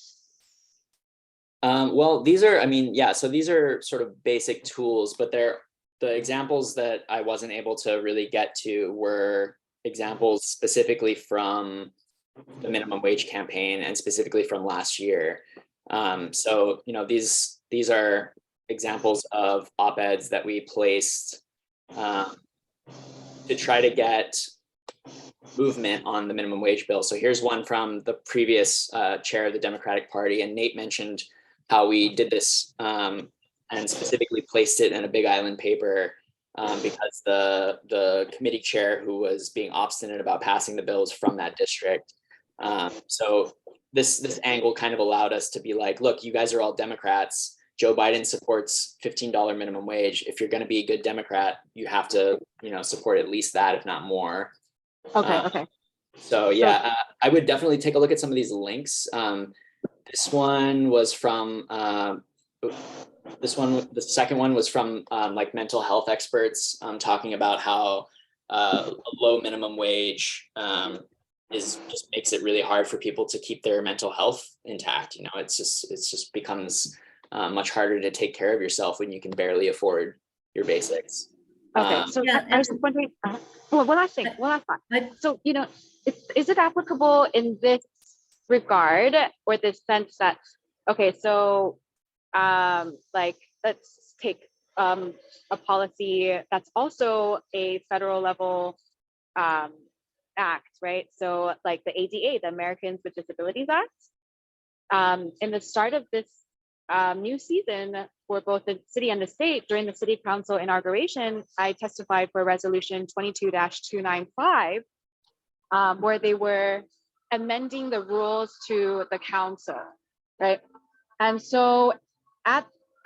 Well, these are, I mean, yeah, so these are sort of basic tools, but they're the examples that I wasn't able to really get to were examples specifically from the minimum wage campaign and specifically from last year. So, you know, these are examples of op-eds that we placed to try to get movement on the minimum wage bill. So here's one from the previous chair of the Democratic Party, and Nate mentioned how we did this and specifically placed it in a Big Island paper because the committee chair who was being obstinate about passing the bills from that district. So this angle kind of allowed us to be like, look, you guys are all Democrats. Joe Biden supports $15 minimum wage. If you're going to be a good Democrat, you have to, you know, support at least that, if not more. Okay. So yeah, I would definitely take a look at some of these links. This one was from the second one was from like mental health experts talking about how a low minimum wage just makes it really hard for people to keep their mental health intact. You know, it's just becomes much harder to take care of yourself when you can barely afford your basics. Okay, so Yeah, I was wondering, well, one last thing. So, you know, is it applicable in this regard or this sense that, okay, so like let's take a policy that's also a federal level act, right? So like the ADA, the Americans with Disabilities Act. In the start of this new season for both the city and the state, during the city council inauguration, I testified for resolution 22-295, where they were amending the rules to the council, right? And so I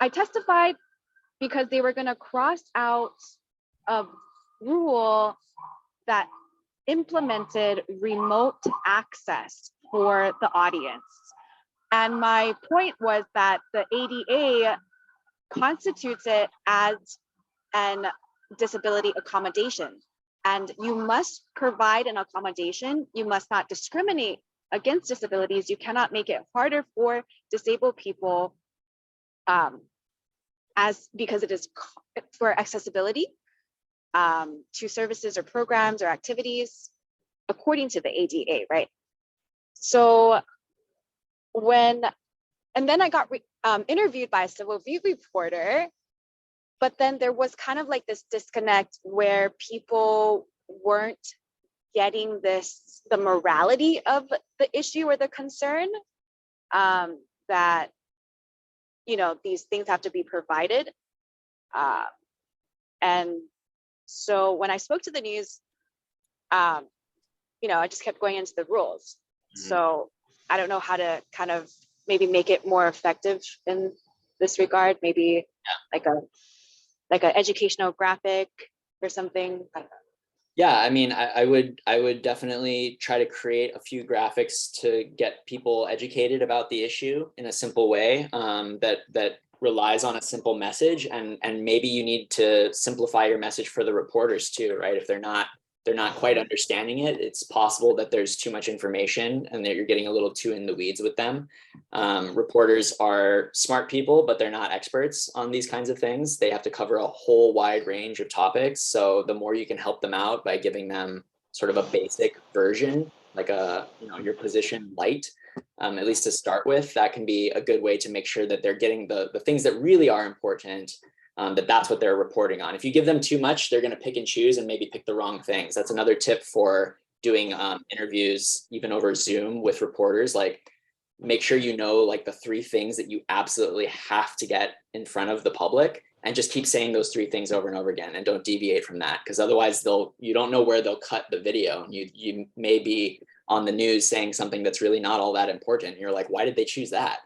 testified because they were going to cross out a rule that implemented remote access for the audience. And my point was that the ADA constitutes it as an disability accommodation. And you must provide an accommodation. You must not discriminate against disabilities. You cannot make it harder for disabled people because it is for accessibility to services or programs or activities according to the ADA, right? So and then I got interviewed by a Civil View reporter, but then there was kind of like this disconnect where people weren't getting the morality of the issue or the concern that, you know, these things have to be provided. And so when I spoke to the news, you know, I just kept going into the rules. Mm-hmm. So I don't know how to kind of maybe make it more effective in this regard, maybe like an educational graphic or something. I don't know. Yeah, I mean, I would definitely try to create a few graphics to get people educated about the issue in a simple way that relies on a simple message, and maybe you need to simplify your message for the reporters too, right? If they're not quite understanding it, it's possible that there's too much information and that you're getting a little too in the weeds with them. Reporters are smart people, but they're not experts on these kinds of things. They have to cover a whole wide range of topics. So the more you can help them out by giving them sort of a basic version, like your position light, at least to start with, that can be a good way to make sure that they're getting the things that really are important, that's what they're reporting on. If you give them too much, they're going to pick and choose and maybe pick the wrong things. That's another tip for doing interviews, even over Zoom with reporters. Like, make sure you know like the 3 things that you absolutely have to get in front of the public, and just keep saying those 3 things over and over again, and don't deviate from that, because otherwise you don't know where they'll cut the video. You may be on the news saying something that's really not all that important. You're like, why did they choose that?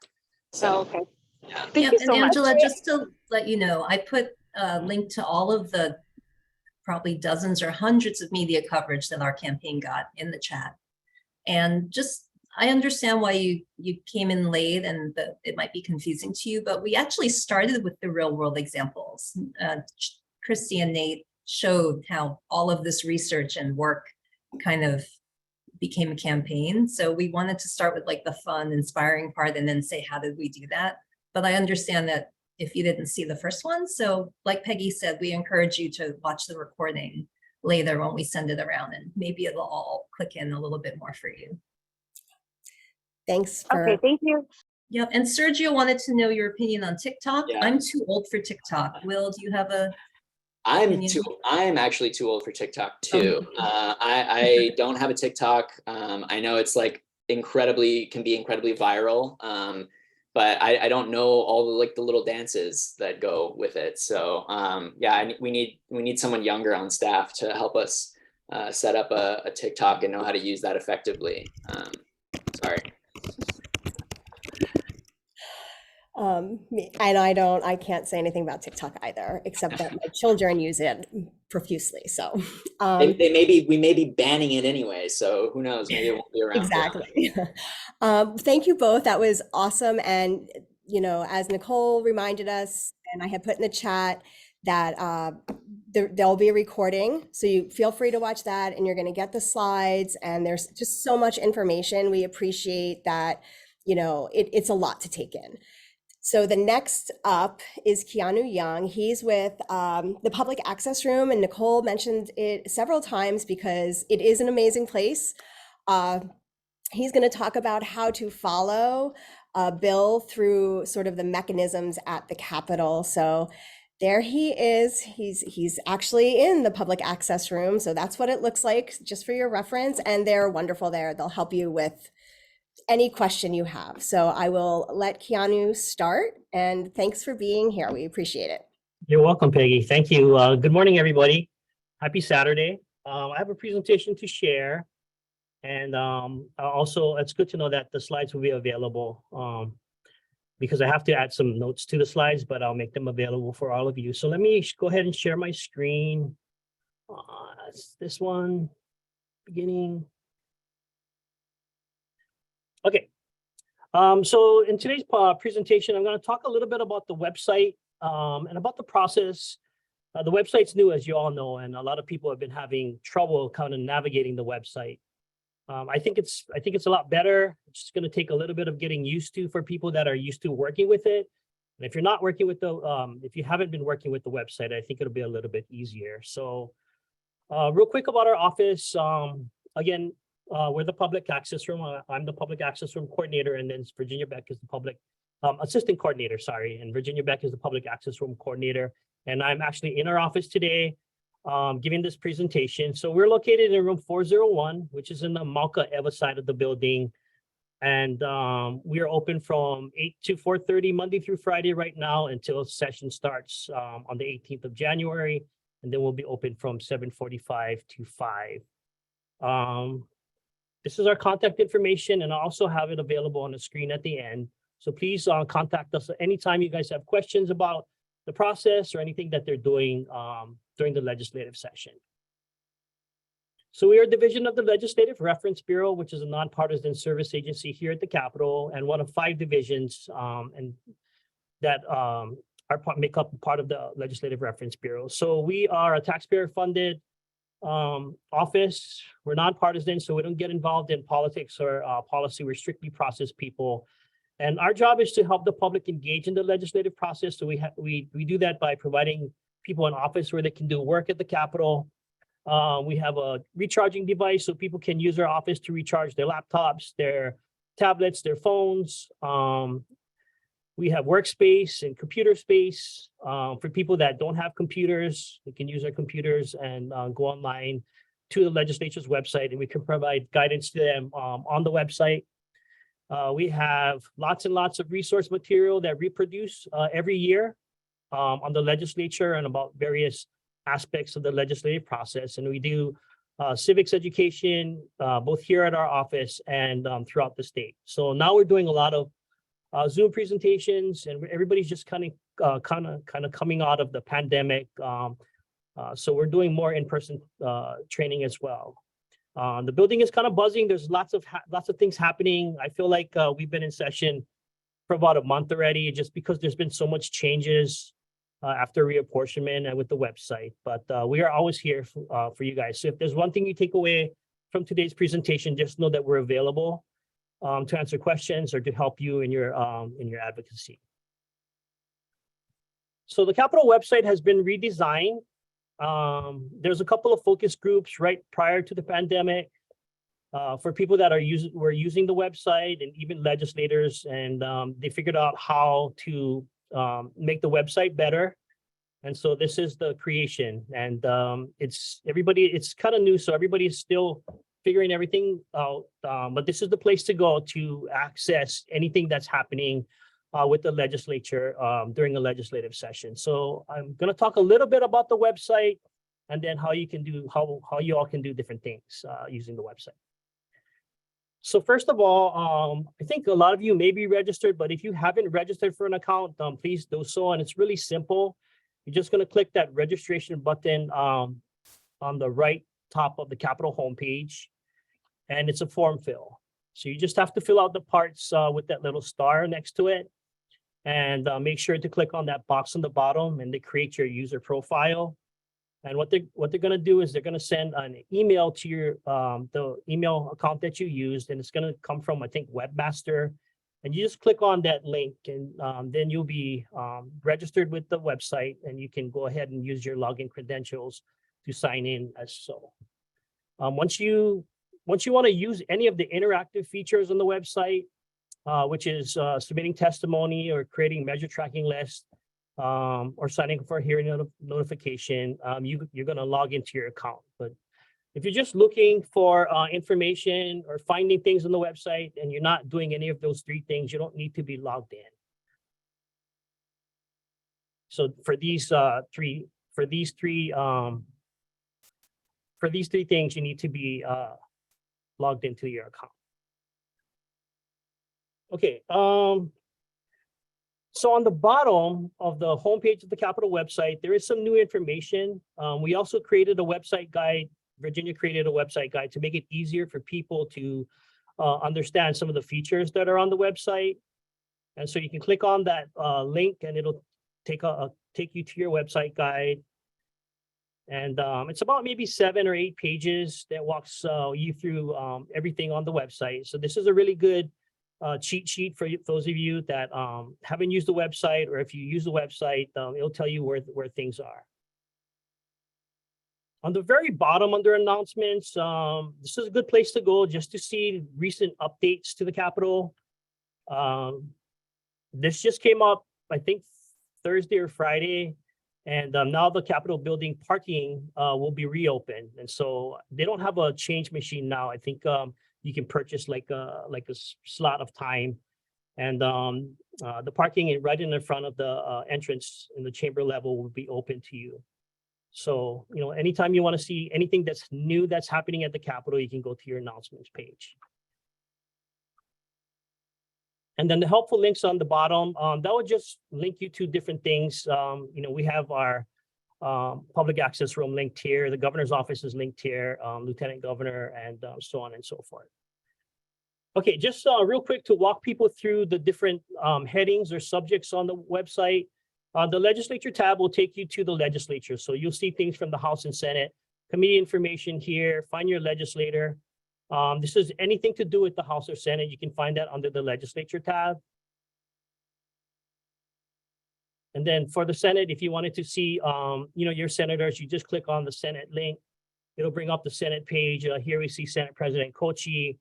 So, okay. yeah. Thank you so and much. Angela, just to let you know, I put a link to all of the probably dozens or hundreds of media coverage that our campaign got in the chat. And just, I understand why you came in late and that it might be confusing to you, but we actually started with the real world examples. Christy and Nate showed how all of this research and work kind of became a campaign. So we wanted to start with like the fun, inspiring part and then say, how did we do that? But I understand that if you didn't see the first one. So like Peggy said, we encourage you to watch the recording later when we send it around, and maybe it'll all click in a little bit more for you. Thanks for. Okay, thank you. Yep. And Sergio wanted to know your opinion on TikTok. Yeah. I'm too old for TikTok. Will, do you have a I'm actually too old for TikTok too. I don't have a TikTok. I know it's like can be incredibly viral. But I don't know all the little dances that go with it. So yeah, we need someone younger on staff to help us set up a TikTok and know how to use that effectively. Sorry. And I can't say anything about TikTok either, except that my children use it profusely. So we may be banning it anyway. So who knows? Maybe it won't be around. exactly. Thank you both. That was awesome. And as Nicole reminded us, and I had put in the chat that there'll be a recording, so you feel free to watch that, and you're going to get the slides. And there's just so much information. We appreciate that. It's a lot to take in. So the next up is Keanu Young. He's with the Public Access Room, and Nicole mentioned it several times because it is an amazing place. He's going to talk about how to follow a bill through sort of the mechanisms at the Capitol. So there he is. He's actually in the Public Access Room. So that's what it looks like, just for your reference. And they're wonderful there. They'll help you with any question you have. So I will let Keanu start, and thanks for being here. We appreciate it. You're welcome, Peggy. Thank you. Good morning, everybody. Happy Saturday. I have a presentation to share, and also it's good to know that the slides will be available because I have to add some notes to the slides, but I'll make them available for all of you. So let me go ahead and share my screen. This one, beginning. Okay, so in today's presentation, I'm going to talk a little bit about the website and about the process. The website's new, as you all know, and a lot of people have been having trouble kind of navigating the website. I think it's a lot better. It's just going to take a little bit of getting used to for people that are used to working with it. And if you're not working with if you haven't been working with the website, I think it'll be a little bit easier. So real quick about our office. Again, we're the Public Access Room. I'm the Public Access Room coordinator, and then Virginia Beck is the Public Assistant Coordinator, sorry. And Virginia Beck is the Public Access Room coordinator. And I'm actually in our office today giving this presentation. So we're located in room 401, which is in the Malka Eva side of the building. And we are open from 8 to 4:30 Monday through Friday right now until session starts on the 18th of January. And then we'll be open from 7:45 to 5. This is our contact information, and I also have it available on the screen at the end. So please contact us anytime you guys have questions about the process or anything that they're doing during the legislative session. So we are a division of the Legislative Reference Bureau, which is a nonpartisan service agency here at the Capitol, and one of 5 divisions. And that make up part of the Legislative Reference Bureau. So we are a taxpayer-funded office. We're nonpartisan, so we don't get involved in politics or policy. We're strictly process people. And our job is to help the public engage in the legislative process. So we do that by providing people an office where they can do work at the Capitol. We have a recharging device so people can use our office to recharge their laptops, their tablets, their phones. We have workspace and computer space for people that don't have computers. They can use our computers and go online to the legislature's website, and we can provide guidance to them on the website. We have lots and lots of resource material that we produce every year on the legislature and about various aspects of the legislative process. And we do civics education both here at our office and throughout the state. So now we're doing a lot of Zoom presentations, and everybody's just kind of coming out of the pandemic. So we're doing more in-person training as well. The building is kind of buzzing. There's lots of things happening. I feel like we've been in session for about a month already, just because there's been so much changes after reapportionment and with the website. But we are always here for you guys. So if there's one thing you take away from today's presentation, just know that we're available to answer questions or to help you in your advocacy. So the Capitol website has been redesigned. There's a couple of focus groups right prior to the pandemic for people that were using the website, and even legislators, and they figured out how to make the website better. And so this is the creation, and it's kind of new, so everybody is still figuring everything out, but this is the place to go to access anything that's happening with the legislature during a legislative session. So I'm going to talk a little bit about the website, and then how you all can do different things using the website. So first of all, I think a lot of you may be registered, but if you haven't registered for an account, please do so. And it's really simple. You're just going to click that registration button on the right top of the Capitol homepage, and it's a form fill. So you just have to fill out the parts with that little star next to it, and make sure to click on that box on the bottom, and they create your user profile. And what they're going to do is they're going to send an email to your the email account that you used, and it's going to come from, I think, Webmaster. And you just click on that link, and then you'll be registered with the website, and you can go ahead and use your login credentials to sign in as so. Once you want to use any of the interactive features on the website, which is submitting testimony or creating measure tracking lists, or signing for a hearing notification, you're going to log into your account. But if you're just looking for information or finding things on the website, and you're not doing any of those three things, you don't need to be logged in. So for these three things, you need to be logged into your account. Okay. So on the bottom of the homepage of the Capitol website, there is some new information. We also created a website guide. Virginia created a website guide to make it easier for people to understand some of the features that are on the website. And so you can click on that link, and it'll take you to your website guide. And it's about maybe 7 or 8 pages that walks you through everything on the website. So this is a really good cheat sheet for those of you that haven't used the website, or if you use the website, it'll tell you where things are. On the very bottom under announcements, this is a good place to go just to see recent updates to the Capitol. This just came up, I think, Thursday or Friday, and now the Capitol building parking will be reopened. And so they don't have a change machine now. I think you can purchase like a slot of time, and the parking right in the front of the entrance in the chamber level will be open to you. So, anytime you want to see anything that's new that's happening at the Capitol, you can go to your announcements page. And then the helpful links on the bottom, that would just link you to different things. We have our public access room linked here. The governor's office is linked here, lieutenant governor, and so on and so forth. Okay, just real quick to walk people through the different headings or subjects on the website. The legislature tab will take you to the legislature. So you'll see things from the House and Senate, committee information here, find your legislator. This is anything to do with the House or Senate. You can find that under the legislature tab. And then for the Senate, if you wanted to see, your senators, you just click on the Senate link. It'll bring up the Senate page. Here we see Senate President Kochi.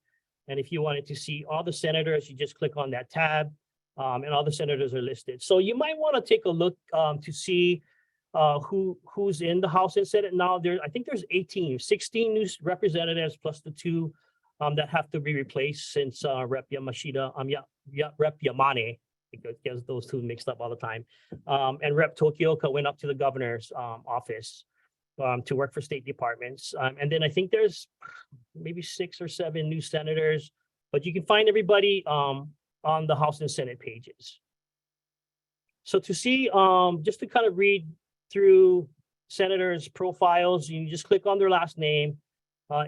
And if you wanted to see all the senators, you just click on that tab, and all the senators are listed. So you might want to take a look to see who's in the House and Senate now. I think there's 16 new representatives plus the 2 that have to be replaced since Rep. Rep. Yamane, because those 2 mixed up all the time, and Rep. Tokioka went up to the governor's office to work for state departments. And then I think there's maybe 6 or 7 new senators, but you can find everybody on the House and Senate pages. So to see, just to kind of read through senators' profiles, you just click on their last name.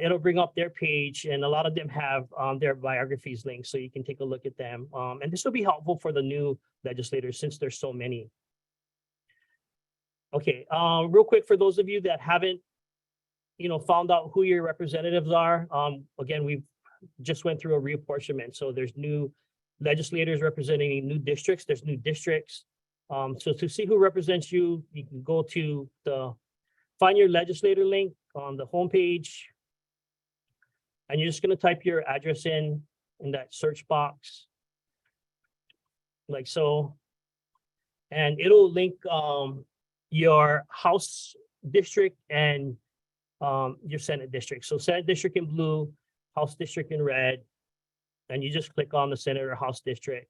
It'll bring up their page, and a lot of them have their biographies linked, so you can take a look at them. And this will be helpful for the new legislators since there's so many. Okay, real quick for those of you that haven't, found out who your representatives are. Again, we've just went through a reapportionment, so there's new legislators representing new districts. There's new districts. So to see who represents you, you can go to the find your legislator link on the homepage, and you're just going to type your address in that search box, like so, and it'll link your House district and your Senate district. So Senate district in blue, House district in red, and you just click on the Senate or House district,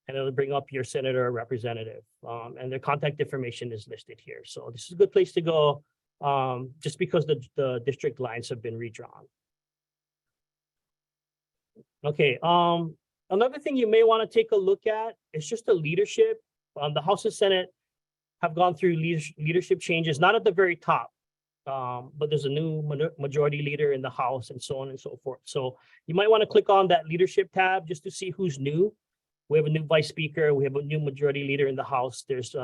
and it'll bring up your senator or representative, and their contact information is listed here. So this is a good place to go, just because the district lines have been redrawn. Okay, another thing you may want to take a look at is just the leadership. The House and Senate have gone through leadership changes, not at the very top, but there's a new majority leader in the House and so on and so forth. So you might want to click on that leadership tab just to see who's new. We have a new vice speaker. We have a new majority leader in the House. There's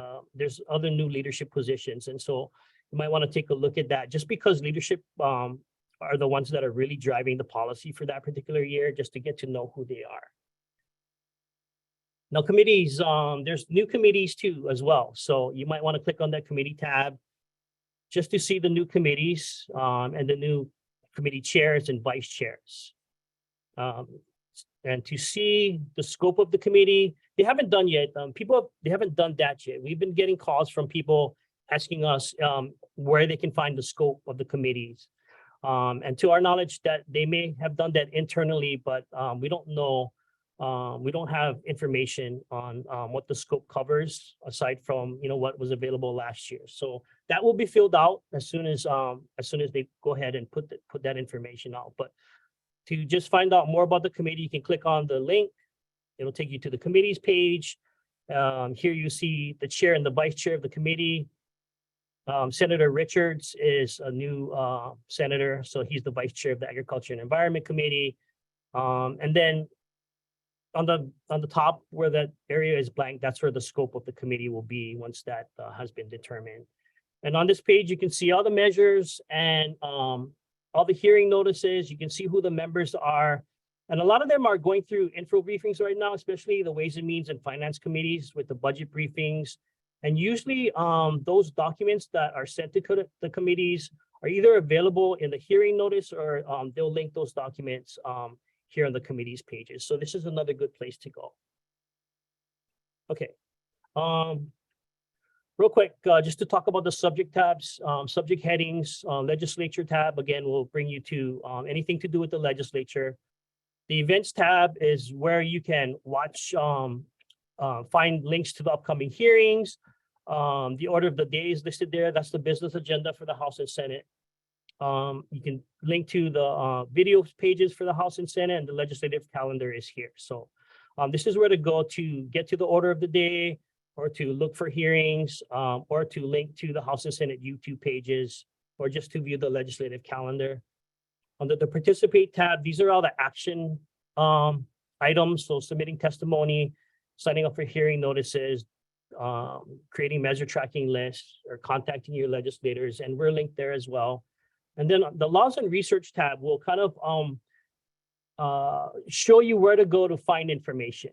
other new leadership positions. And so you might want to take a look at that, just because leadership are the ones that are really driving the policy for that particular year, just to get to know who they are. Now, committees, there's new committees too as well. So you might want to click on that committee tab just to see the new committees and the new committee chairs and vice chairs. And to see the scope of the committee, they haven't done yet. They haven't done that yet. We've been getting calls from people asking us where they can find the scope of the committees. And to our knowledge, that they may have done that internally, but we don't know. We don't have information on what the scope covers aside from what was available last year. So that will be filled out as soon as they go ahead and put that information out. But to just find out more about the committee, you can click on the link. It'll take you to the committee's page. Here you see the chair and the vice chair of the committee. Senator Richards is a new senator, so he's the vice chair of the Agriculture and Environment Committee. And then on the top where that area is blank, that's where the scope of the committee will be once that has been determined. And on this page, you can see all the measures and all the hearing notices. You can see who the members are. And a lot of them are going through info briefings right now, especially the Ways and Means and Finance Committees with the budget briefings. And usually those documents that are sent to the committees are either available in the hearing notice or they'll link those documents here on the committee's pages. So this is another good place to go. Okay. Real quick, just to talk about the subject tabs, subject headings, legislature tab, again, will bring you to anything to do with the legislature. The events tab is where you can watch, find links to the upcoming hearings. The order of the day is listed there. That's the business agenda for the House and Senate. You can link to the video pages for the House and Senate, and the legislative calendar is here. So this is where to go to get to the order of the day, or to look for hearings, or to link to the House and Senate YouTube pages, or just to view the legislative calendar. Under the participate tab, these are all the action items. So submitting testimony, signing up for hearing notices, creating measure tracking lists, or contacting your legislators, and we're linked there as well. And then the laws and research tab will kind of show you where to go to find information.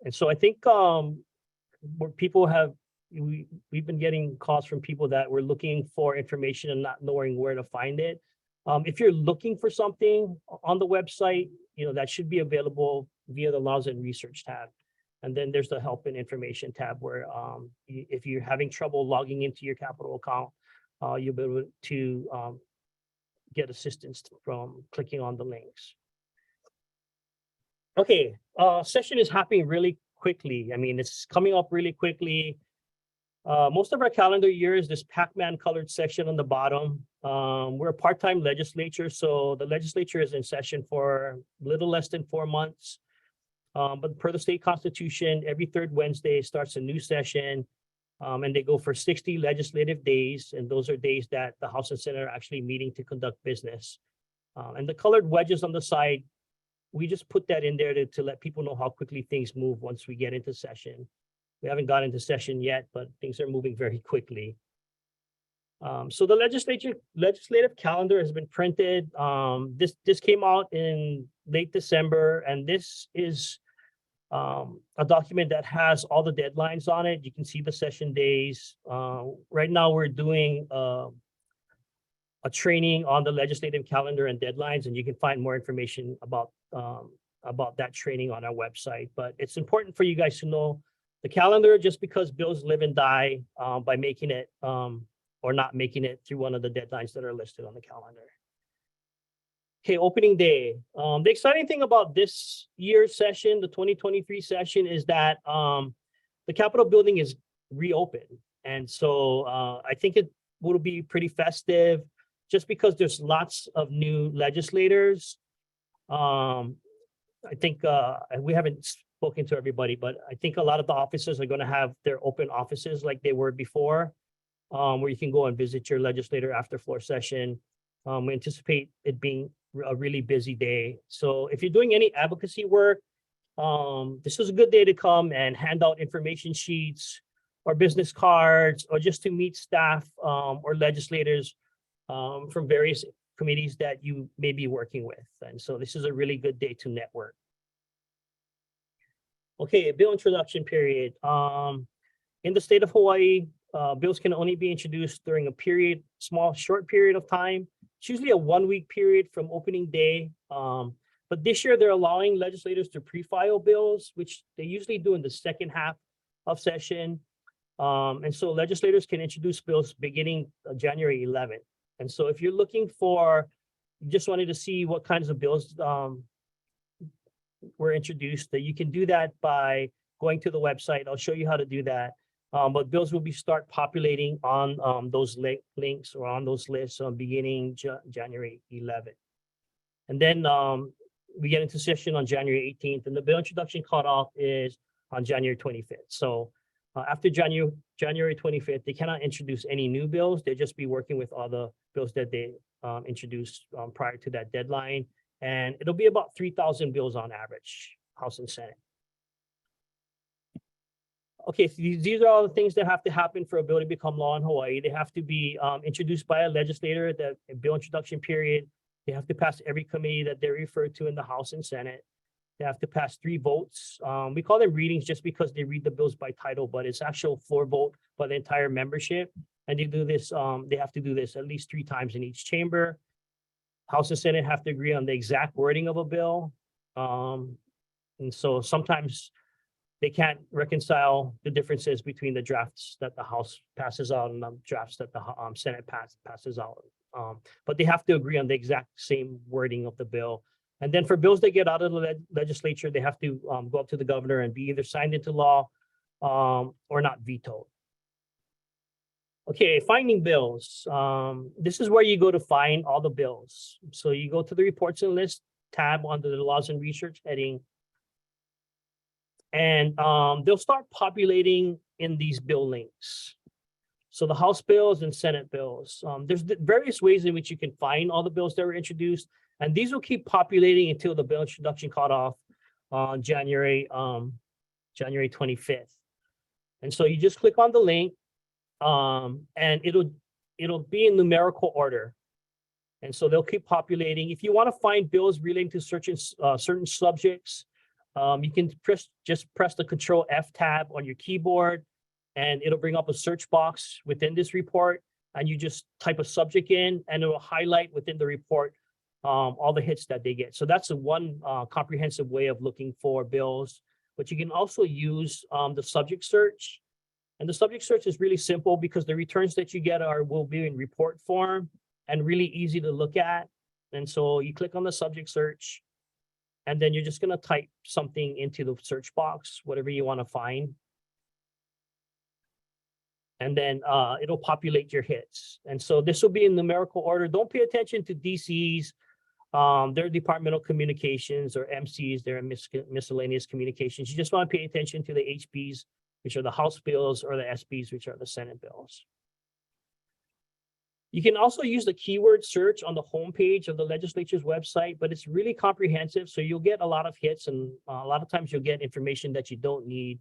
And so I think where people have, we've been getting calls from people that were looking for information and not knowing where to find it. If you're looking for something on the website, that should be available via the laws and research tab. And then there's the help and information tab where if you're having trouble logging into your Capital account, you'll be able to get assistance from clicking on the links. Okay, session is happening really quickly. I mean, it's coming up really quickly. Most of our calendar year is this Pac-Man colored section on the bottom. We're a part-time legislature, so the legislature is in session for a little less than 4 months. But per the state constitution, every third Wednesday starts a new session, and they go for 60 legislative days. And those are days that the House and Senate are actually meeting to conduct business. And the colored wedges on the side, we just put that in there to let people know how quickly things move once we get into session. We haven't got into session yet, but things are moving very quickly. So the legislative calendar has been printed. This came out in late December, and this is a document that has all the deadlines on it. You can see the session days. Right now we're doing a training on the legislative calendar and deadlines, and you can find more information about that training on our website. But it's important for you guys to know the calendar, just because bills live and die by making it or not making it through one of the deadlines that are listed on the calendar. Okay, opening day. The exciting thing about this year's session, the 2023 session, is that the Capitol building is reopened. And so I think it will be pretty festive just because there's lots of new legislators. I think we haven't spoken to everybody, but I think a lot of the offices are going to have their open offices like they were before, where you can go and visit your legislator after floor session. We anticipate it being a really busy day. So if you're doing any advocacy work, this is a good day to come and hand out information sheets or business cards, or just to meet staff or legislators from various committees that you may be working with. And so this is a really good day to network. Okay, bill introduction period. In the state of Hawaii, bills can only be introduced during a short period of time. It's usually a 1-week period from opening day. But this year they're allowing legislators to pre-file bills, which they usually do in the second half of session. And so legislators can introduce bills beginning January 11th. And so if you're looking for, just wanted to see what kinds of bills were introduced, that you can do that by going to the website. I'll show you how to do that. But bills will start populating on those links or on those lists beginning January 11th. And then we get into session on January 18th, and the bill introduction cutoff is on January 25th. So after January 25th, they cannot introduce any new bills. They'll just be working with all the bills that they introduced prior to that deadline. And it'll be about 3,000 bills on average, House and Senate. Okay, so these are all the things that have to happen for a bill to become law in Hawaii. They have to be introduced by a legislator, the bill introduction period. They have to pass every committee that they're referred to in the House and Senate. They have to pass 3 votes. We call them readings just because they read the bills by title, but it's actual floor vote by the entire membership. And they do this, they have to do this at least 3 times in each chamber. House and Senate have to agree on the exact wording of a bill. And so sometimes they can't reconcile the differences between the drafts that the House passes out and the drafts that the Senate passes out. But they have to agree on the exact same wording of the bill. And then for bills that get out of the legislature, they have to go up to the governor and be either signed into law or not vetoed. Okay, finding bills. This is where you go to find all the bills. So you go to the reports and list tab under the laws and research heading. And they'll start populating in these bill links. So the House bills and Senate bills. There's various ways in which you can find all the bills that were introduced. And these will keep populating until the bill introduction cutoff on January 25th. And so you just click on the link, and it'll be in numerical order. And so they'll keep populating. If you want to find bills relating to certain subjects, you can just press the Control F tab on your keyboard, and it'll bring up a search box within this report. And you just type a subject in, and it will highlight within the report all the hits that they get. So that's one comprehensive way of looking for bills. But you can also use the subject search. And the subject search is really simple because the returns that you get will be in report form and really easy to look at. And so you click on the subject search, and then you're just going to type something into the search box, whatever you want to find. And then it'll populate your hits. And so this will be in numerical order. Don't pay attention to DCs. They're departmental communications, or MCs, they're miscellaneous communications. You just want to pay attention to the HBs, which are the House bills, or the SBs, which are the Senate bills. You can also use the keyword search on the homepage of the legislature's website, but it's really comprehensive. So you'll get a lot of hits, and a lot of times you'll get information that you don't need.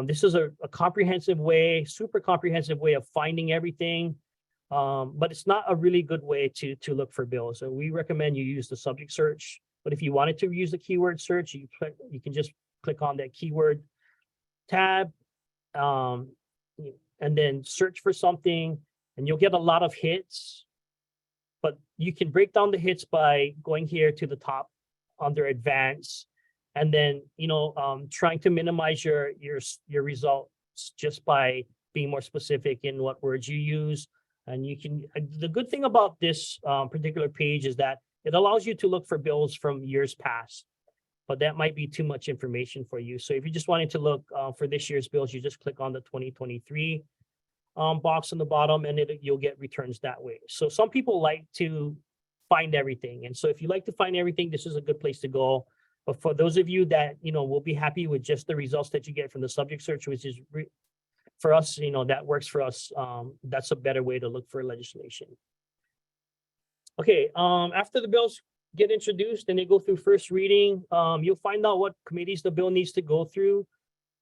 This is a comprehensive way, super comprehensive way of finding everything, but it's not a really good way to look for bills. So we recommend you use the subject search. But if you wanted to use the keyword search, you can just click on that keyword tab, and then search for something, and you'll get a lot of hits. But you can break down the hits by going here to the top under advanced, and then trying to minimize your results just by being more specific in what words you use. And you can, the good thing about this particular page is that it allows you to look for bills from years past, but that might be too much information for you. So if you just wanted to look for this year's bills, you just click on the 2023 box on the bottom, and you'll get returns that way. So some people like to find everything. And so if you like to find everything, this is a good place to go. But for those of you that, will be happy with just the results that you get from the subject search, which is for us, that works for us. That's a better way to look for legislation. Okay, after the bills get introduced and they go through first reading, you'll find out what committees the bill needs to go through.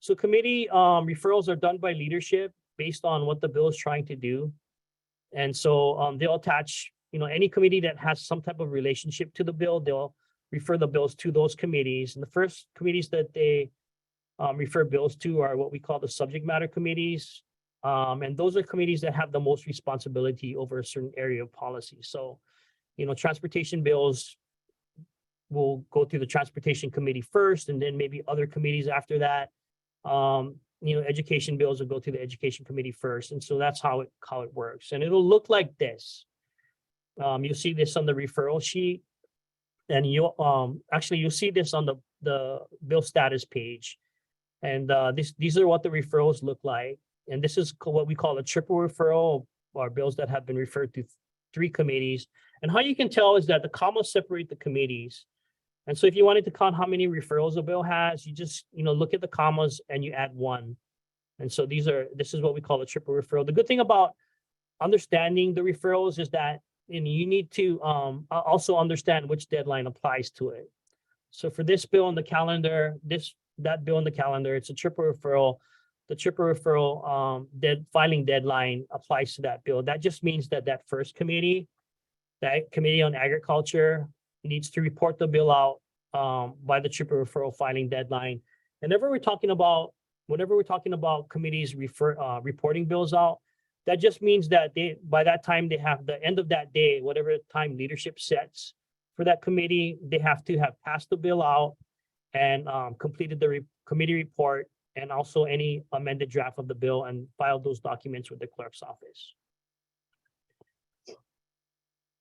So committee referrals are done by leadership based on what the bill is trying to do. And so they'll attach, any committee that has some type of relationship to the bill, they'll refer the bills to those committees. And the first committees that they refer bills to are what we call the subject matter committees. And those are committees that have the most responsibility over a certain area of policy. So, transportation bills will go through the transportation committee first, and then maybe other committees after that. Education bills will go to the education committee first. And so that's how it works. And it'll look like this. You'll see this on the referral sheet. And you'll see this on the bill status page. And these are what the referrals look like. And this is what we call a triple referral, or bills that have been referred to 3 committees. And how you can tell is that the commas separate the committees. And so if you wanted to count how many referrals a bill has, you just look at the commas and you add 1. And so this is what we call a triple referral. The good thing about understanding the referrals is that you need to also understand which deadline applies to it. So for this bill on the calendar, that bill on the calendar, it's a triple referral. The triple referral filing deadline applies to that bill. That just means that first committee, that committee on agriculture, needs to report the bill out by the triple referral filing deadline. Whenever we're talking about committees reporting bills out, that just means that by that time they have the end of that day, whatever time leadership sets for that committee, they have to have passed the bill out and completed the committee report, and also any amended draft of the bill, and filed those documents with the clerk's office.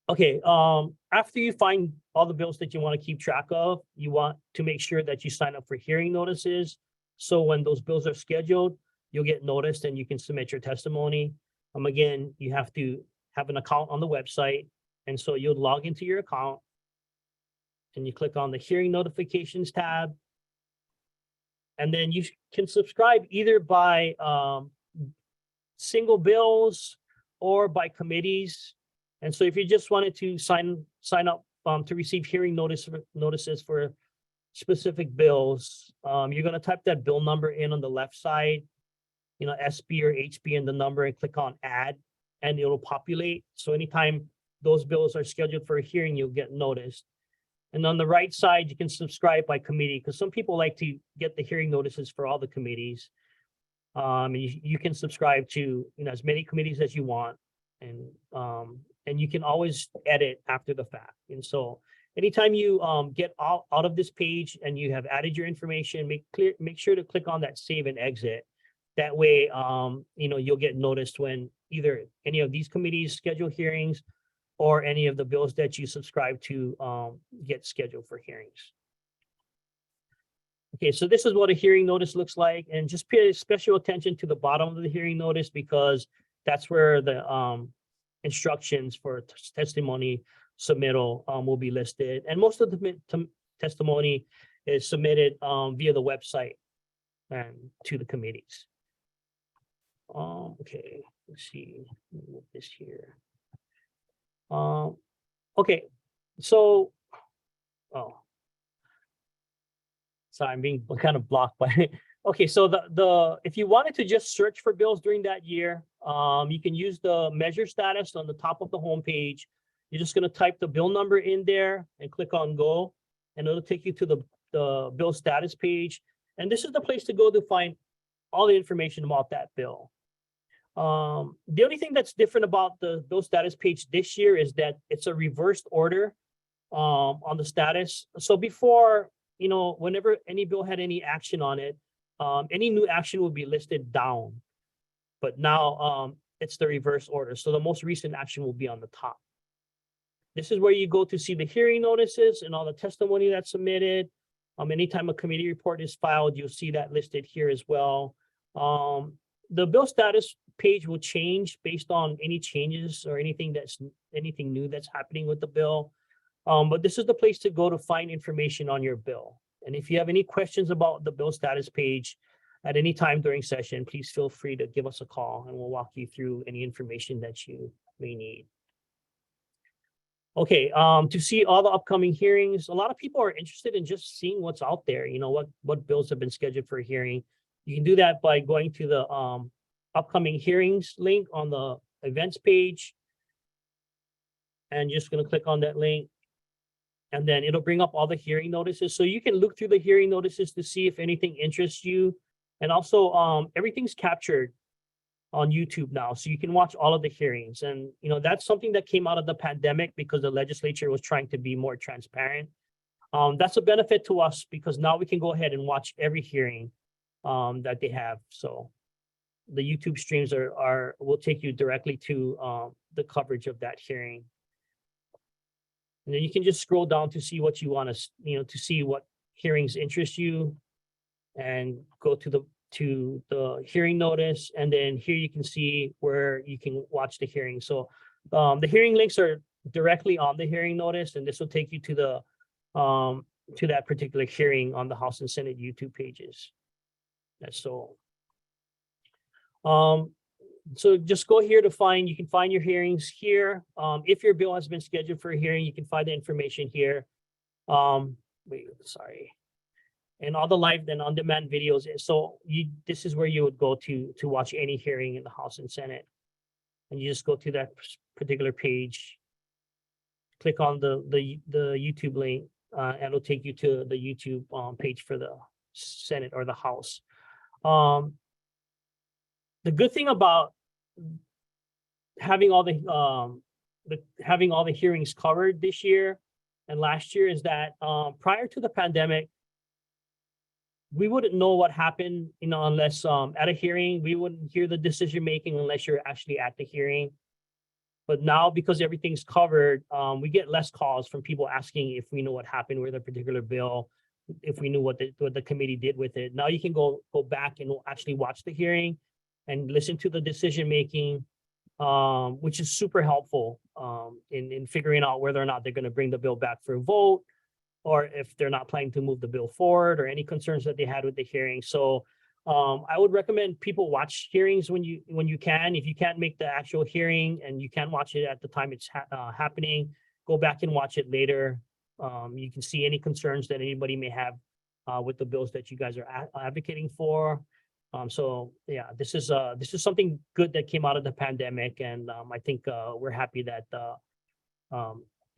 Okay, after you find all the bills that you want to keep track of, you want to make sure that you sign up for hearing notices. So when those bills are scheduled, you'll get noticed and you can submit your testimony. Again, you have to have an account on the website. And so you'll log into your account and you click on the hearing notifications tab. And then you can subscribe either by single bills or by committees. And so if you just wanted to sign up to receive hearing notices for specific bills, you're going to type that bill number in on the left side, SB or HB and the number, and click on add, and it'll populate. So anytime those bills are scheduled for a hearing, you'll get noticed. And on the right side, you can subscribe by committee, because some people like to get the hearing notices for all the committees. You can subscribe to as many committees as you want, and you can always edit after the fact. And so anytime you get out of this page and you have added your information, make sure to click on that save and exit. That way, you'll get noticed when either any of these committees schedule hearings or any of the bills that you subscribe to get scheduled for hearings. Okay, so this is what a hearing notice looks like, and just pay special attention to the bottom of the hearing notice, because that's where the instructions for testimony submittal will be listed. And most of the testimony is submitted via the website and to the committees. Okay, let's see, let me move this here. Okay, so, sorry, I'm being kind of blocked by. Okay, so if you wanted to just search for bills during that year, you can use the measure status on the top of the home page. You're just going to type the bill number in there and click on go, and it'll take you to the bill status page. And this is the place to go to find all the information about that bill. The only thing that's different about the bill status page this year is that it's a reversed order on the status. So before, whenever any bill had any action on it, any new action will be listed down. But now it's the reverse order. So the most recent action will be on the top. This is where you go to see the hearing notices and all the testimony that's submitted. Anytime a committee report is filed, you'll see that listed here as well. The bill status page will change based on any changes or anything new that's happening with the bill. But this is the place to go to find information on your bill. And if you have any questions about the bill status page at any time during session, please feel free to give us a call and we'll walk you through any information that you may need. Okay, to see all the upcoming hearings, a lot of people are interested in just seeing what's out there, what bills have been scheduled for a hearing. You can do that by going to the upcoming hearings link on the events page. And just going to click on that link. And then it'll bring up all the hearing notices. So you can look through the hearing notices to see if anything interests you. And also everything's captured on YouTube now. So you can watch all of the hearings. And, that's something that came out of the pandemic because the legislature was trying to be more transparent. That's a benefit to us because now we can go ahead and watch every hearing that they have. So the YouTube streams will take you directly to the coverage of that hearing. And then you can just scroll down to see what you want to, to see what hearings interest you, and go to the hearing notice. And then here you can see where you can watch the hearing. So the hearing links are directly on the hearing notice, and this will take you to that particular hearing on the House and Senate YouTube pages. That's so. So just go here to you can find your hearings here. If your bill has been scheduled for a hearing, you can find the information here. Sorry. And all the live and on-demand videos. So this is where you would go to watch any hearing in the House and Senate. And you just go to that particular page, click on the YouTube link, and it'll take you to the YouTube page for the Senate or the House. The good thing about having all the hearings covered this year and last year is that prior to the pandemic, we wouldn't know what happened, unless at a hearing, we wouldn't hear the decision making unless you're actually at the hearing. But now, because everything's covered, we get less calls from people asking if we know what happened with a particular bill, if we knew what the committee did with it. Now you can go back and actually watch the hearing and listen to the decision making, which is super helpful in figuring out whether or not they're going to bring the bill back for a vote, or if they're not planning to move the bill forward, or any concerns that they had with the hearing. So I would recommend people watch hearings when you can. If you can't make the actual hearing and you can't watch it at the time it's happening, go back and watch it later. You can see any concerns that anybody may have with the bills that you guys are advocating for. So yeah, this is something good that came out of the pandemic, and I think we're happy that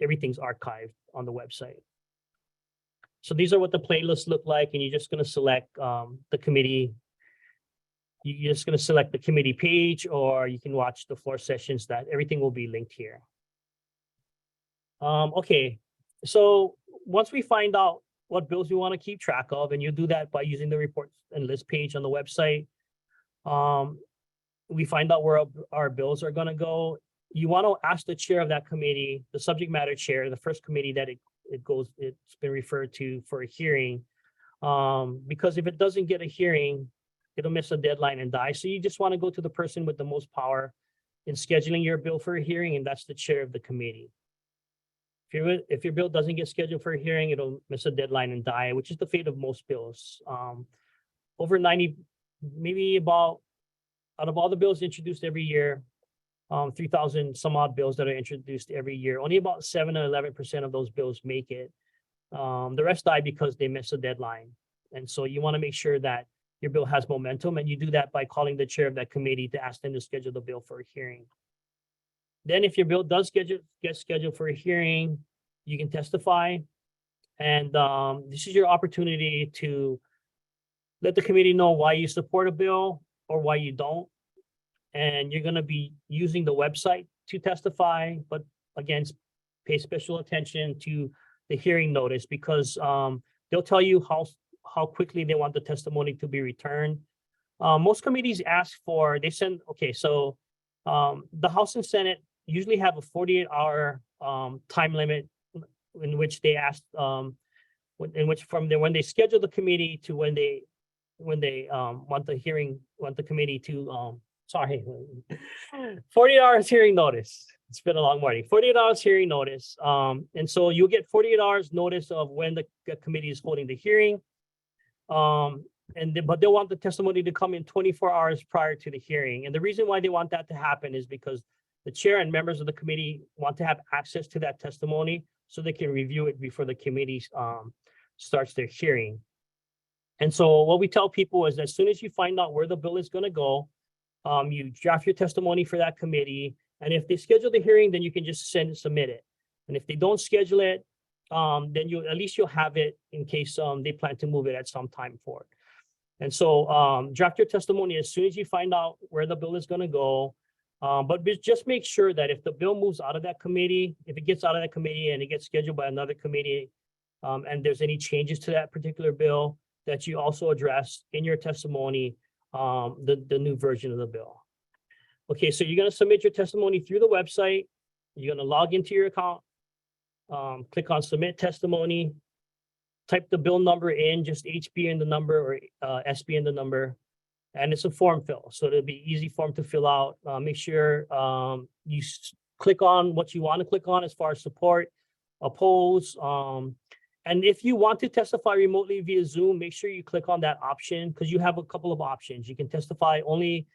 everything's archived on the website. So these are what the playlists look like, and you're just going to select the committee. You're just going to select the committee page, or you can watch the floor sessions. That everything will be linked here. Okay, so once we find out what bills we want to keep track of, and you do that by using the reports and list page on the website, we find out where our bills are going to go. You want to ask the chair of that committee, the subject matter chair, the first committee that it's been referred to for a hearing, because if it doesn't get a hearing, it'll miss a deadline and die. So you just want to go to the person with the most power in scheduling your bill for a hearing, and that's the chair of the committee. If your bill doesn't get scheduled for a hearing, it'll miss a deadline and die, which is the fate of most bills. Over 90, maybe about, out of all the bills introduced every year, 3,000 some odd bills that are introduced every year, only about 7 or 11% of those bills make it. The rest die because they miss a deadline. And so you want to make sure that your bill has momentum, and you do that by calling the chair of that committee to ask them to schedule the bill for a hearing. Then if your bill does get scheduled for a hearing, you can testify. And this is your opportunity to let the committee know why you support a bill or why you don't. And you're going to be using the website to testify, but again, pay special attention to the hearing notice, because they'll tell you how quickly they want the testimony to be returned. Most committees ask for, so the House and Senate usually have a 48-hour time limit in which they ask, in which from when they schedule the committee to when they want the committee to 48 hours hearing notice. It's been a long morning. 48 hours hearing notice. And so you'll get 48 hours notice of when the committee is holding the hearing. But they want the testimony to come in 24 hours prior to the hearing. And the reason why they want that to happen is because the chair and members of the committee want to have access to that testimony so they can review it before the committee starts their hearing. And so what we tell people is, as soon as you find out where the bill is going to go, you draft your testimony for that committee. And if they schedule the hearing, then you can just submit it. And if they don't schedule it, then at least you'll have it in case they plan to move it at some time forward. And so draft your testimony as soon as you find out where the bill is going to go. But just make sure that if the bill moves out of that committee, if it gets out of that committee and it gets scheduled by another committee, and there's any changes to that particular bill, that you also address in your testimony the new version of the bill. Okay, so you're going to submit your testimony through the website. You're going to log into your account, click on Submit Testimony, type the bill number in, just HB in the number or SB in the number, and it's a form fill. So it'll be easy form to fill out. Make sure you click on what you want to click on as far as support, oppose. And if you want to testify remotely via Zoom, make sure you click on that option, because you have a couple of options. You can testify only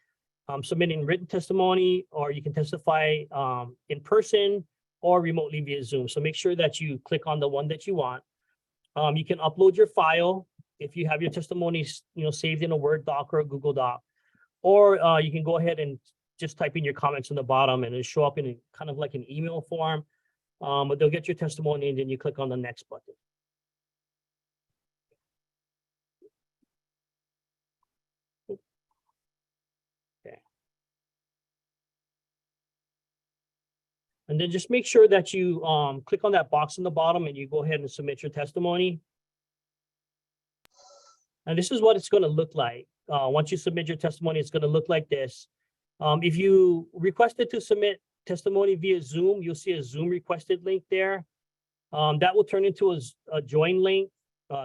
submitting written testimony, or you can testify in person or remotely via Zoom. So make sure that you click on the one that you want. You can upload your file if you have your testimonies, saved in a Word doc or a Google Doc, or you can go ahead and just type in your comments on the bottom, and it'll show up in kind of like an email form. But they'll get your testimony, and then you click on the next button. And then just make sure that you click on that box in the bottom and you go ahead and submit your testimony. And this is what it's going to look like. Once you submit your testimony, it's going to look like this. If you requested to submit testimony via Zoom, you'll see a Zoom requested link there. That will turn into a join link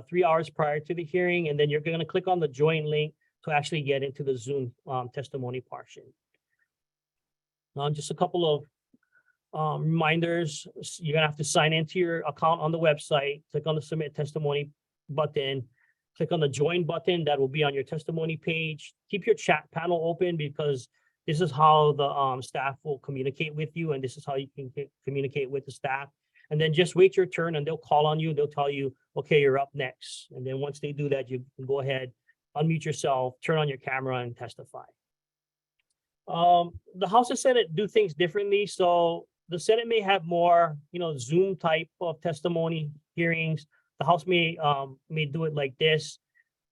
3 hours prior to the hearing. And then you're going to click on the join link to actually get into the Zoom testimony portion. Just a couple of reminders. You're gonna have to sign into your account on the website, click on the Submit Testimony button, click on the Join button that will be on your testimony page. Keep your chat panel open, because this is how the staff will communicate with you, and this is how you can communicate with the staff. and then just wait your turn and they'll call on you. They'll tell you, okay, you're up next. And then once they do that, you can go ahead, unmute yourself, turn on your camera and testify. The House and Senate do things differently. So the Senate may have more, Zoom type of testimony hearings. The House may do it like this.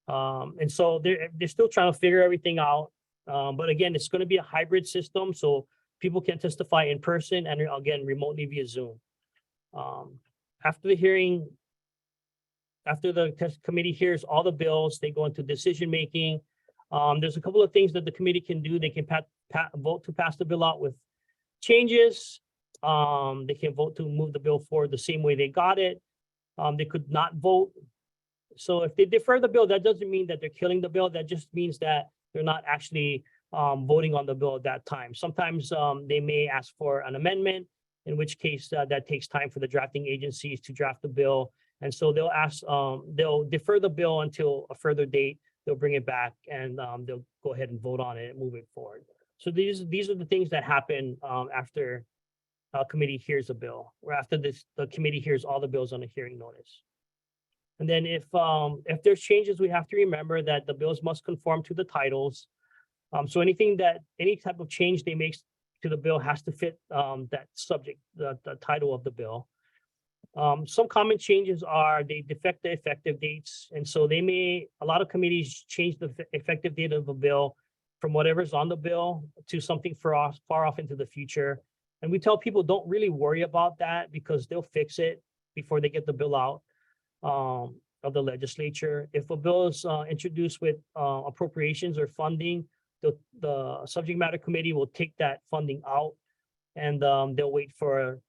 And so they're still trying to figure everything out. But again, it's going to be a hybrid system. So people can testify in person and again, remotely via Zoom. After the hearing, after the committee hears all the bills, they go into decision making. There's a couple of things that the committee can do. They can vote to pass the bill out with changes. They can vote to move the bill forward the same way they got it. They could not vote. So if they defer the bill, that doesn't mean that they're killing the bill. That just means that they're not actually voting on the bill at that time. Sometimes they may ask for an amendment, in which case that takes time for the drafting agencies to draft the bill. And so they'll defer the bill until a further date. They'll bring it back and they'll go ahead and vote on it and move it forward. So these are the things that happen after a committee hears a bill, or after the committee hears all the bills on a hearing notice. And then if there's changes, we have to remember that the bills must conform to the titles. So any type of change they make to the bill has to fit that subject, the title of the bill. Some common changes are they defect the effective dates. And so a lot of committees change the effective date of a bill from whatever's on the bill to something far off into the future. And we tell people don't really worry about that because they'll fix it before they get the bill out of the legislature. If a bill is introduced with appropriations or funding, the subject matter committee will take that funding out and they'll wait for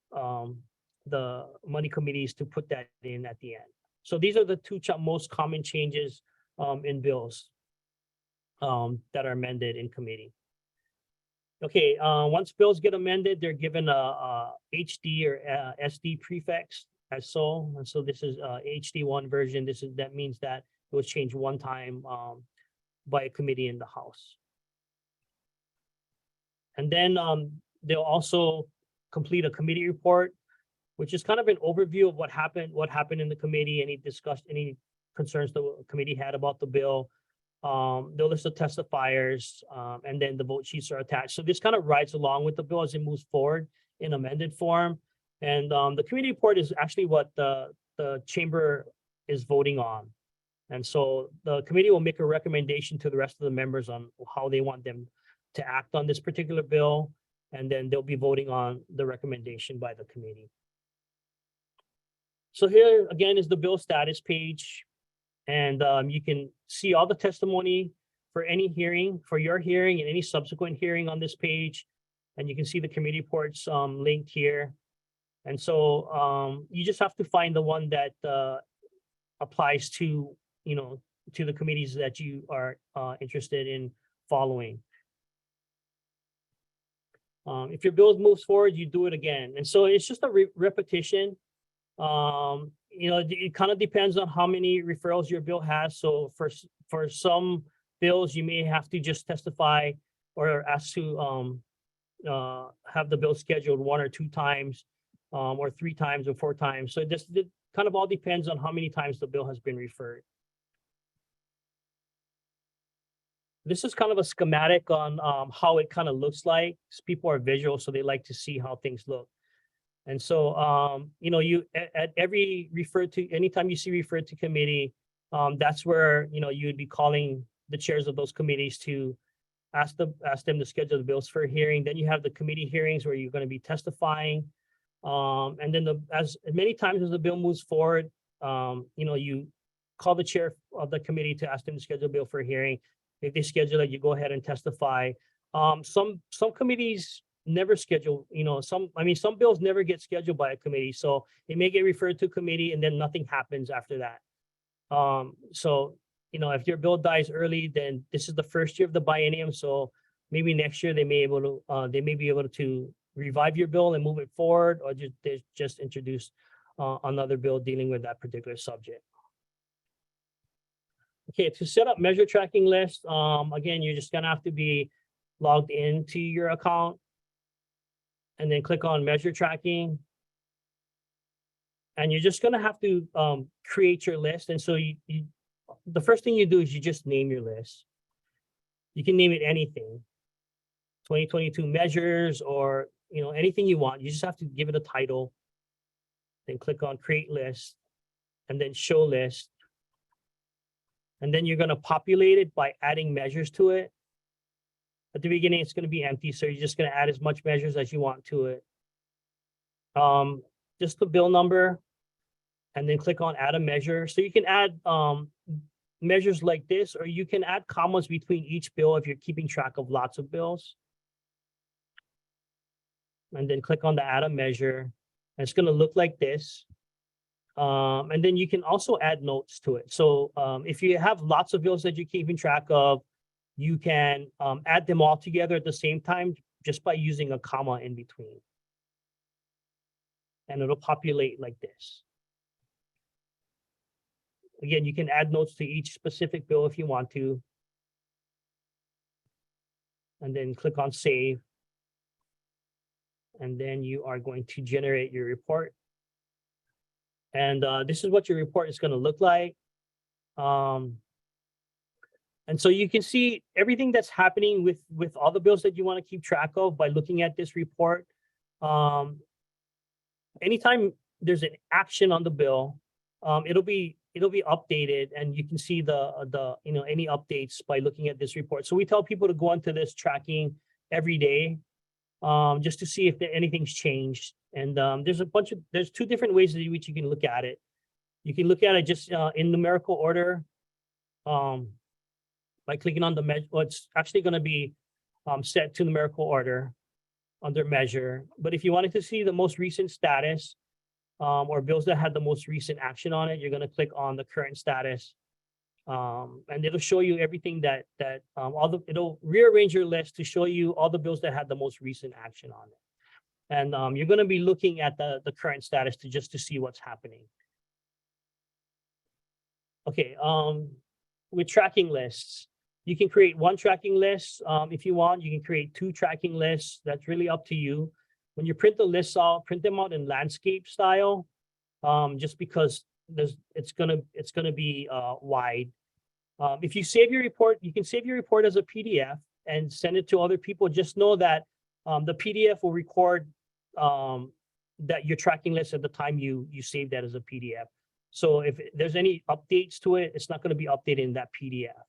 the money committees to put that in at the end. So these are the two most common changes in bills that are amended in committee. Okay, once bills get amended, they're given a HD or SD prefix as so. And so this is HD1 version. That means that it was changed one time by a committee in the House. And then they'll also complete a committee report, which is kind of an overview of what happened in the committee, any concerns the committee had about the bill. They'll list the testifiers, and then the vote sheets are attached. So this kind of rides along with the bill as it moves forward in amended form. And the committee report is actually what the chamber is voting on. And so the committee will make a recommendation to the rest of the members on how they want them to act on this particular bill. And then they'll be voting on the recommendation by the committee. So here again is the bill status page. And you can see all the testimony for any hearing, for your hearing and any subsequent hearing on this page. And you can see the committee reports linked here. And so you just have to find the one that applies to, to the committees that you are interested in following. If your bill moves forward, you do it again. And so it's just a repetition. It kind of depends on how many referrals your bill has. So for some bills, you may have to just testify or ask to have the bill scheduled 1 or 2 times, or 3 times or 4 times. So it kind of all depends on how many times the bill has been referred. This is kind of a schematic on how it kind of looks like. People are visual, so they like to see how things look. And so, you at every anytime you see referred to committee, that's where, you would be calling the chairs of those committees to ask them to schedule the bills for a hearing. Then you have the committee hearings where you're going to be testifying. And then as many times as the bill moves forward, you call the chair of the committee to ask them to schedule a bill for a hearing. If they schedule it, you go ahead and testify. Some committees never schedule, some bills never get scheduled by a committee. So they may get referred to committee and then nothing happens after that. So, if your bill dies early, then this is the first year of the biennium. So maybe next year they may be able to revive your bill and move it forward, or just introduce another bill dealing with that particular subject. Okay, to set up measure tracking list, again, you're just gonna have to be logged into your account and then click on measure tracking. And you're just gonna have to create your list. And so the first thing you do is you just name your list. You can name it anything, 2022 measures, or anything you want. You just have to give it a title, then click on create list, and then show list. And then you're gonna populate it by adding measures to it. At the beginning, it's gonna be empty, so you're just gonna add as much measures as you want to it. Just the bill number, and then click on add a measure. So you can add measures like this, or you can add commas between each bill if you're keeping track of lots of bills. And then click on the add a measure. And it's gonna look like this. And then you can also add notes to it. So if you have lots of bills that you're keeping track of, you can add them all together at the same time just by using a comma in between. And it'll populate like this. Again, you can add notes to each specific bill if you want to. And then click on save. And then you are going to generate your report. And this is what your report is going to look like. And so you can see everything that's happening with all the bills that you want to keep track of by looking at this report. Anytime there's an action on the bill, it'll be updated, and you can see the any updates by looking at this report. So we tell people to go into this tracking every day, just to see if anything's changed. And there's two different ways in which you can look at it. You can look at it just in numerical order, by clicking on the measure. Well, it's actually going to be set to numerical order under measure. But if you wanted to see the most recent status, or bills that had the most recent action on it, you're going to click on the current status, and it'll show you everything it'll rearrange your list to show you all the bills that had the most recent action on it. And you're going to be looking at the current status just to see what's happening. Okay, with tracking lists, you can create one tracking list. If you want, you can create two tracking lists. That's really up to you. When you print the lists out, print them out in landscape style, just because it's gonna be wide. If you save your report, you can save your report as a PDF and send it to other people. Just know that the PDF will record that your tracking list at the time you save that as a PDF. So if there's any updates to it, it's not going to be updated in that PDF.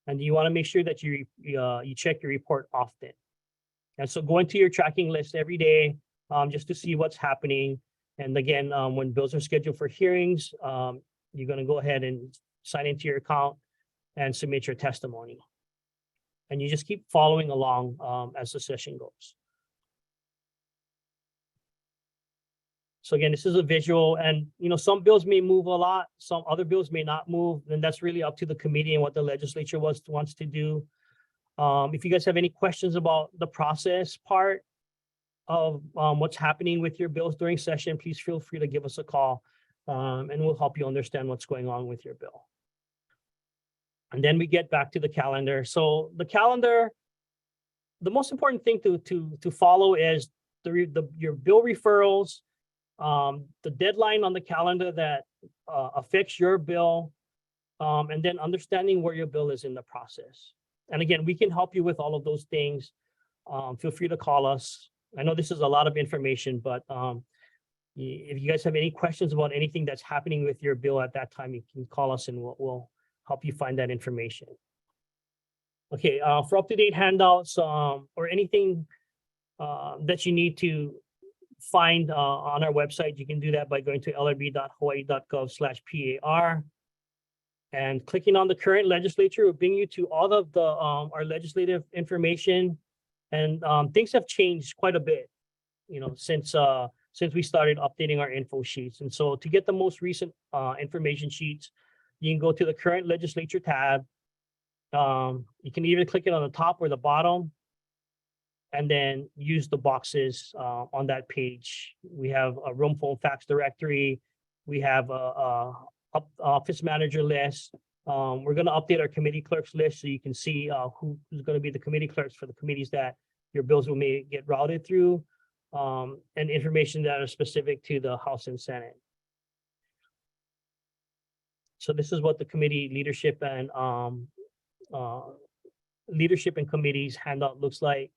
And you want to make sure that you check your report often. And so go into your tracking list every day, just to see what's happening. And again, when bills are scheduled for hearings, you're going to go ahead and sign into your account and submit your testimony. And you just keep following along as the session goes. So again, this is a visual, and some bills may move a lot, some other bills may not move, and that's really up to the committee and what the legislature wants to do. If you guys have any questions about the process part of what's happening with your bills during session, please feel free to give us a call, and we'll help you understand what's going on with your bill. And then we get back to the calendar. So the calendar, the most important thing to follow is your bill referrals, the deadline on the calendar that affects your bill, and then understanding where your bill is in the process. And again, we can help you with all of those things. Feel free to call us. I know this is a lot of information, but if you guys have any questions about anything that's happening with your bill at that time, you can call us and we'll help you find that information. Okay, for up-to-date handouts or anything that you need to find on our website, you can do that by going to lrb.hawaii.gov/PAR. And clicking on the current legislature will bring you to all of the our legislative information. And things have changed quite a bit, since we started updating our info sheets. And so to get the most recent information sheets, you can go to the current legislature tab. You can either click it on the top or the bottom, and then use the boxes on that page. We have a room phone fax directory. We have a office manager list. We're going to update our committee clerks list so you can see who's going to be the committee clerks for the committees that your bills may get routed through, and information that are specific to the House and Senate. So this is what the committee leadership and committees handout looks like.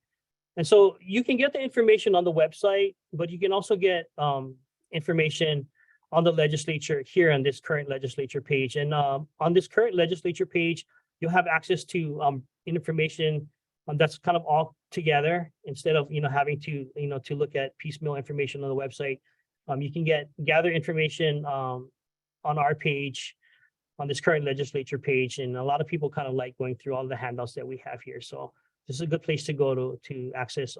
And so you can get the information on the website, but you can also get information on the legislature here on this current legislature page. And on this current legislature page, you'll have access to information that's kind of all together instead of having to to look at piecemeal information on the website. You can gather information on our page, on this current legislature page, and a lot of people kind of like going through all the handouts that we have here. So this is a good place to go to access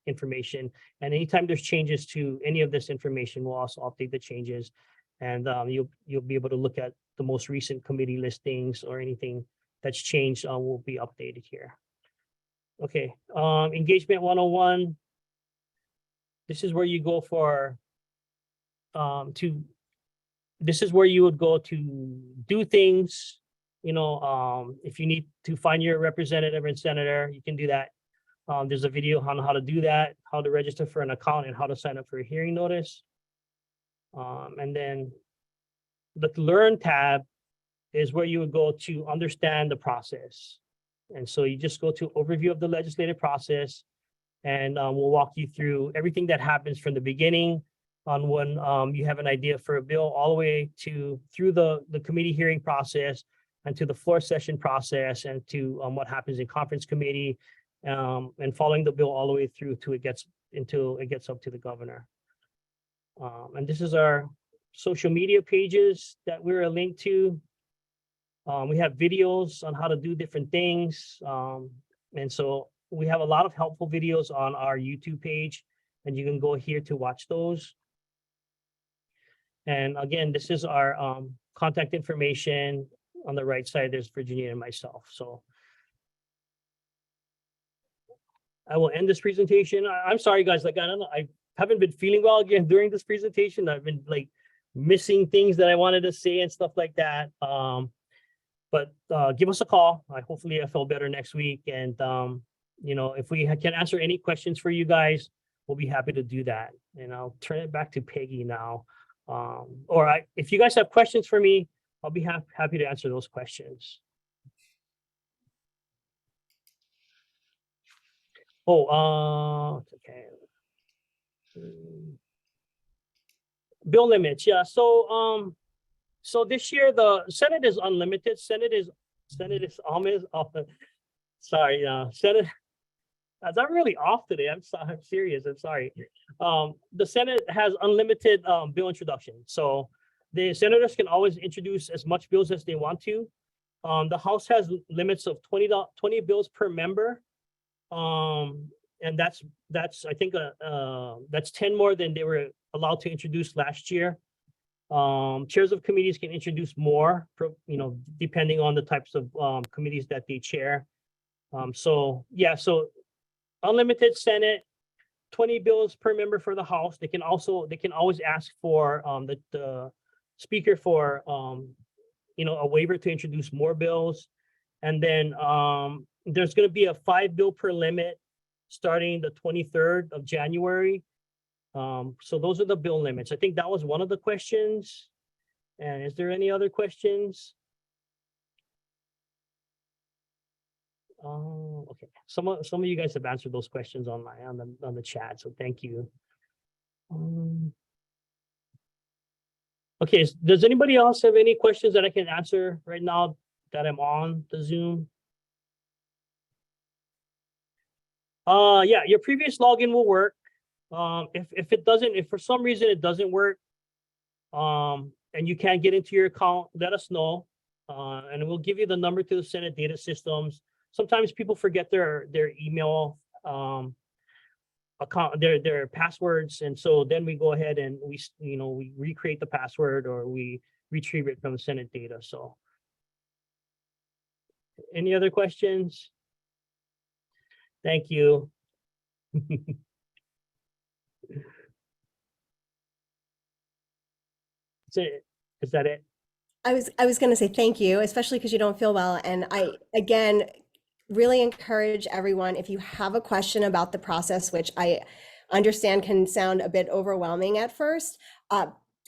information. And anytime there's changes to any of this information, we'll also update the changes, and you'll be able to look at the most recent committee listings or anything that's changed will be updated here. Okay, engagement 101. This is where you go for this is where you would go to do things. If you need to find your representative and senator, you can do that. There's a video on how to do that, how to register for an account, and how to sign up for a hearing notice. And then the Learn tab is where you would go to understand the process. And so you just go to overview of the legislative process, and we'll walk you through everything that happens from the beginning on when you have an idea for a bill all the way through the committee hearing process and to the floor session process and to what happens in conference committee, and following the bill all the way through until it gets up to the governor. And this is our social media pages that we're linked to. We have videos on how to do different things. And so we have a lot of helpful videos on our YouTube page, and you can go here to watch those. And again, this is our contact information. On the right side, there's Virginia and myself. So I will end this presentation. I'm sorry, guys. Like, I don't know. I haven't been feeling well again during this presentation. I've been like missing things that I wanted to say and stuff like that. But give us a call. Hopefully I feel better next week. And, if we can answer any questions for you guys, we'll be happy to do that. And I'll turn it back to Peggy now. If you guys have questions for me, I'll be happy to answer those questions. Okay. Bill limits, yeah. So this year the Senate is unlimited. Senate is almost off. Sorry, Senate. I'm really off today. I'm serious. I'm sorry. The Senate has unlimited bill introduction. So the senators can always introduce as much bills as they want to. The House has limits of 20 bills per member. And that's I think that's 10 more than they were allowed to introduce last year. Chairs of committees can introduce more, depending on the types of committees that they chair. So unlimited Senate, 20 bills per member for the House. They can always ask for the Speaker for a waiver to introduce more bills. And then there's going to be a 5 bill per limit starting the 23rd of January. So those are the bill limits. I think that was one of the questions. And is there any other questions? Okay. Some of you guys have answered those questions on the chat, so thank you. Okay, does anybody else have any questions that I can answer right now that I'm on the Zoom? Yeah, your previous login will work. If for some reason it doesn't work, and you can't get into your account, let us know, and we'll give you the number to the Senate data systems. Sometimes people forget their email account, their passwords, and so then we go ahead and we recreate the password or we retrieve it from the Senate data. So, any other questions? Thank you. Is that it? I was going to say thank you, especially because you don't feel well. And I, again, really encourage everyone, if you have a question about the process, which I understand can sound a bit overwhelming at first,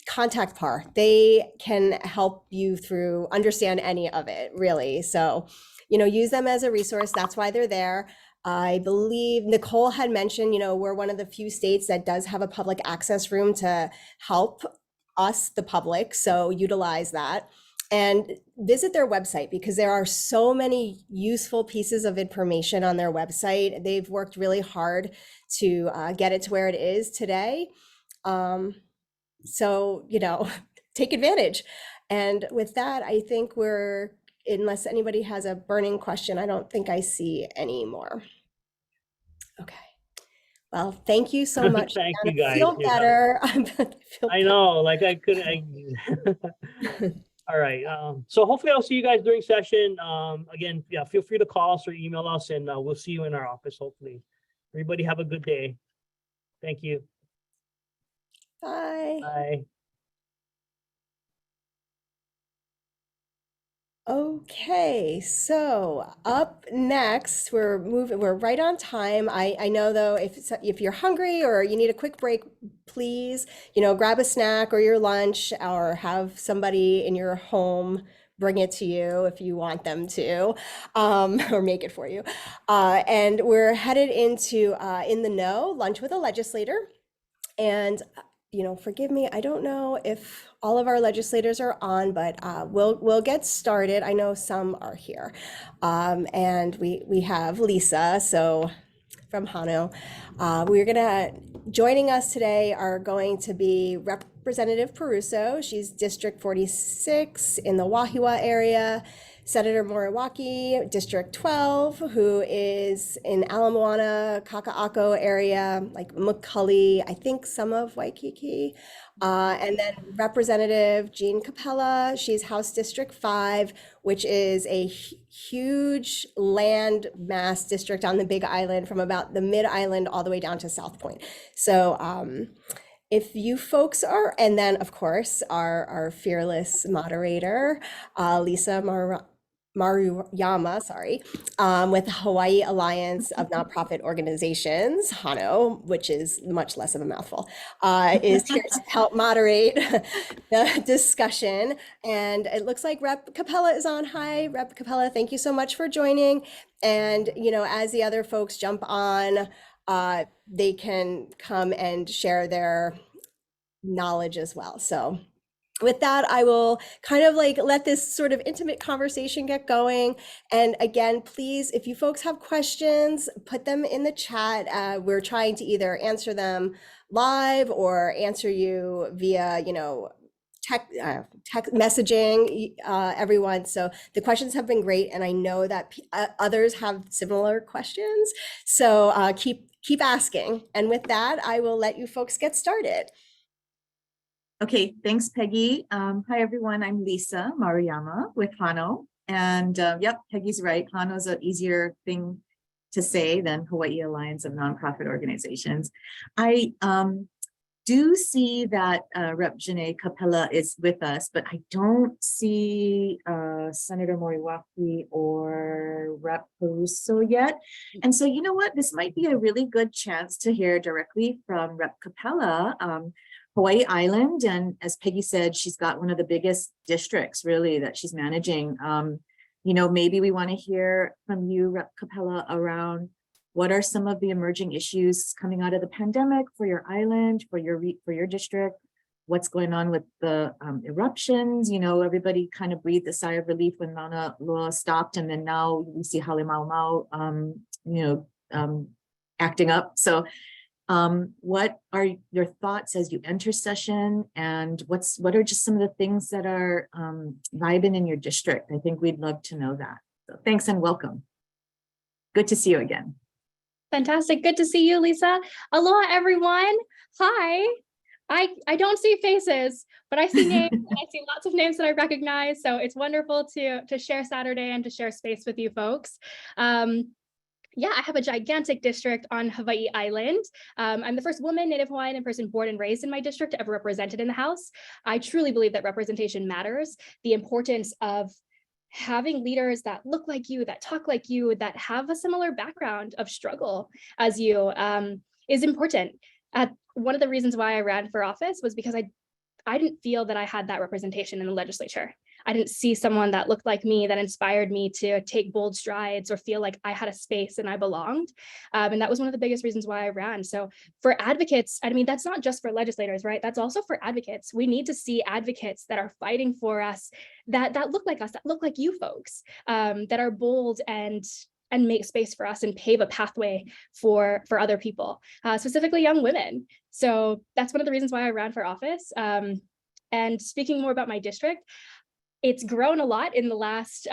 contact PAR. They can help you through understand any of it, really. So, use them as a resource. That's why they're there. I believe Nicole had mentioned, we're one of the few states that does have a public access room to help us, the public. So utilize that and visit their website, because there are so many useful pieces of information on their website. They've worked really hard to get it to where it is today. So, take advantage. And with that, I think unless anybody has a burning question, I don't think I see any more. Okay. Well, thank you so much. Thank Anna. you, guys. Feel better. I know, like I couldn't. All right. So hopefully I'll see you guys during session. Again, yeah, feel free to call us or email us, and we'll see you in our office, hopefully. Everybody have a good day. Thank you. Bye. Bye. Okay, so up next, we're right on time. I know though, if you're hungry or you need a quick break, please, grab a snack or your lunch, or have somebody in your home bring it to you if you want them to, or make it for you. And we're headed into In the Know, Lunch with a Legislator. And forgive me, I don't know if all of our legislators are on, but we'll get started. I know some are here. And we have Lisa, so from Hano. Joining us today are going to be Representative Peruso. She's District 46 in the Wahiawa area. Senator Moriwaki, District 12, who is in Ala Moana, Kaka'ako area, like McCully, I think some of Waikiki. And then Representative Jean Capella, she's House District 5, which is a huge land mass district on the Big Island, from about the Mid-Island all the way down to South Point. So if you folks are, and then of course our fearless moderator, Lisa Maruyama, with the Hawaii Alliance of Nonprofit Organizations, Hano, which is much less of a mouthful, is here to help moderate the discussion. And it looks like Rep. Capella is on. Hi, Rep. Capella, thank you so much for joining. And, as the other folks jump on, they can come and share their knowledge as well. So with that, I will kind of let this sort of intimate conversation get going. And again, please, if you folks have questions, put them in the chat. We're trying to either answer them live or answer you via, text messaging, everyone. So the questions have been great, and I know that others have similar questions. So keep asking. And with that, I will let you folks get started. Okay, thanks, Peggy. Hi, everyone. I'm Lisa Maruyama with Hano. And yep, Peggy's right. Hano's an easier thing to say than Hawaii Alliance of Nonprofit Organizations. I do see that Rep. Janae Capella is with us, but I don't see Senator Moriwaki or Rep. Peruso yet. And so, you know what? This might be a really good chance to hear directly from Rep. Capella. Hawaii Island, and as Peggy said, she's got one of the biggest districts really that she's managing. Maybe we want to hear from you, Rep. Capella, around what are some of the emerging issues coming out of the pandemic for your island, for your district, what's going on with the eruptions. Everybody kind of breathed a sigh of relief when Mauna Loa stopped, and then now we see Halemaumau, acting up. So what are your thoughts as you enter session, and what are just some of the things that are vibing in your district? I think we'd love to know that. So thanks and welcome. Good to see you again. Fantastic. Good to see you, Lisa. Aloha, everyone. Hi. I don't see faces, but I see names, and I see lots of names that I recognize. So it's wonderful to share Saturday and to share space with you folks. Yeah, I have a gigantic district on Hawaii Island. I'm the first woman, Native Hawaiian, and person born and raised in my district ever represented in the House. I truly believe that representation matters. The importance of having leaders that look like you, that talk like you, that have a similar background of struggle as you is important. One of the reasons why I ran for office was because I didn't feel that I had that representation in the legislature. I didn't see someone that looked like me that inspired me to take bold strides or feel like I had a space and I belonged. And that was one of the biggest reasons why I ran. So for advocates, I mean, that's not just for legislators, right? That's also for advocates. We need to see advocates that are fighting for us, that look like us, that look like you folks, that are bold and make space for us and pave a pathway for other people, specifically young women. So that's one of the reasons why I ran for office. And speaking more about my district, it's grown a lot in the last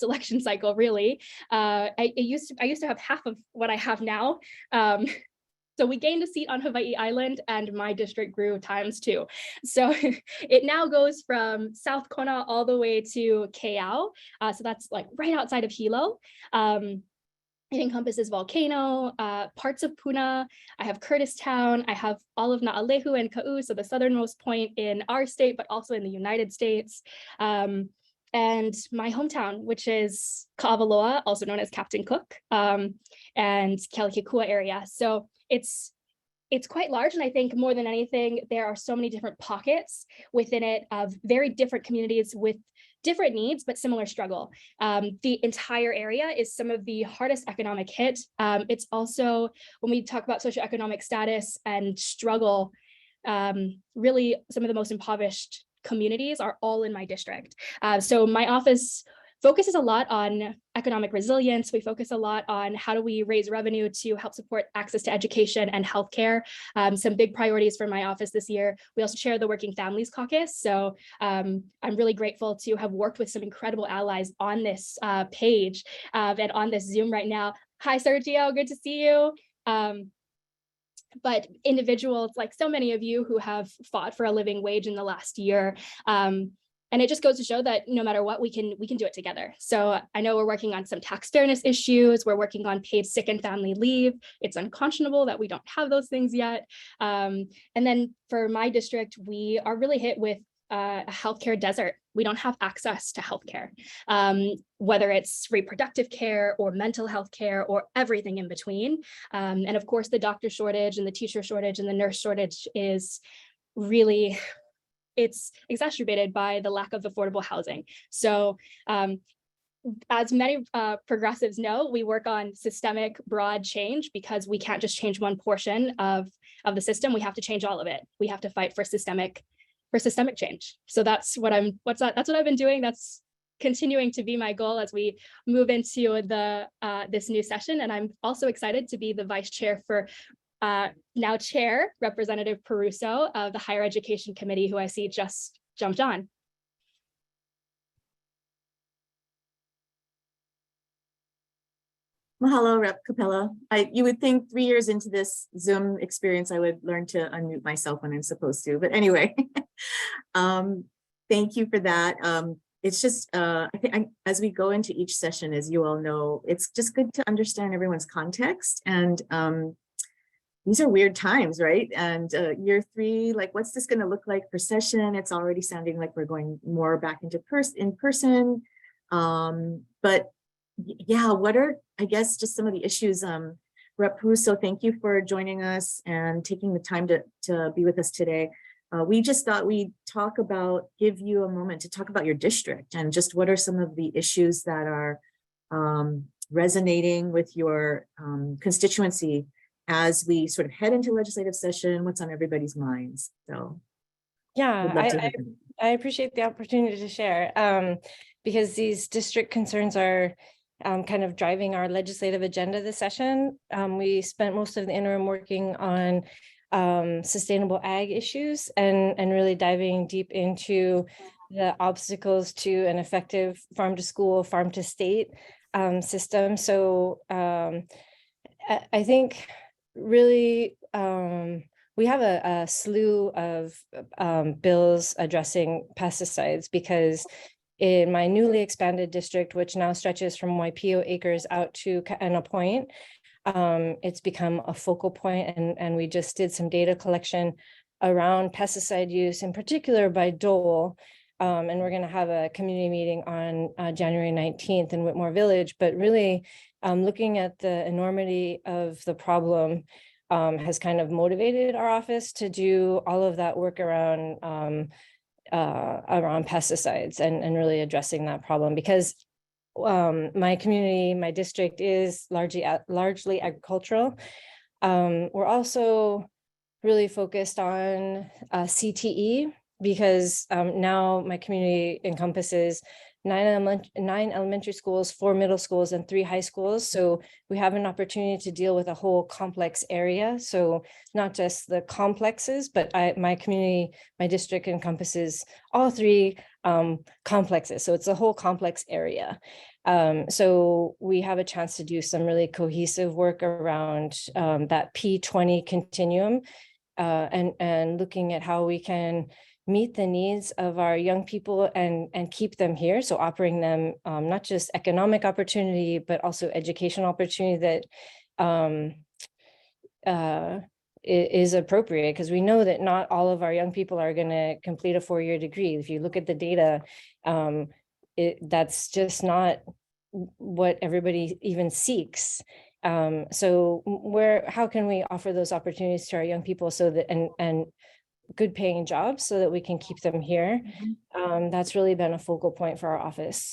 election cycle, really. I used to have half of what I have now. So we gained a seat on Hawaii Island and my district grew ×2. So it now goes from South Kona all the way to Keau. So that's like right outside of Hilo. It encompasses Volcano, parts of Puna. I have Curtistown. I have all of Naalehu and Ka'u, so the southernmost point in our state, but also in the United States. And my hometown, which is Ka'avaloa, also known as Captain Cook, and Kealakekua area. So it's quite large. And I think more than anything, there are so many different pockets within it of very different communities with different needs, but similar struggle. The entire area is some of the hardest economic hit. It's also, when we talk about socioeconomic status and struggle, really some of the most impoverished communities are all in my district. So my office focuses a lot on economic resilience. We focus a lot on how do we raise revenue to help support access to education and healthcare. Some big priorities for my office this year. We also chair the Working Families Caucus. So I'm really grateful to have worked with some incredible allies on this page and on this Zoom right now. Hi, Sergio, good to see you. But individuals like so many of you who have fought for a living wage in the last year. And it just goes to show that no matter what, we can do it together. So I know we're working on some tax fairness issues. We're working on paid sick and family leave. It's unconscionable that we don't have those things yet. And then for my district, we are really hit with a healthcare desert. We don't have access to healthcare, whether it's reproductive care or mental health care or everything in between. And of course, the doctor shortage and the teacher shortage and the nurse shortage is really, it's exacerbated by the lack of affordable housing. So as many progressives know, we work on systemic broad change because we can't just change one portion of the system. We have to change all of it. We have to fight for systemic change. So that's what that's what I've been doing. That's continuing to be my goal as we move into the this new session. And I'm also excited to be the vice chair for now chair Representative Peruso of the Higher Education Committee, who I see just jumped on. Mahalo, Rep. Capella. You would think 3 years into this Zoom experience, I would learn to unmute myself when I'm supposed to. But anyway, thank you for that. It's just, I think as we go into each session, as you all know, it's just good to understand everyone's context. And these are weird times, right? And year 3, like, what's this going to look like per session? It's already sounding like we're going more back into in person. But yeah, what are, I guess, just some of the issues? Rep. Peruso, thank you for joining us and taking the time to be with us today. We just thought we'd give you a moment to talk about your district and just what are some of the issues that are resonating with your constituency as we sort of head into legislative session, what's on everybody's minds. So yeah, I appreciate the opportunity to share because these district concerns are kind of driving our legislative agenda this session. We spent most of the interim working on sustainable ag issues and really diving deep into the obstacles to an effective farm to school, farm to state system. So I think really we have a slew of bills addressing pesticides because in my newly expanded district, which now stretches from Waipio Acres out to Kaena Point, it's become a focal point, and we just did some data collection around pesticide use, in particular by Dole, and we're going to have a community meeting on January 19th in Whitmore Village, but really looking at the enormity of the problem, has kind of motivated our office to do all of that work around pesticides and really addressing that problem, because my community, my district is largely agricultural. We're also really focused on CTE, because now my community encompasses 9 elementary schools, 4 middle schools, and 3 high schools. So we have an opportunity to deal with a whole complex area. So not just the complexes, but my community, my district encompasses all 3 complexes. So it's a whole complex area. So we have a chance to do some really cohesive work around that P20 continuum, and looking at how we can meet the needs of our young people and keep them here. So offering them not just economic opportunity, but also educational opportunity that is appropriate, because we know that not all of our young people are going to complete a 4-year degree. If you look at the data, that's just not what everybody even seeks. So how can we offer those opportunities to our young people so that and good paying jobs so that we can keep them here? That's really been a focal point for our office.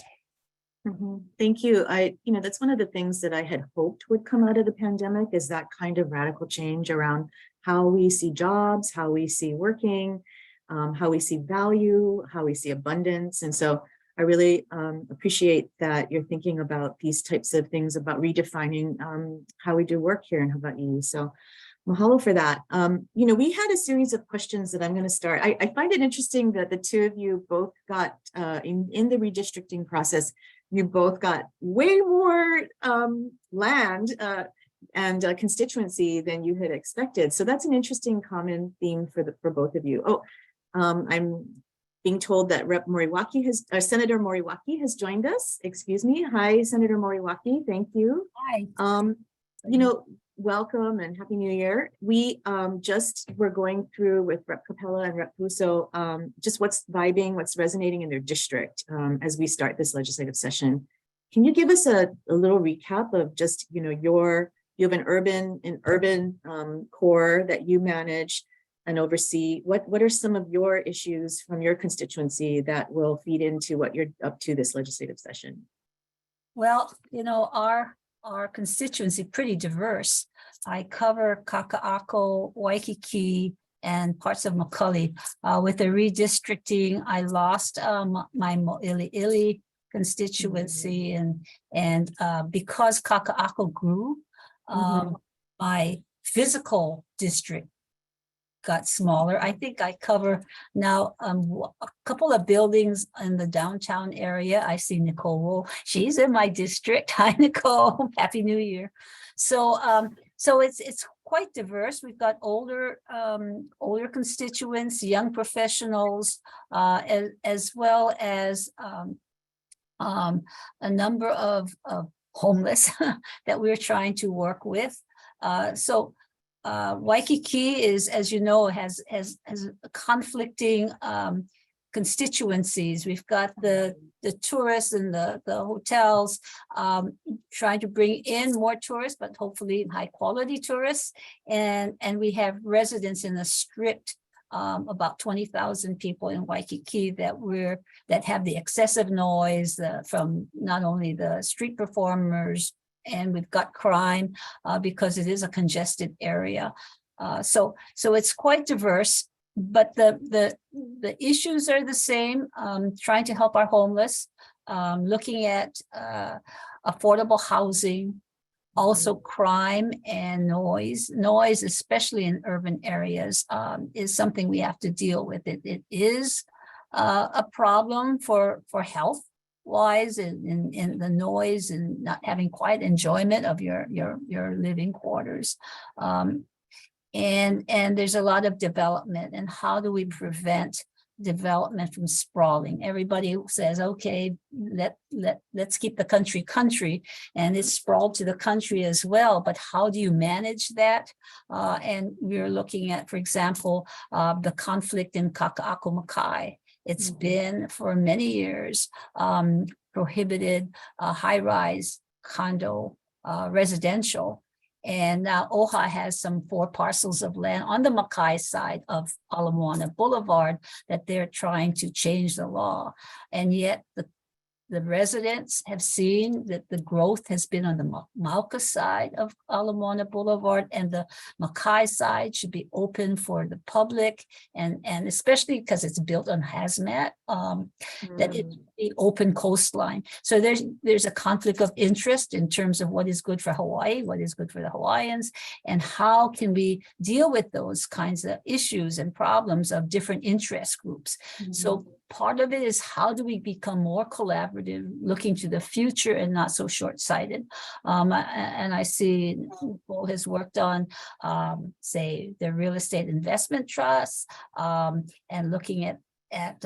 Thank you. That's one of the things that I had hoped would come out of the pandemic, is that kind of radical change around how we see jobs, how we see working, how we see value, how we see abundance. And so I really appreciate that you're thinking about these types of things, about redefining how we do work here in Hawaii. So mahalo for that. We had a series of questions that I'm going to start. I find it interesting that the 2 of you both got in the redistricting process, you both got way more land and constituency than you had expected. So that's an interesting common theme for both of you. Oh, I'm being told that Senator Moriwaki has joined us. Excuse me. Hi, Senator Moriwaki. Thank you. Hi. Welcome and Happy New Year. We were going through with Rep. Capella and Rep. Puso just what's vibing, what's resonating in their district as we start this legislative session. Can you give us a little recap of just, you have an urban core that you manage and oversee. What are some of your issues from your constituency that will feed into what you're up to this legislative session? Well, our constituency pretty diverse. I cover Kaka'ako, Waikiki, and parts of Macaulay. With the redistricting, I lost my Mo'ili'ili constituency, and because Kaka'ako grew, my physical district got smaller. I think I cover now a couple of buildings in the downtown area. I see Nicole. She's in my district. Hi, Nicole. Happy New Year. So it's quite diverse. We've got older constituents, young professionals, as well as a number of homeless that we're trying to work with. Waikiki is, as you know, has conflicting constituencies. We've got the tourists and the hotels trying to bring in more tourists, but hopefully high quality tourists. And we have residents in the strip, about 20,000 people in Waikiki that have the excessive noise from not only the street performers, and we've got crime because it is a congested area. So it's quite diverse, but the issues are the same. Trying to help our homeless, looking at affordable housing, also crime and noise. Noise, especially in urban areas, is something we have to deal with. It is a problem for health wise in the noise and not having quiet enjoyment of your living quarters. And there's a lot of development, and how do we prevent development from sprawling? Everybody says, okay, let's keep the country, and it's sprawled to the country as well, but how do you manage that? And we're looking at, for example, the conflict in Kaka'ako Makai. It's been for many years prohibited high-rise condo residential. And now OHA has some 4 parcels of land on the Mackay side of Ala Moana Boulevard that they're trying to change the law. And yet the residents have seen that the growth has been on the Mauka side of Ala Moana Boulevard, and the Mackay side should be open for the public, and especially because it's built on hazmat, that it be open coastline. So there's a conflict of interest in terms of what is good for Hawaii, what is good for the Hawaiians, and how can we deal with those kinds of issues and problems of different interest groups. So part of it is, how do we become more collaborative, looking to the future and not so short-sighted? And I see Nicole has worked on, say, the real estate investment trust, and looking at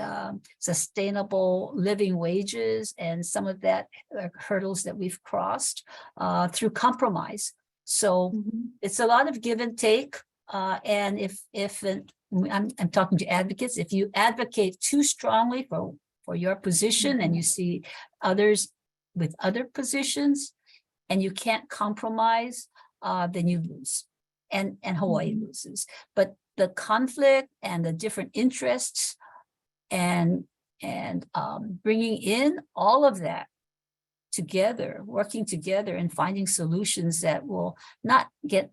sustainable living wages, and some of that hurdles that we've crossed through compromise. So it's a lot of give and take. And if I'm talking to advocates, if you advocate too strongly for your position, and you see others with other positions, and you can't compromise, then you lose, and Hawaii loses. But the conflict and the different interests, and bringing in all of that together, working together and finding solutions that will not get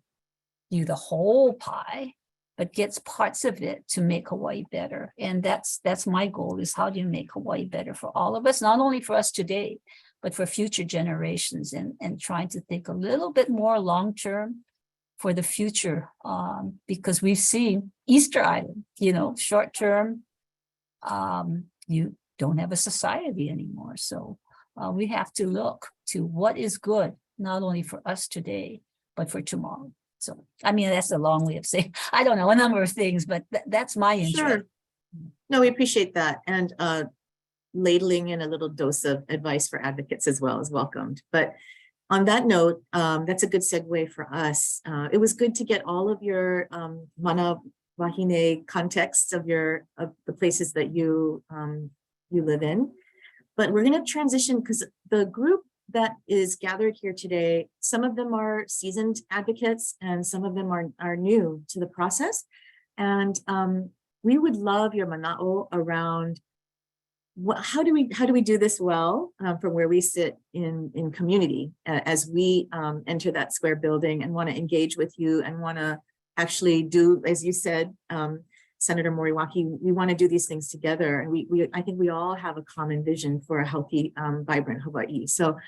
you the whole pie, but gets parts of it to make Hawaii better. And that's my goal, is how do you make Hawaii better for all of us, not only for us today, but for future generations, and trying to think a little bit more long-term for the future, because we've seen Easter Island, short-term, you don't have a society anymore. So we have to look to what is good, not only for us today, but for tomorrow. So, I mean, that's a long way of saying, I don't know, a number of things, but that's my interest. Sure. No, we appreciate that. And ladling in a little dose of advice for advocates as well is welcomed. But on that note, that's a good segue for us. It was good to get all of your mana wahine context of the places that you live in. But we're going to transition, because the group that is gathered here today, some of them are seasoned advocates and some of them are new to the process. And we would love your mana'o around how do we do this well from where we sit in community as we enter that square building and want to engage with you and want to actually do, as you said, Senator Moriwaki, we want to do these things together. And I think we all have a common vision for a healthy, vibrant Hawaii. So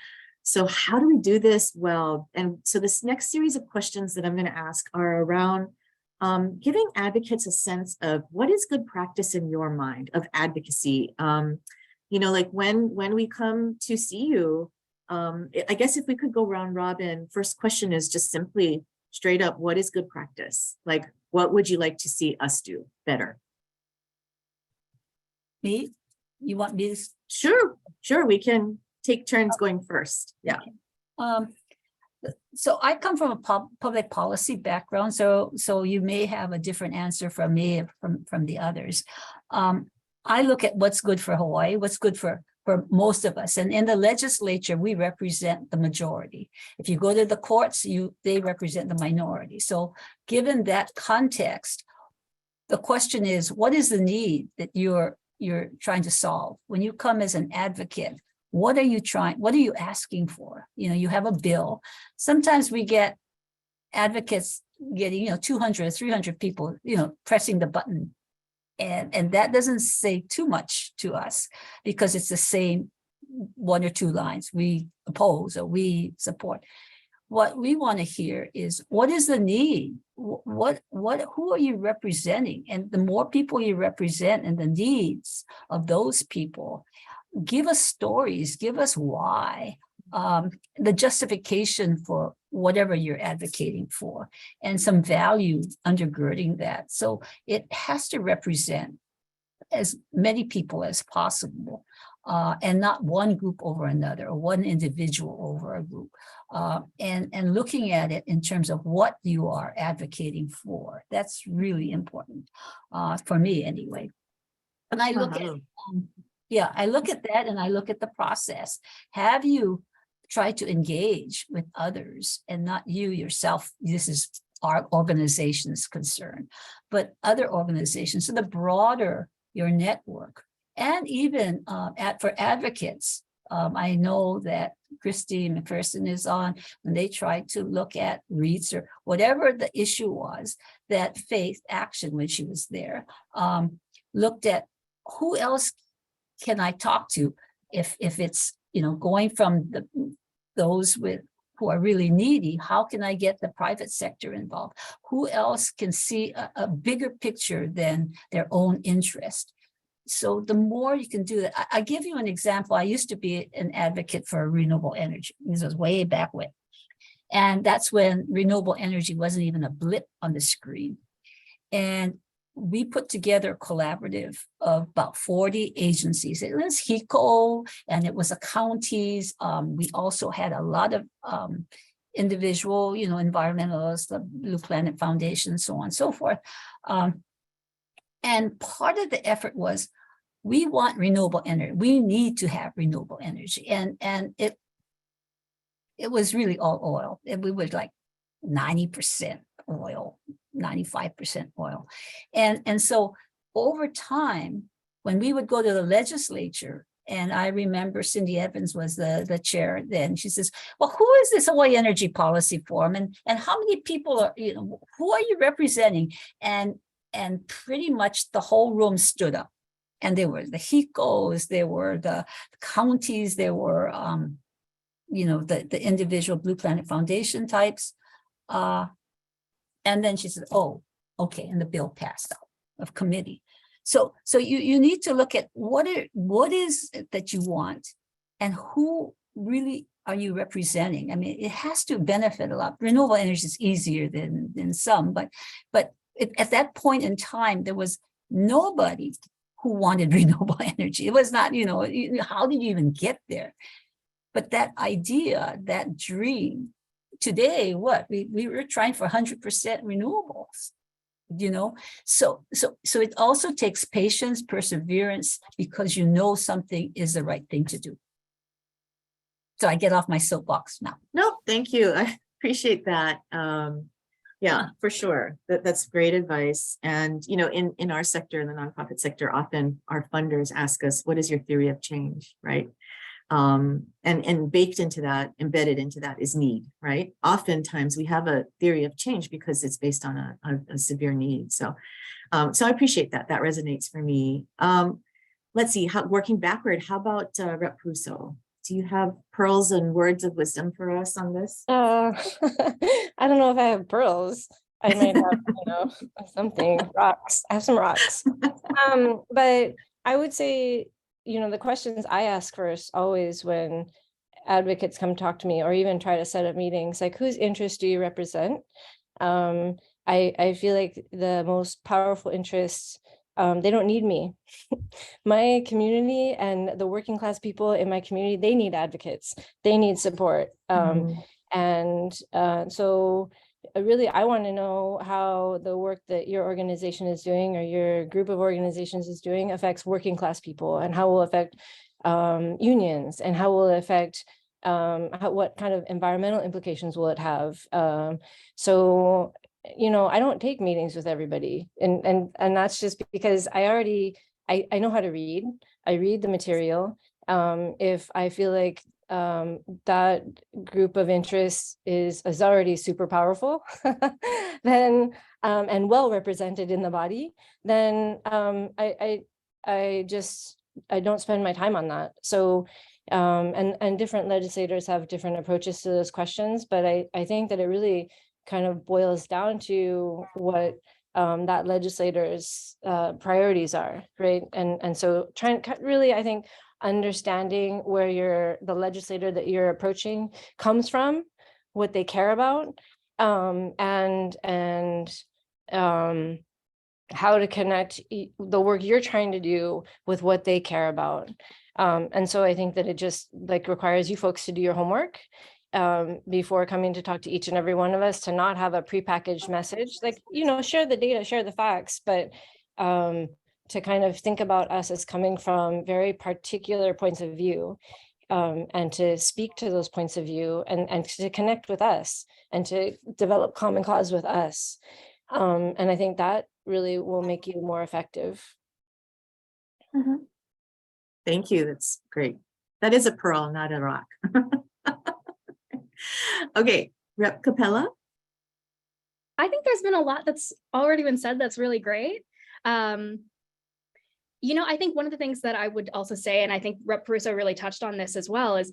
how do we do this well? And so this next series of questions that I'm going to ask are around giving advocates a sense of what is good practice in your mind of advocacy. Like when we come to see you, I guess if we could go round robin, first question is just simply straight up, what is good practice? Like, what would you like to see us do better? Me? You want me to? Sure. We can take turns going first. Yeah. So I come from a public policy background, so you may have a different answer from me from the others. I look at what's good for Hawaii, what's good for most of us. And in the legislature, we represent the majority. If you go to the courts, they represent the minority. So given that context, the question is, what is the need that you're trying to solve? When you come as an advocate, what are you asking for? You have a bill. Sometimes we get advocates getting, 200 or 300 people, pressing the button. And that doesn't say too much to us, because it's the same 1 or 2 lines. We oppose or we support. What we want to hear is, what is the need? Who are you representing? And the more people you represent and the needs of those people, give us stories, give us why, the justification for whatever you're advocating for, and some value undergirding that. So it has to represent as many people as possible, and not one group over another or one individual over a group. And looking at it in terms of what you are advocating for. That's really important for me anyway. And I look at I look at that, and I look at the process. Have you try to engage with others and not you yourself. This is our organization's concern, but other organizations. So the broader your network, and even for advocates. I know that Christy McPherson is on when they tried to look at REITs or whatever the issue was, that Faith Action, when she was there, looked at who else can I talk to if it's, you know, going from those who are really needy, how can I get the private sector involved? Who else can see a bigger picture than their own interest? So the more you can do that, I give you an example. I used to be an advocate for renewable energy. This was way back when. And that's when renewable energy wasn't even a blip on the screen. And we put together a collaborative of about 40 agencies. It was HECO, and it was the counties. We also had a lot of individual, you know, environmentalists, the Blue Planet Foundation, so on and so forth. And part of the effort was, we want renewable energy. We need to have renewable energy. And it was really all oil. And we were like 90% oil, 95% oil. And so over time, when we would go to the legislature, and I remember Cindy Evans was the chair then, she says, well, who is this Hawaii Energy Policy Forum? And how many people are, you know, who are you representing? And pretty much the whole room stood up. And there were the HECOs, there were the counties, there were, you know, the individual Blue Planet Foundation types. And then she said, oh, okay, and the bill passed out of committee. So you need to look at what is it that you want, and who really are you representing? I mean, it has to benefit a lot. Renewable energy is easier than some, but at that point in time, there was nobody who wanted renewable energy. It was not, you know, how did you even get there? But that idea, that dream, today, what we were trying for 100% renewables, you know. So it also takes patience, perseverance, because you know something is the right thing to do. So I get off my soapbox now. No, thank you. I appreciate that. Yeah, for sure. That's great advice. And, you know, in our sector, in the nonprofit sector, often our funders ask us, what is your theory of change, right? And baked into that, embedded into that is need, right? Oftentimes we have a theory of change because it's based on a severe need. So I appreciate that. That resonates for me. Let's see, working backward, how about Rep. Russo? Do you have pearls and words of wisdom for us on this? I don't know if I have pearls. I might have, you know, something, rocks. I have some rocks. But I would say, you know, the questions I ask first always when advocates come talk to me, or even try to set up meetings, like, whose interest do you represent? I feel like the most powerful interests, they don't need me. My community and the working class people in my community, they need advocates. They need support. So really, I want to know how the work that your organization is doing, or your group of organizations is doing, affects working class people, and how will affect unions, and how will it affect what kind of environmental implications will it have. So, you know, I don't take meetings with everybody, and that's just because I know how to read. I read the material. If I feel like that group of interests is already super powerful, then and well represented in the body, then I don't spend my time on that. So and different legislators have different approaches to those questions, but I think that it really kind of boils down to what that legislator's priorities are, right? And so really, I think, understanding where the legislator that you're approaching comes from, what they care about, and how to connect the work you're trying to do with what they care about. And so I think that it just like requires you folks to do your homework before coming to talk to each and every one of us, to not have a prepackaged message, like, you know, share the data, share the facts, but to kind of think about us as coming from very particular points of view. and to speak to those points of view and to connect with us and to develop common cause with us. And I think that really will make you more effective. Thank you. That's great. That is a pearl, not a rock. Okay, Rep. Capella. I think there's been a lot that's already been said that's really great. You know, I think one of the things that I would also say, and I think Rep. Peruso really touched on this as well, is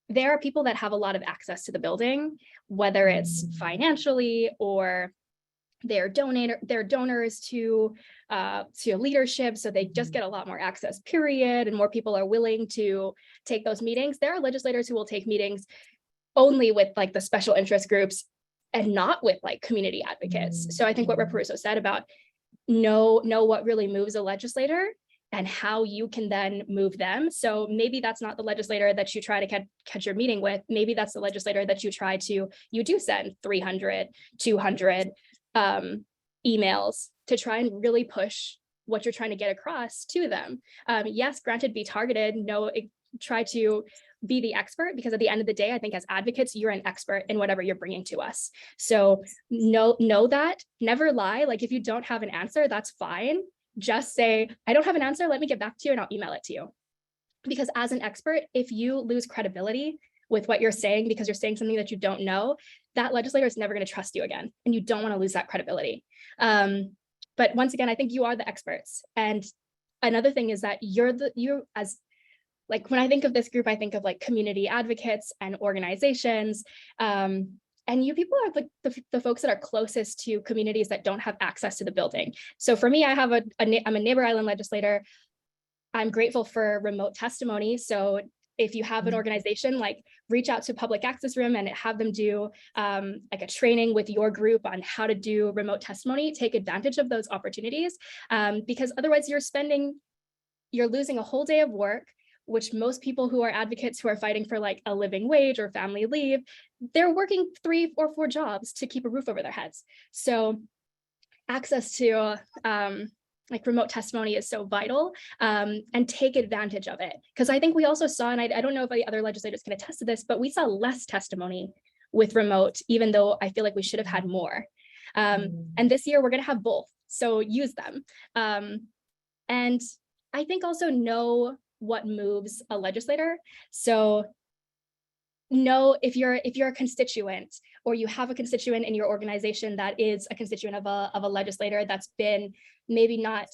there are people that have a lot of access to the building, whether it's financially or they're donors to leadership, so they just get a lot more access, period, and more people are willing to take those meetings. There are legislators who will take meetings only with like the special interest groups and not with like community advocates. So I think what Rep. Peruso said about know what really moves a legislator and how you can then move them. So maybe that's not the legislator that you try to catch your meeting with. Maybe that's the legislator that you do send 300, 200 emails to try and really push what you're trying to get across to them. Yes, granted, be targeted. No, try to be the expert, because at the end of the day, I think as advocates, you're an expert in whatever you're bringing to us. So know that, never lie. Like if you don't have an answer, that's fine. Just say, I don't have an answer. Let me get back to you and I'll email it to you. Because as an expert, if you lose credibility with what you're saying because you're saying something that you don't know, that legislator is never going to trust you again. And you don't want to lose that credibility. But once again, I think you are the experts. And another thing is that you as like, when I think of this group, I think of like community advocates and organizations. And you people are like the folks that are closest to communities that don't have access to the building. So for me, I'm a neighbor island legislator. I'm grateful for remote testimony. So if you have an organization, like reach out to Public Access Room and have them do like a training with your group on how to do remote testimony, take advantage of those opportunities, because otherwise you're losing a whole day of work, which most people who are advocates who are fighting for like a living wage or family leave, they're working 3 or 4 jobs to keep a roof over their heads. So access to like remote testimony is so vital, and take advantage of it. Because I think we also saw, and I don't know if the other legislators can attest to this, but we saw less testimony with remote, even though I feel like we should have had more. And this year we're going to have both, so use them. And I think also know what moves a legislator. So know if you're a constituent, or you have a constituent in your organization that is a constituent of a legislator that's been maybe not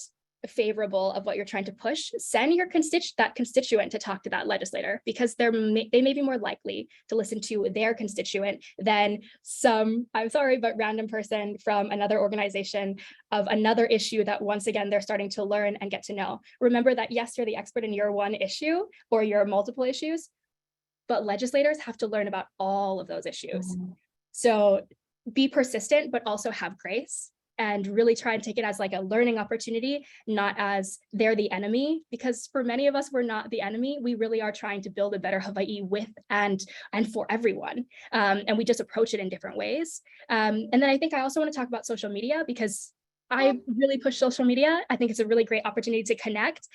favorable of what you're trying to push, send that constituent to talk to that legislator, because they may be more likely to listen to their constituent than some, I'm sorry, but random person from another organization of another issue that once again they're starting to learn and get to know. Remember that yes, you're the expert in your one issue or your multiple issues, but legislators have to learn about all of those issues. So be persistent, but also have grace, and really try and take it as like a learning opportunity, not as they're the enemy, because for many of us, we're not the enemy. We really are trying to build a better Hawaii with and for everyone. And we just approach it in different ways. And then I think I also want to talk about social media, because I really push social media. I think it's a really great opportunity to connect.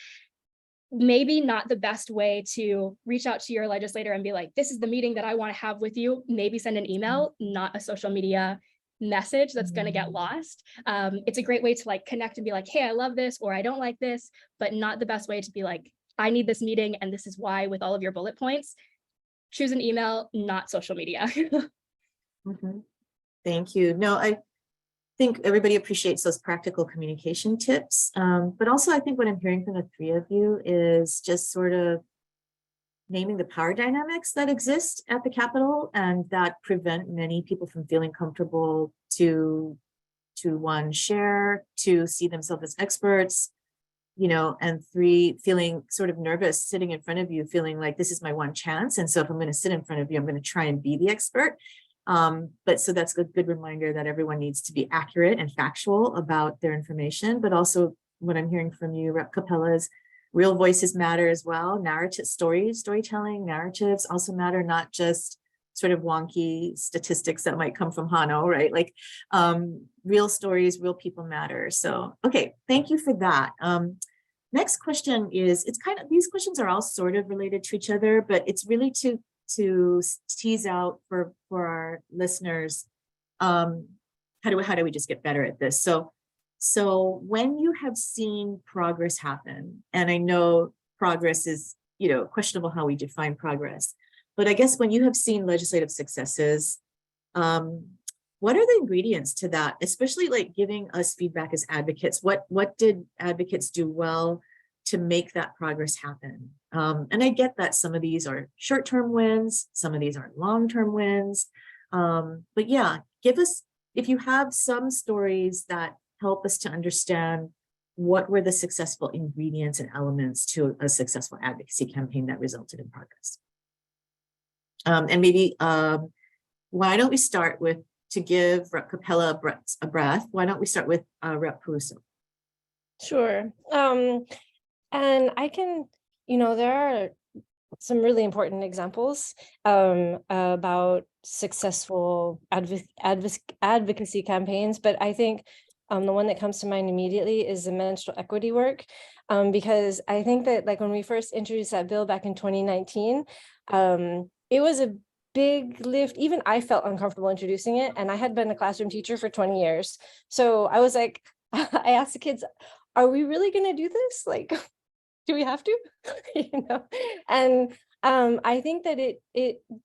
Maybe not the best way to reach out to your legislator and be like, this is the meeting that I want to have with you. Maybe send an email, not a social media message that's going to get lost. It's a great way to like connect and be like, hey, I love this, or I don't like this, but not the best way to be like, I need this meeting and this is why, with all of your bullet points. Choose an email, not social media. Thank you. No, I think everybody appreciates those practical communication tips. But also I think what I'm hearing from the 3 of you is just sort of naming the power dynamics that exist at the Capitol and that prevent many people from feeling comfortable to one, share, to see themselves as experts, and 3, feeling sort of nervous sitting in front of you, feeling like this is my one chance. And so if I'm going to sit in front of you, I'm going to try and be the expert. But so that's a good reminder that everyone needs to be accurate and factual about their information, but also what I'm hearing from you, Rep. Capella, is real voices matter as well. Storytelling, narratives also matter, not just sort of wonky statistics that might come from Hano, right? Like real stories, real people matter. So, okay, thank you for that. next question is, it's kind of, these questions are all sort of related to each other, but it's really to tease out for our listeners, how do we just get better at this? So when you have seen progress happen, and I know progress is, you know, questionable how we define progress, but I guess when you have seen legislative successes, what are the ingredients to that? Especially like giving us feedback as advocates. What did advocates do well to make that progress happen? And I get that some of these are short-term wins, some of these are long-term wins. But yeah, give us, if you have some stories that help us to understand what were the successful ingredients and elements to a successful advocacy campaign that resulted in progress. And maybe, why don't we start with, to give Rep. Capella a breath, why don't we start with Rep. Puso? Sure. And I can, you know, there are some really important examples about successful advocacy campaigns, but I think the one that comes to mind immediately is the menstrual equity work, because I think that, like, when we first introduced that bill back in 2019, it was a big lift. Even I felt uncomfortable introducing it, and I had been a classroom teacher for 20 years. So I was like, I asked the kids, are we really going to do this? Like, do we have to? You know? And I think that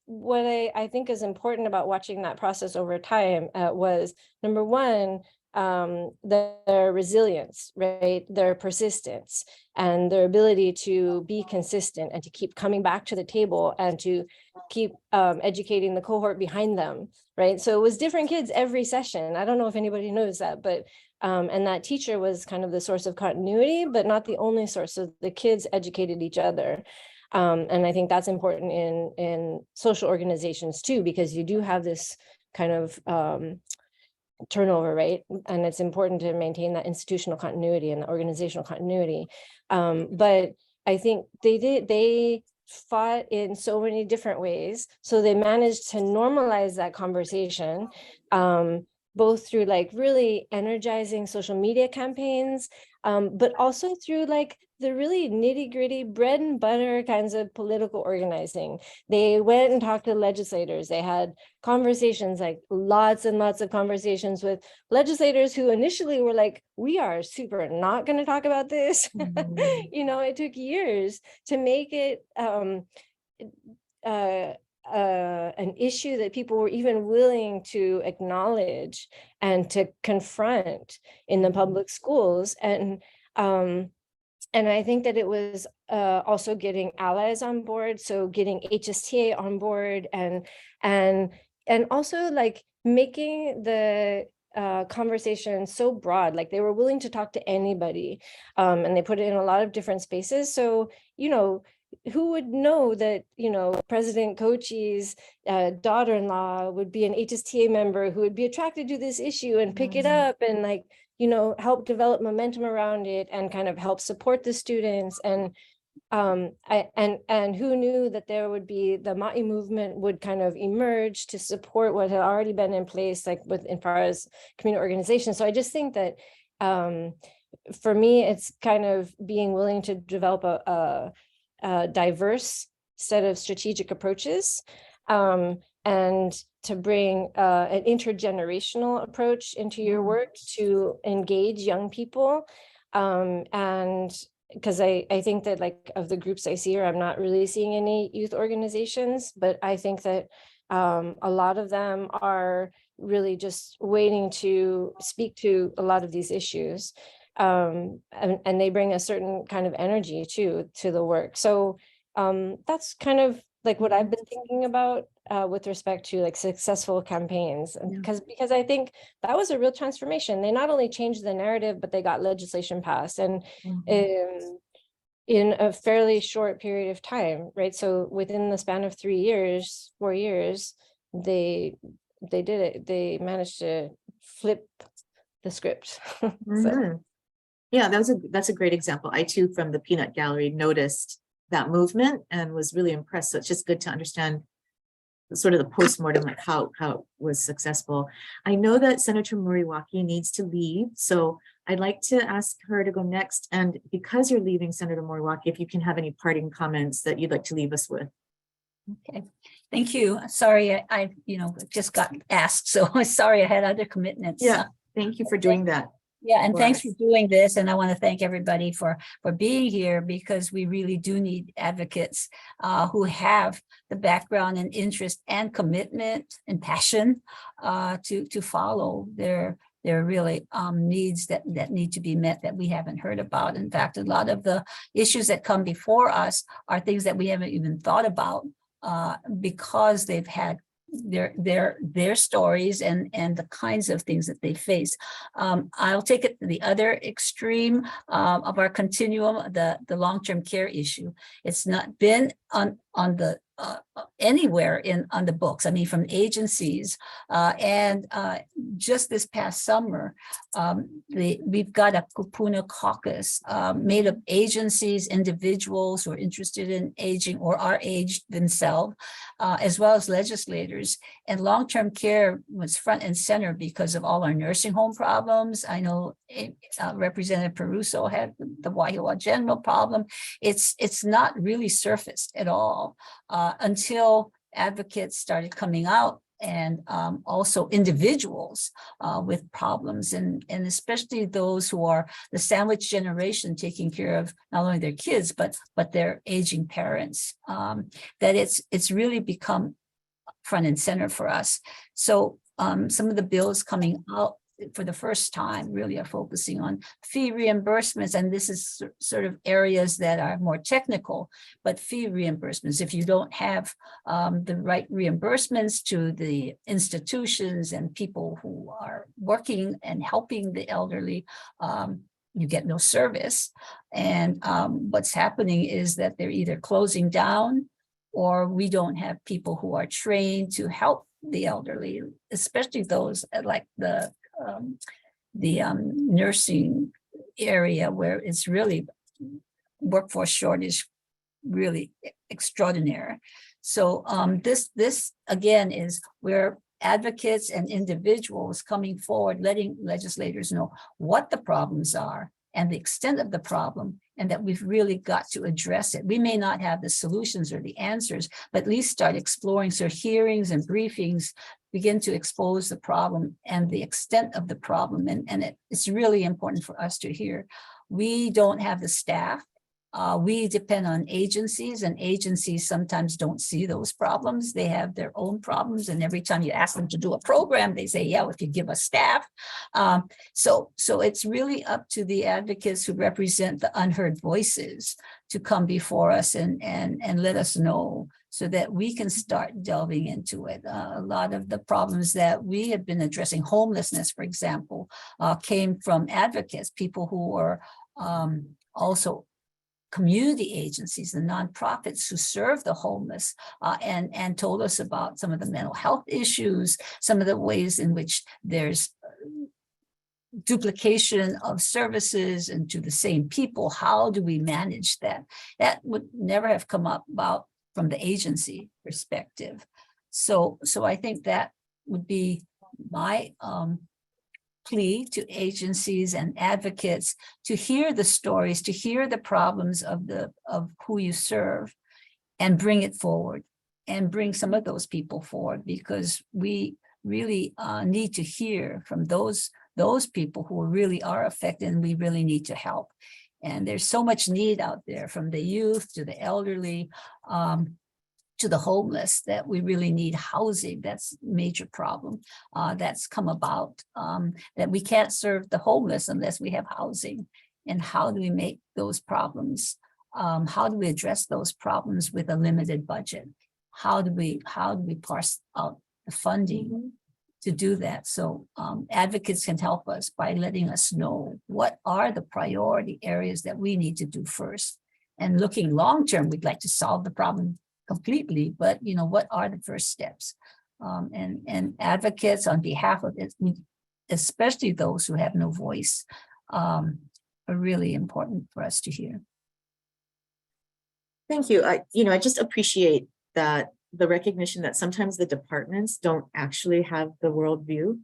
what I think is important about watching that process over time was, number one, their resilience, right? Their persistence and their ability to be consistent and to keep coming back to the table and to keep educating the cohort behind them, right? So it was different kids every session. I don't know if anybody knows that, but and that teacher was kind of the source of continuity, but not the only source. So the kids educated each other. And I think that's important in social organizations too, because you do have this kind of turnover, right? And it's important to maintain that institutional continuity and the organizational continuity. But I think they fought in so many different ways. So they managed to normalize that conversation, both through like really energizing social media campaigns, but also through like the really nitty-gritty bread and butter kinds of political organizing. They went and talked to legislators. They had conversations, like lots and lots of conversations with legislators who initially were like, we are super not going to talk about this. Mm-hmm. You know, it took years to make it an issue that people were even willing to acknowledge and to confront in the public schools. And I think that it was also getting allies on board, so getting HSTA on board, and also like making the conversation so broad, like they were willing to talk to anybody, and they put it in a lot of different spaces. So, you know, who would know that, you know, President Kochi's daughter-in-law would be an HSTA member who would be attracted to this issue and pick it up and, like, you know, help develop momentum around it and kind of help support the students. And and who knew that there would be the Ma'i movement would kind of emerge to support what had already been in place, like with as far as community organizations. So I just think that for me, it's kind of being willing to develop a diverse set of strategic approaches, and to bring an intergenerational approach into your work to engage young people. And because I think that, like, of the groups I see here, I'm not really seeing any youth organizations, but I think that a lot of them are really just waiting to speak to a lot of these issues. And they bring a certain kind of energy to the work. So that's kind of like what I've been thinking about with respect to like successful campaigns, because I think that was a real transformation. They not only changed the narrative, but they got legislation passed, and in a fairly short period of time, right? So within the span of 4 years, they did it. They managed to flip the script. So. Yeah, that's a great example. I too, from the Peanut Gallery, noticed that movement and was really impressed. So it's just good to understand sort of the postmortem, like how it was successful. I know that Senator Moriwaki needs to leave, so I'd like to ask her to go next. And because you're leaving, Senator Moriwaki, if you can have any parting comments that you'd like to leave us with. Okay, thank you. Sorry, I just got asked, so I'm sorry I had other commitments. Yeah, thank you for doing that. Yeah, and for thanks us. for doing this. And I want to thank everybody for being here, because we really do need advocates who have the background and interest and commitment and passion to follow their really needs that need to be met that we haven't heard about. In fact, a lot of the issues that come before us are things that we haven't even thought about because they've had their stories and the kinds of things that they face. I'll take it to the other extreme of our continuum, the long-term care issue. It's not been on the anywhere on the books. I mean, from agencies and just this past summer, we've got a Kupuna caucus made of agencies, individuals who are interested in aging or are aged themselves, as well as legislators. And long-term care was front and center because of all our nursing home problems. I know Representative Peruso had the Waihoa General problem. It's not really surfaced at all until advocates started coming out, and also individuals with problems, and especially those who are the sandwich generation, taking care of not only their kids but their aging parents. That it's really become front and center for us. So some of the bills coming out for the first time really are focusing on fee reimbursements. And this is sort of areas that are more technical, but fee reimbursements, if you don't have the right reimbursements to the institutions and people who are working and helping the elderly, you get no service. And what's happening is that they're either closing down, or we don't have people who are trained to help the elderly, especially those like the nursing area, where it's really workforce shortage, really extraordinary. So this again is where advocates and individuals coming forward, letting legislators know what the problems are and the extent of the problem, and that we've really got to address it. We may not have the solutions or the answers, but at least start exploring. So hearings and briefings begin to expose the problem and the extent of the problem. And it's really important for us to hear. We don't have the staff. We depend on agencies, and agencies sometimes don't see those problems. They have their own problems. And every time you ask them to do a program, they say, yeah, if you give us staff. So it's really up to the advocates who represent the unheard voices to come before us and let us know, so that we can start delving into it. A lot of the problems that we have been addressing, homelessness, for example, came from advocates, people who are also community agencies, the nonprofits who serve the homeless, and told us about some of the mental health issues, some of the ways in which there's duplication of services and to the same people. How do we manage that? That would never have come up about from the agency perspective. So I think that would be my plea to agencies and advocates to hear the stories, to hear the problems of who you serve, and bring it forward, and bring some of those people forward, because we really need to hear from those people who really are affected, and we really need to help. And there's so much need out there, from the youth to the elderly, to the homeless, that we really need housing. That's a major problem that's come about, that we can't serve the homeless unless we have housing. And how do we make those problems? How do we address those problems with a limited budget? How do we parse out the funding to do that? So advocates can help us by letting us know what are the priority areas that we need to do first. And looking long-term, we'd like to solve the problem completely, but what are the first steps? And advocates on behalf of it, especially those who have no voice, are really important for us to hear. Thank you. I just appreciate that the recognition that sometimes the departments don't actually have the world view,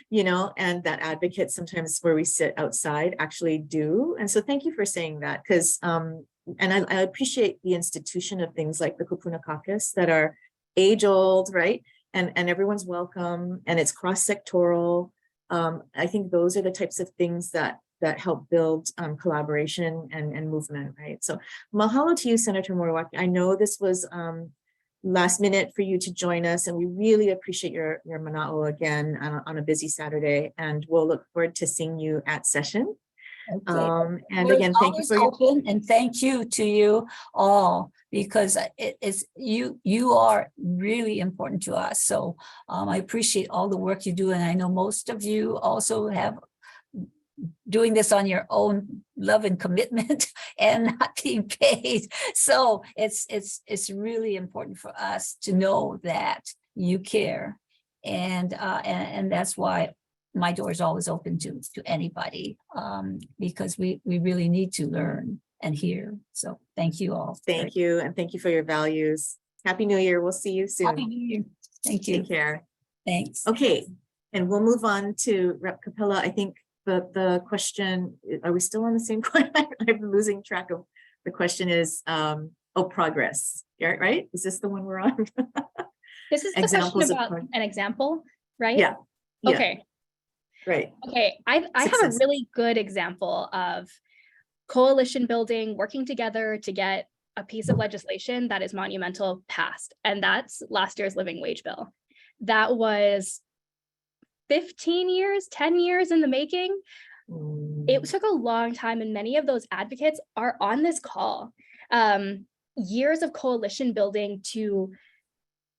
you know, and that advocates sometimes where we sit outside actually do. And so thank you for saying that, because and I appreciate the institution of things like the Kupuna Caucus that are age old, right? And everyone's welcome, and it's cross-sectoral. I think those are the types of things that help build collaboration and movement, right? So mahalo to you, Senator Moriwaki. I know this was last minute for you to join us, and we really appreciate your mana'o again on a busy Saturday, and we'll look forward to seeing you at session. Okay. And We're again, thank you always for your open, and thank you to you all, because it's you are really important to us. So I appreciate all the work you do, and I know most of you also have doing this on your own love and commitment and not being paid. So it's really important for us to know that you care, and that's why my door is always open to anybody, because we really need to learn and hear. So thank you all. thank you, and thank you for your values. Happy New Year. We'll see you soon. Happy New Year. Thank you. Take care. Thanks. Okay, and we'll move on to Rep. Capella. I think the question, are we still on the same question? I'm losing track of the question is, progress. Yeah, right? Is this the one we're on? This is the Examples question of about an example, right? Yeah. Yeah. Okay. Right. Okay. I have a Success. really good example of coalition building, working together to get a piece of legislation that is monumental passed. And that's last year's living wage bill. That was 15 years, 10 years in the making. It took a long time, and many of those advocates are on this call. Years of coalition building to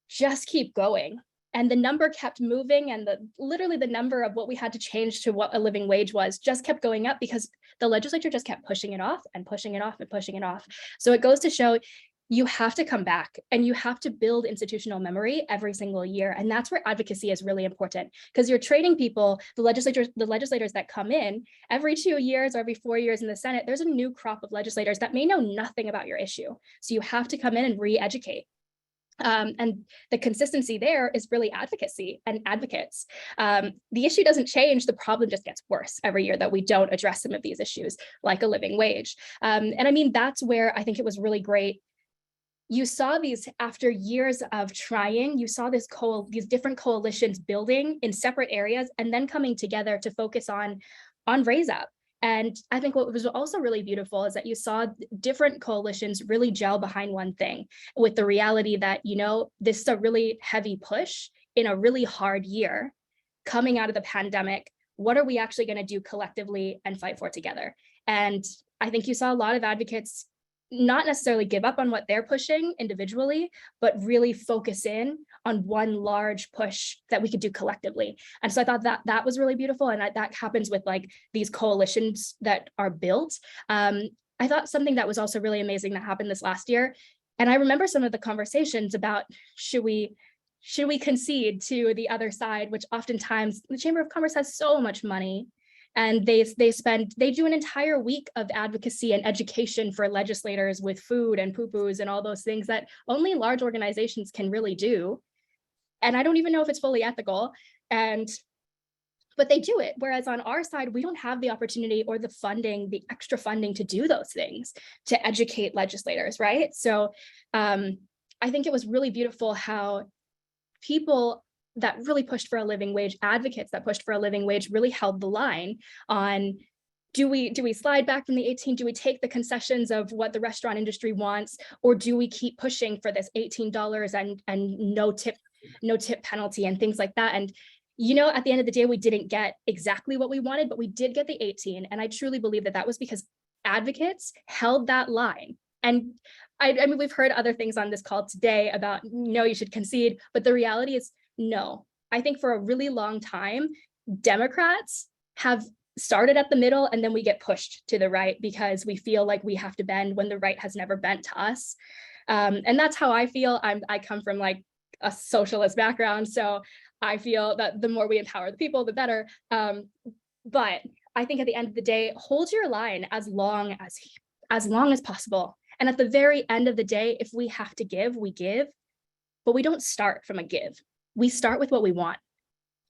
just keep going. And the number kept moving, and literally the number of what we had to change to what a living wage was just kept going up, because the legislature just kept pushing it off and pushing it off and pushing it off. So it goes to show you have to come back, and you have to build institutional memory every single year. And that's where advocacy is really important, because you're training people, the legislators that come in every 2 years or every 4 years in the Senate, there's a new crop of legislators that may know nothing about your issue. So you have to come in and re-educate. And the consistency there is really advocacy and advocates. The issue doesn't change, the problem just gets worse every year that we don't address some of these issues, like a living wage. And I mean, that's where I think it was really great. You saw these, after years of trying, you saw these different coalitions building in separate areas and then coming together to focus on Raise Up. And I think what was also really beautiful is that you saw different coalitions really gel behind one thing, with the reality that, you know, this is a really heavy push in a really hard year coming out of the pandemic. What are we actually going to do collectively and fight for together? And I think you saw a lot of advocates not necessarily give up on what they're pushing individually, but really focus in on one large push that we could do collectively. And so I thought that was really beautiful. And that happens with like these coalitions that are built. I thought something that was also really amazing that happened this last year. And I remember some of the conversations about, should we concede to the other side, which oftentimes the Chamber of Commerce has so much money. And they do an entire week of advocacy and education for legislators with food and poo-poos and all those things that only large organizations can really do. And I don't even know if it's fully ethical, but they do it. Whereas on our side, we don't have the opportunity or the funding, the extra funding to do those things, to educate legislators, right? So I think it was really beautiful how people that really pushed for a living wage, advocates that pushed for a living wage, really held the line on, do we slide back from the 18? Do we take the concessions of what the restaurant industry wants, or do we keep pushing for this $18 and no tip penalty and things like that? And you know, at the end of the day, we didn't get exactly what we wanted, but we did get the 18. And I truly believe that was because advocates held that line. And I mean, we've heard other things on this call today about, no, you should concede, but the reality is, no. I think for a really long time, Democrats have started at the middle and then we get pushed to the right because we feel like we have to bend when the right has never bent to us. And that's how I feel. I come from like a socialist background, so I feel that the more we empower the people, the better. But I think at the end of the day, hold your line as long as possible. And at the very end of the day, if we have to give, we give, but we don't start from a give. We start with what we want.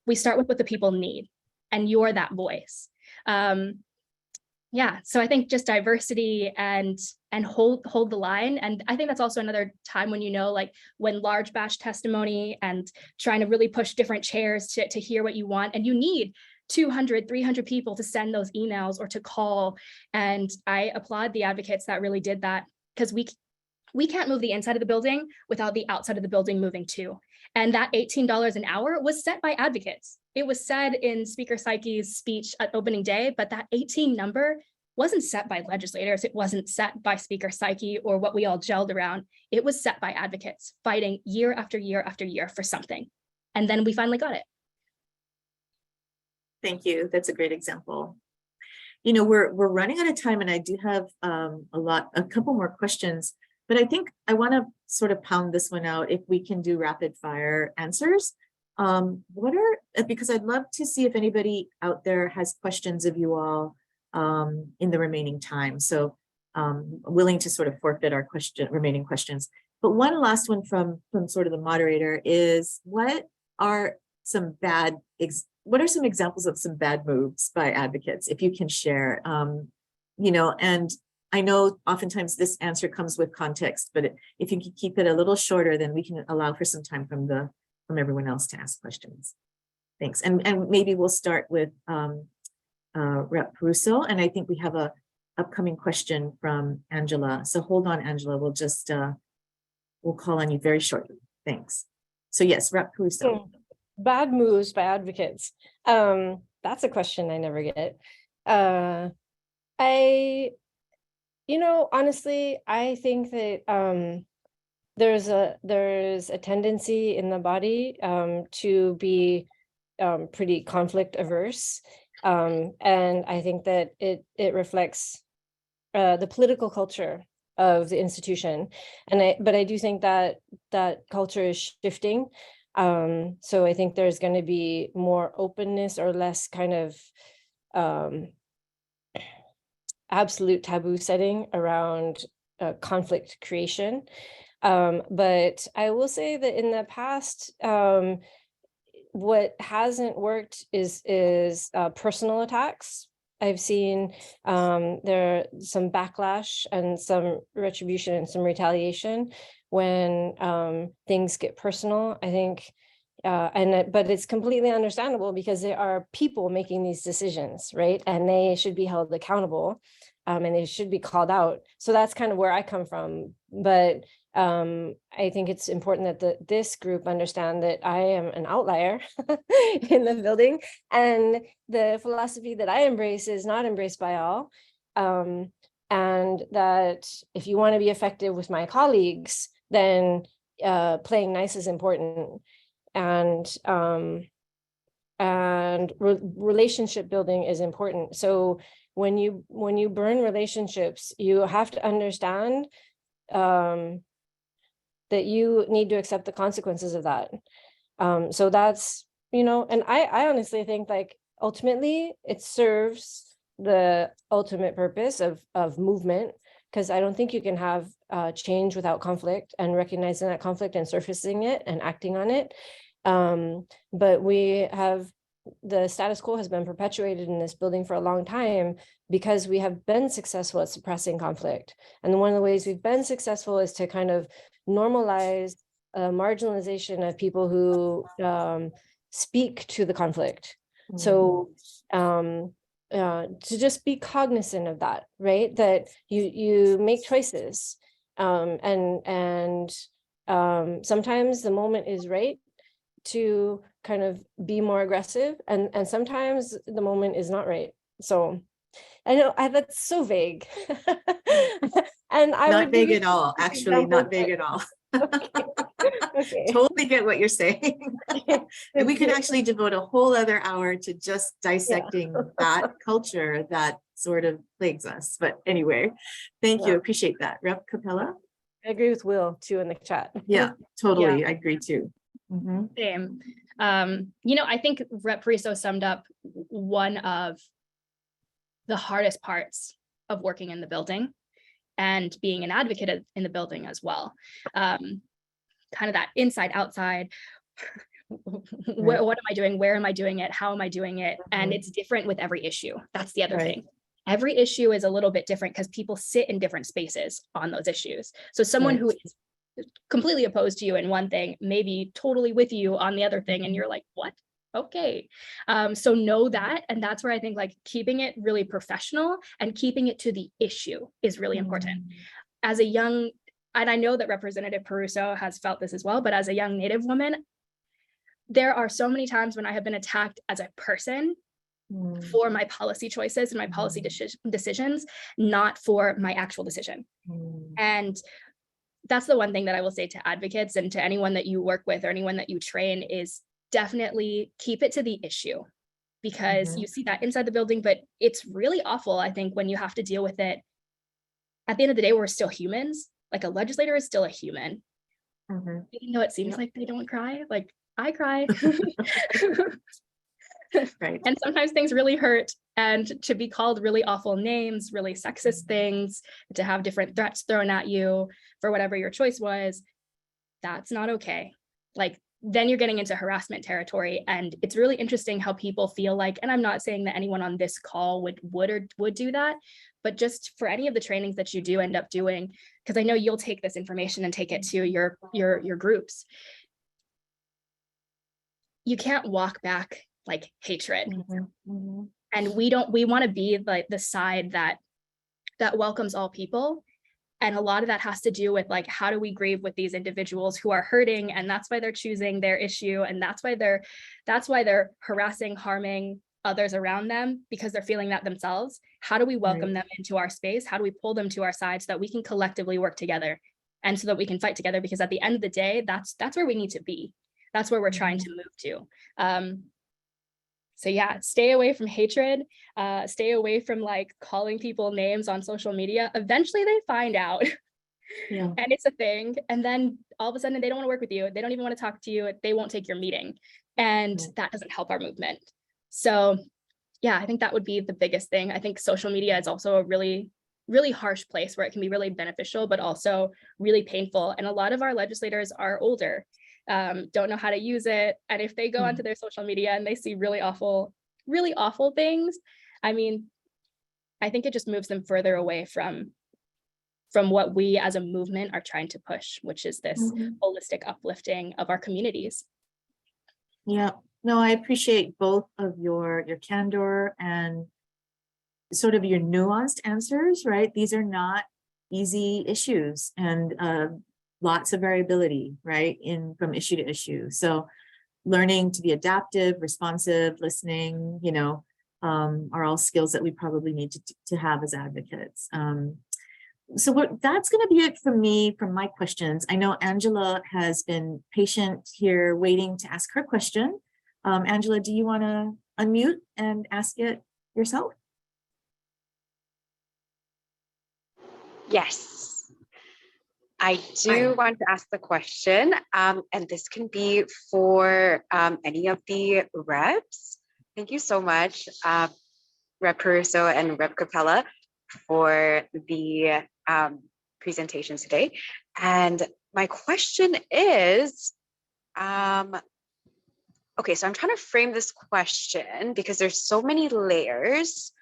We start with what the people need, and you're that voice. Yeah, so I think just diversity and hold the line. And I think that's also another time when, like when large batch testimony and trying to really push different chairs to hear what you want, and you need 200, 300 people to send those emails or to call. And I applaud the advocates that really did that, because we can't move the inside of the building without the outside of the building moving too. And that $18 an hour was set by advocates. It was said in Speaker Psyche's speech at opening day, but that 18 number wasn't set by legislators. It wasn't set by Speaker Psyche or what we all gelled around. It was set by advocates fighting year after year after year for something. And then we finally got it. Thank you. That's a great example. We're running out of time, and I do have a couple more questions, but I think I want to sort of pound this one out if we can do rapid fire answers. Because I'd love to see if anybody out there has questions of you all in the remaining time. So willing to sort of forfeit our remaining questions. But one last one from sort of the moderator is, what are some examples of some bad moves by advocates, if you can share? And I know oftentimes this answer comes with context, but if you can keep it a little shorter, then we can allow for some time from everyone else to ask questions. Thanks. And maybe we'll start with Rep. Russo, and I think we have a upcoming question from Angela. So hold on, Angela. We'll just we'll call on you very shortly. Thanks. So yes, Rep. Russo. Bad moves by advocates. That's a question I never get. Honestly, I think that there's a tendency in the body to be pretty conflict averse. And I think that it reflects the political culture of the institution. But I do think that culture is shifting. So I think there's going to be more openness or less kind of absolute taboo setting around conflict creation. But I will say that in the past, what hasn't worked is personal attacks. I've seen there some backlash and some retribution and some retaliation when things get personal. I think, but it's completely understandable because there are people making these decisions, right? And they should be held accountable, and they should be called out. So that's kind of where I come from. But I think it's important that this group understand that I am an outlier in the building, and the philosophy that I embrace is not embraced by all. And that if you want to be effective with my colleagues, then playing nice is important, and relationship building is important. So when you burn relationships, you have to understand that you need to accept the consequences of that. So that's, and I honestly think, like, ultimately it serves the ultimate purpose of movement, because I don't think you can have change without conflict, and recognizing that conflict and surfacing it and acting on it. But the status quo has been perpetuated in this building for a long time because we have been successful at suppressing conflict. And one of the ways we've been successful is to kind of normalize marginalization of people who speak to the conflict. So to just be cognizant of that, right? That you make choices, and sometimes the moment is right to kind of be more aggressive, and sometimes the moment is not right. So I know that's so vague. And I not vague at all, actually, not vague at all. Okay. Totally get what you're saying. And we could actually devote a whole other hour to just dissecting that culture that sort of plagues us. But anyway, thank you. Appreciate that. Rep. Capella? I agree with Will too in the chat. Yeah, totally. I agree too. Same. I think Rep. Riso summed up one of the hardest parts of working in the building. and being an advocate in the building as well. Kind of that inside outside. What am I doing? Where am I doing it? How am I doing it? And it's different with every issue. That's the other thing. Every issue is a little bit different because people sit in different spaces on those issues. So someone who is completely opposed to you in one thing may be totally with you on the other thing, and you're like, what? Okay. So know that. And that's where I think like keeping it really professional and keeping it to the issue is really important. As a young, and I know that Representative Peruso has felt this as well, but as a young Native woman, there are so many times when I have been attacked as a person for my policy choices and my policy decisions, not for my actual decision. And that's the one thing that I will say to advocates and to anyone that you work with or anyone that you train is definitely keep it to the issue, because you see that inside the building, but it's really awful, I think, when you have to deal with it. At the end of the day, we're still humans. Like a legislator is still a human. Even though it seems like they don't cry, like I cry. And sometimes things really hurt, and to be called really awful names, really sexist things, to have different threats thrown at you for whatever your choice was, that's not okay. Like then you're getting into harassment territory, and it's really interesting how people feel like, and I'm not saying that anyone on this call would do that, but just for any of the trainings that you do end up doing, because I know you'll take this information and take it to your groups. You can't walk back like hatred. And we want to be like the side that welcomes all people. And a lot of that has to do with like, how do we grieve with these individuals who are hurting? And that's why they're choosing their issue. And that's why they're harassing, harming others around them, because they're feeling that themselves. How do we welcome them into our space? How do we pull them to our side so that we can collectively work together and so that we can fight together? Because at the end of the day, that's where we need to be. That's where we're trying to move to. So yeah, stay away from hatred, stay away from like calling people names on social media. Eventually they find out and it's a thing. And then all of a sudden they don't want to work with you. They don't even want to talk to you. They won't take your meeting. And that doesn't help our movement. So yeah, I think that would be the biggest thing. I think social media is also a really, really harsh place where it can be really beneficial, but also really painful. And a lot of our legislators are older. Don't know how to use it. And if they go onto their social media and they see really awful things, I mean, I think it just moves them further away from what we as a movement are trying to push, which is this holistic uplifting of our communities. Yeah, no, I appreciate both of your candor and sort of your nuanced answers, right? These are not easy issues, and lots of variability, right, from issue to issue. So learning to be adaptive, responsive, listening, are all skills that we probably need to have as advocates. So that's going to be it for me, from my questions. I know Angela has been patient here waiting to ask her question. Angela, do you want to unmute and ask it yourself? Yes. I do want to ask the question, and this can be for any of the reps. Thank you so much, Rep Peruso and Rep Capella, for the presentations today. And my question is, okay, so I'm trying to frame this question because there's so many layers.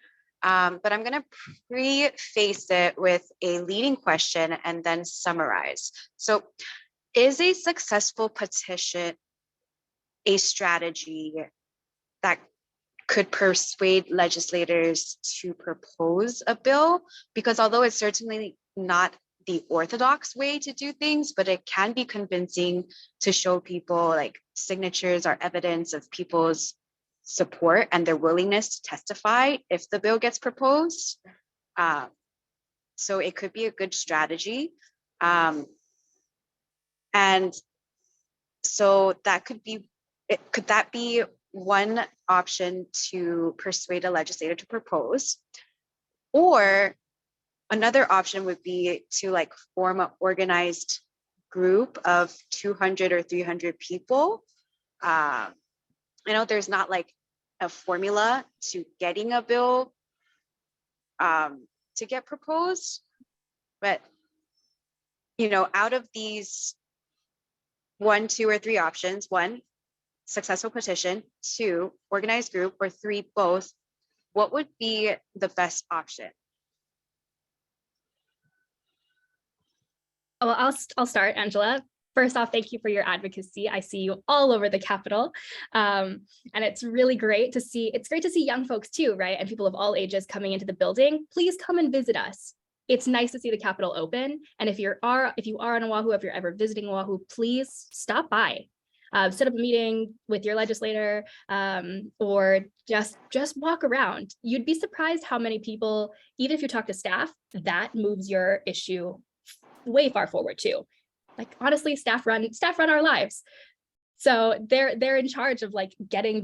But I'm going to preface it with a leading question and then summarize. So, is a successful petition a strategy that could persuade legislators to propose a bill? Because although it's certainly not the orthodox way to do things, but it can be convincing to show people like signatures are evidence of people's support and their willingness to testify if the bill gets proposed. So it could be a good strategy. And so that could that be one option to persuade a legislator to propose? Or another option would be to like form an organized group of 200 or 300 people. I know there's not like a formula to getting a bill to get proposed, But, out of these 1, 2, or 3 options, 1, successful petition, 2, organized group, or 3, both, what would be the best option? Oh, I'll start, Angela. First off, thank you for your advocacy. I see you all over the Capitol. And it's really great to see, young folks too, right? And people of all ages coming into the building. Please come and visit us. It's nice to see the Capitol open. And if you are on Oahu, if you're ever visiting Oahu, please stop by. Set up a meeting with your legislator, or just walk around. You'd be surprised how many people, even if you talk to staff, that moves your issue way far forward too. Like honestly, staff run our lives. So they're in charge of like getting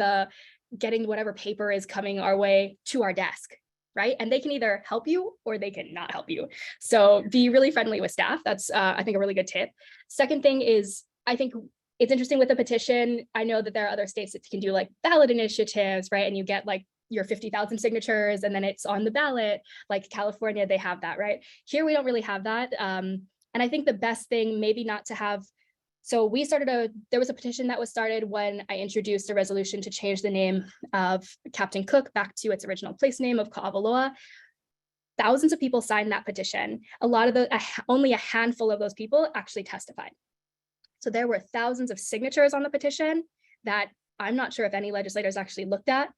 whatever paper is coming our way to our desk, right? And they can either help you or they can not help you. So be really friendly with staff. That's I think a really good tip. Second thing is, I think it's interesting with the petition. I know that there are other states that can do like ballot initiatives, right? And you get like your 50,000 signatures and then it's on the ballot. Like California, they have that, right? Here, we don't really have that. And I think the best thing maybe not to have, so there was a petition that was started when I introduced a resolution to change the name of Captain Cook back to its original place name of Ka'avaloa. Thousands of people signed that petition. Only a handful of those people actually testified. So there were thousands of signatures on the petition that I'm not sure if any legislators actually looked at.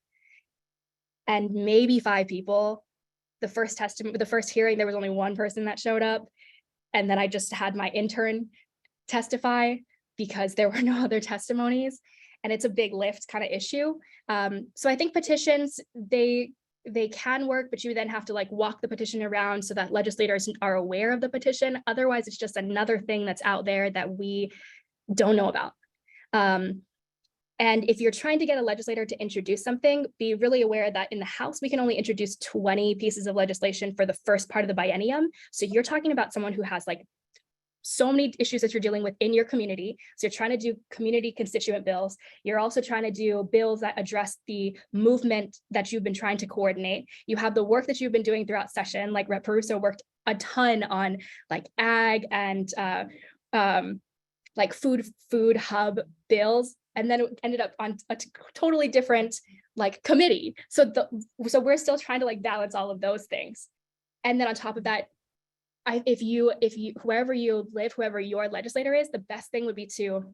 And maybe 5 people. The first hearing, there was only 1 person that showed up. And then I just had my intern testify because there were no other testimonies. And it's a big lift kind of issue. So I think petitions, they can work, but you then have to like walk the petition around so that legislators are aware of the petition. Otherwise, it's just another thing that's out there that we don't know about. And if you're trying to get a legislator to introduce something, be really aware that in the House, we can only introduce 20 pieces of legislation for the first part of the biennium. So you're talking about someone who has like so many issues that you're dealing with in your community. So you're trying to do community constituent bills. You're also trying to do bills that address the movement that you've been trying to coordinate. You have the work that you've been doing throughout session, like Rep. Peruso worked a ton on like ag and like food hub bills. And then it ended up on a totally different like committee. So we're still trying to like balance all of those things. And then on top of that, if you wherever you live, whoever your legislator is, the best thing would be to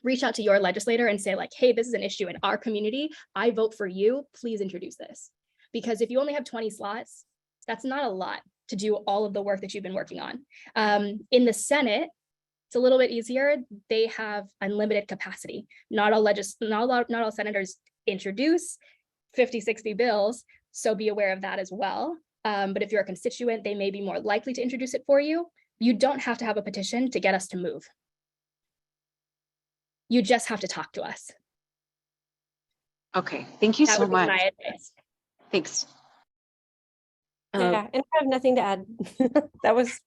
reach out to your legislator and say like, hey, this is an issue in our community. I vote for you. Please introduce this. Because if you only have 20 slots, that's not a lot to do all of the work that you've been working on. In the Senate, it's a little bit easier. They have unlimited capacity. Not all senators introduce 50, 60 bills. So be aware of that as well. But if you're a constituent, they may be more likely to introduce it for you. You don't have to have a petition to get us to move. You just have to talk to us. Okay, thank you That so would be much. my advice. Thanks. Yeah, and I have nothing to add. That was.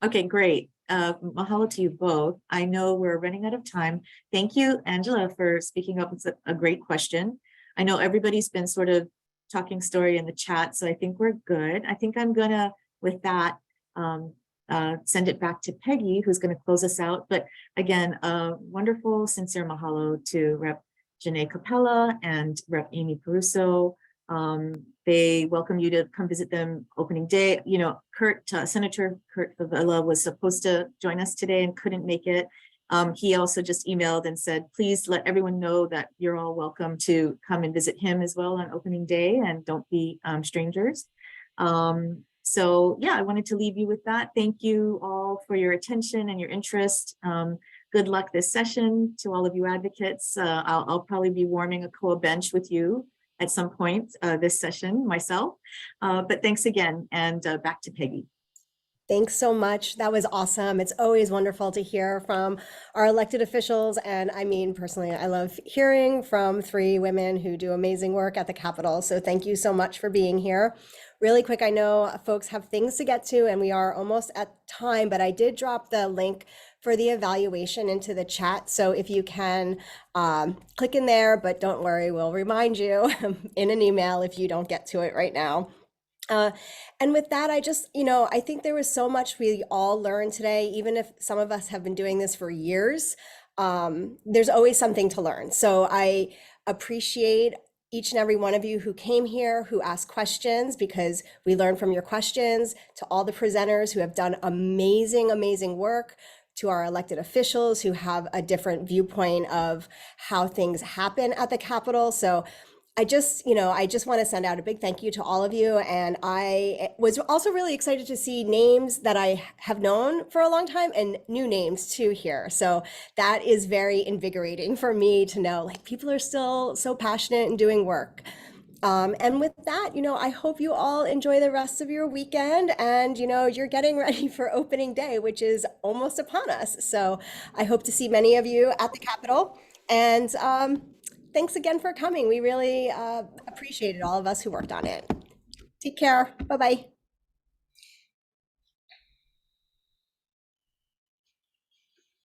Okay, great. Mahalo to you both. I know we're running out of time. Thank you, Angela, for speaking up. It's a great question. I know everybody's been sort of talking story in the chat, so I think we're good. I think I'm gonna, with that, send it back to Peggy, who's gonna close us out. But again, wonderful, sincere mahalo to Rep. Janae Capella and Rep. Amy Peruso. They welcome you to come visit them opening day. You know, Senator Kurt Favela was supposed to join us today and couldn't make it. He also just emailed and said, please let everyone know that you're all welcome to come and visit him as well on opening day and don't be strangers. So yeah, I wanted to leave you with that. Thank you all for your attention and your interest. Good luck this session to all of you advocates. I'll probably be warming a COA bench with you at some point this session myself. But thanks again, and back to Peggy. Thanks so much. That was awesome. It's always wonderful to hear from our elected officials. And I mean, personally, I love hearing from 3 women who do amazing work at the Capitol. So thank you so much for being here. Really quick, I know folks have things to get to and we are almost at time, but I did drop the link for the evaluation into the chat. So if you can click in there, but don't worry, we'll remind you in an email if you don't get to it right now. Uh, and with that, I just, I think there was so much we all learned today, even if some of us have been doing this for years. There's always something to learn. So I appreciate each and every one of you who came here, who asked questions, because we learned from your questions, to all the presenters who have done amazing, amazing work, to our elected officials who have a different viewpoint of how things happen at the Capitol. So I just want to send out a big thank you to all of you. And I was also really excited to see names that I have known for a long time and new names too here. So that is very invigorating for me to know, like, people are still so passionate and doing work. And with that, I hope you all enjoy the rest of your weekend, and, you're getting ready for opening day, which is almost upon us. So I hope to see many of you at the Capitol. And thanks again for coming. We really appreciated all of us who worked on it. Take care. Bye-bye.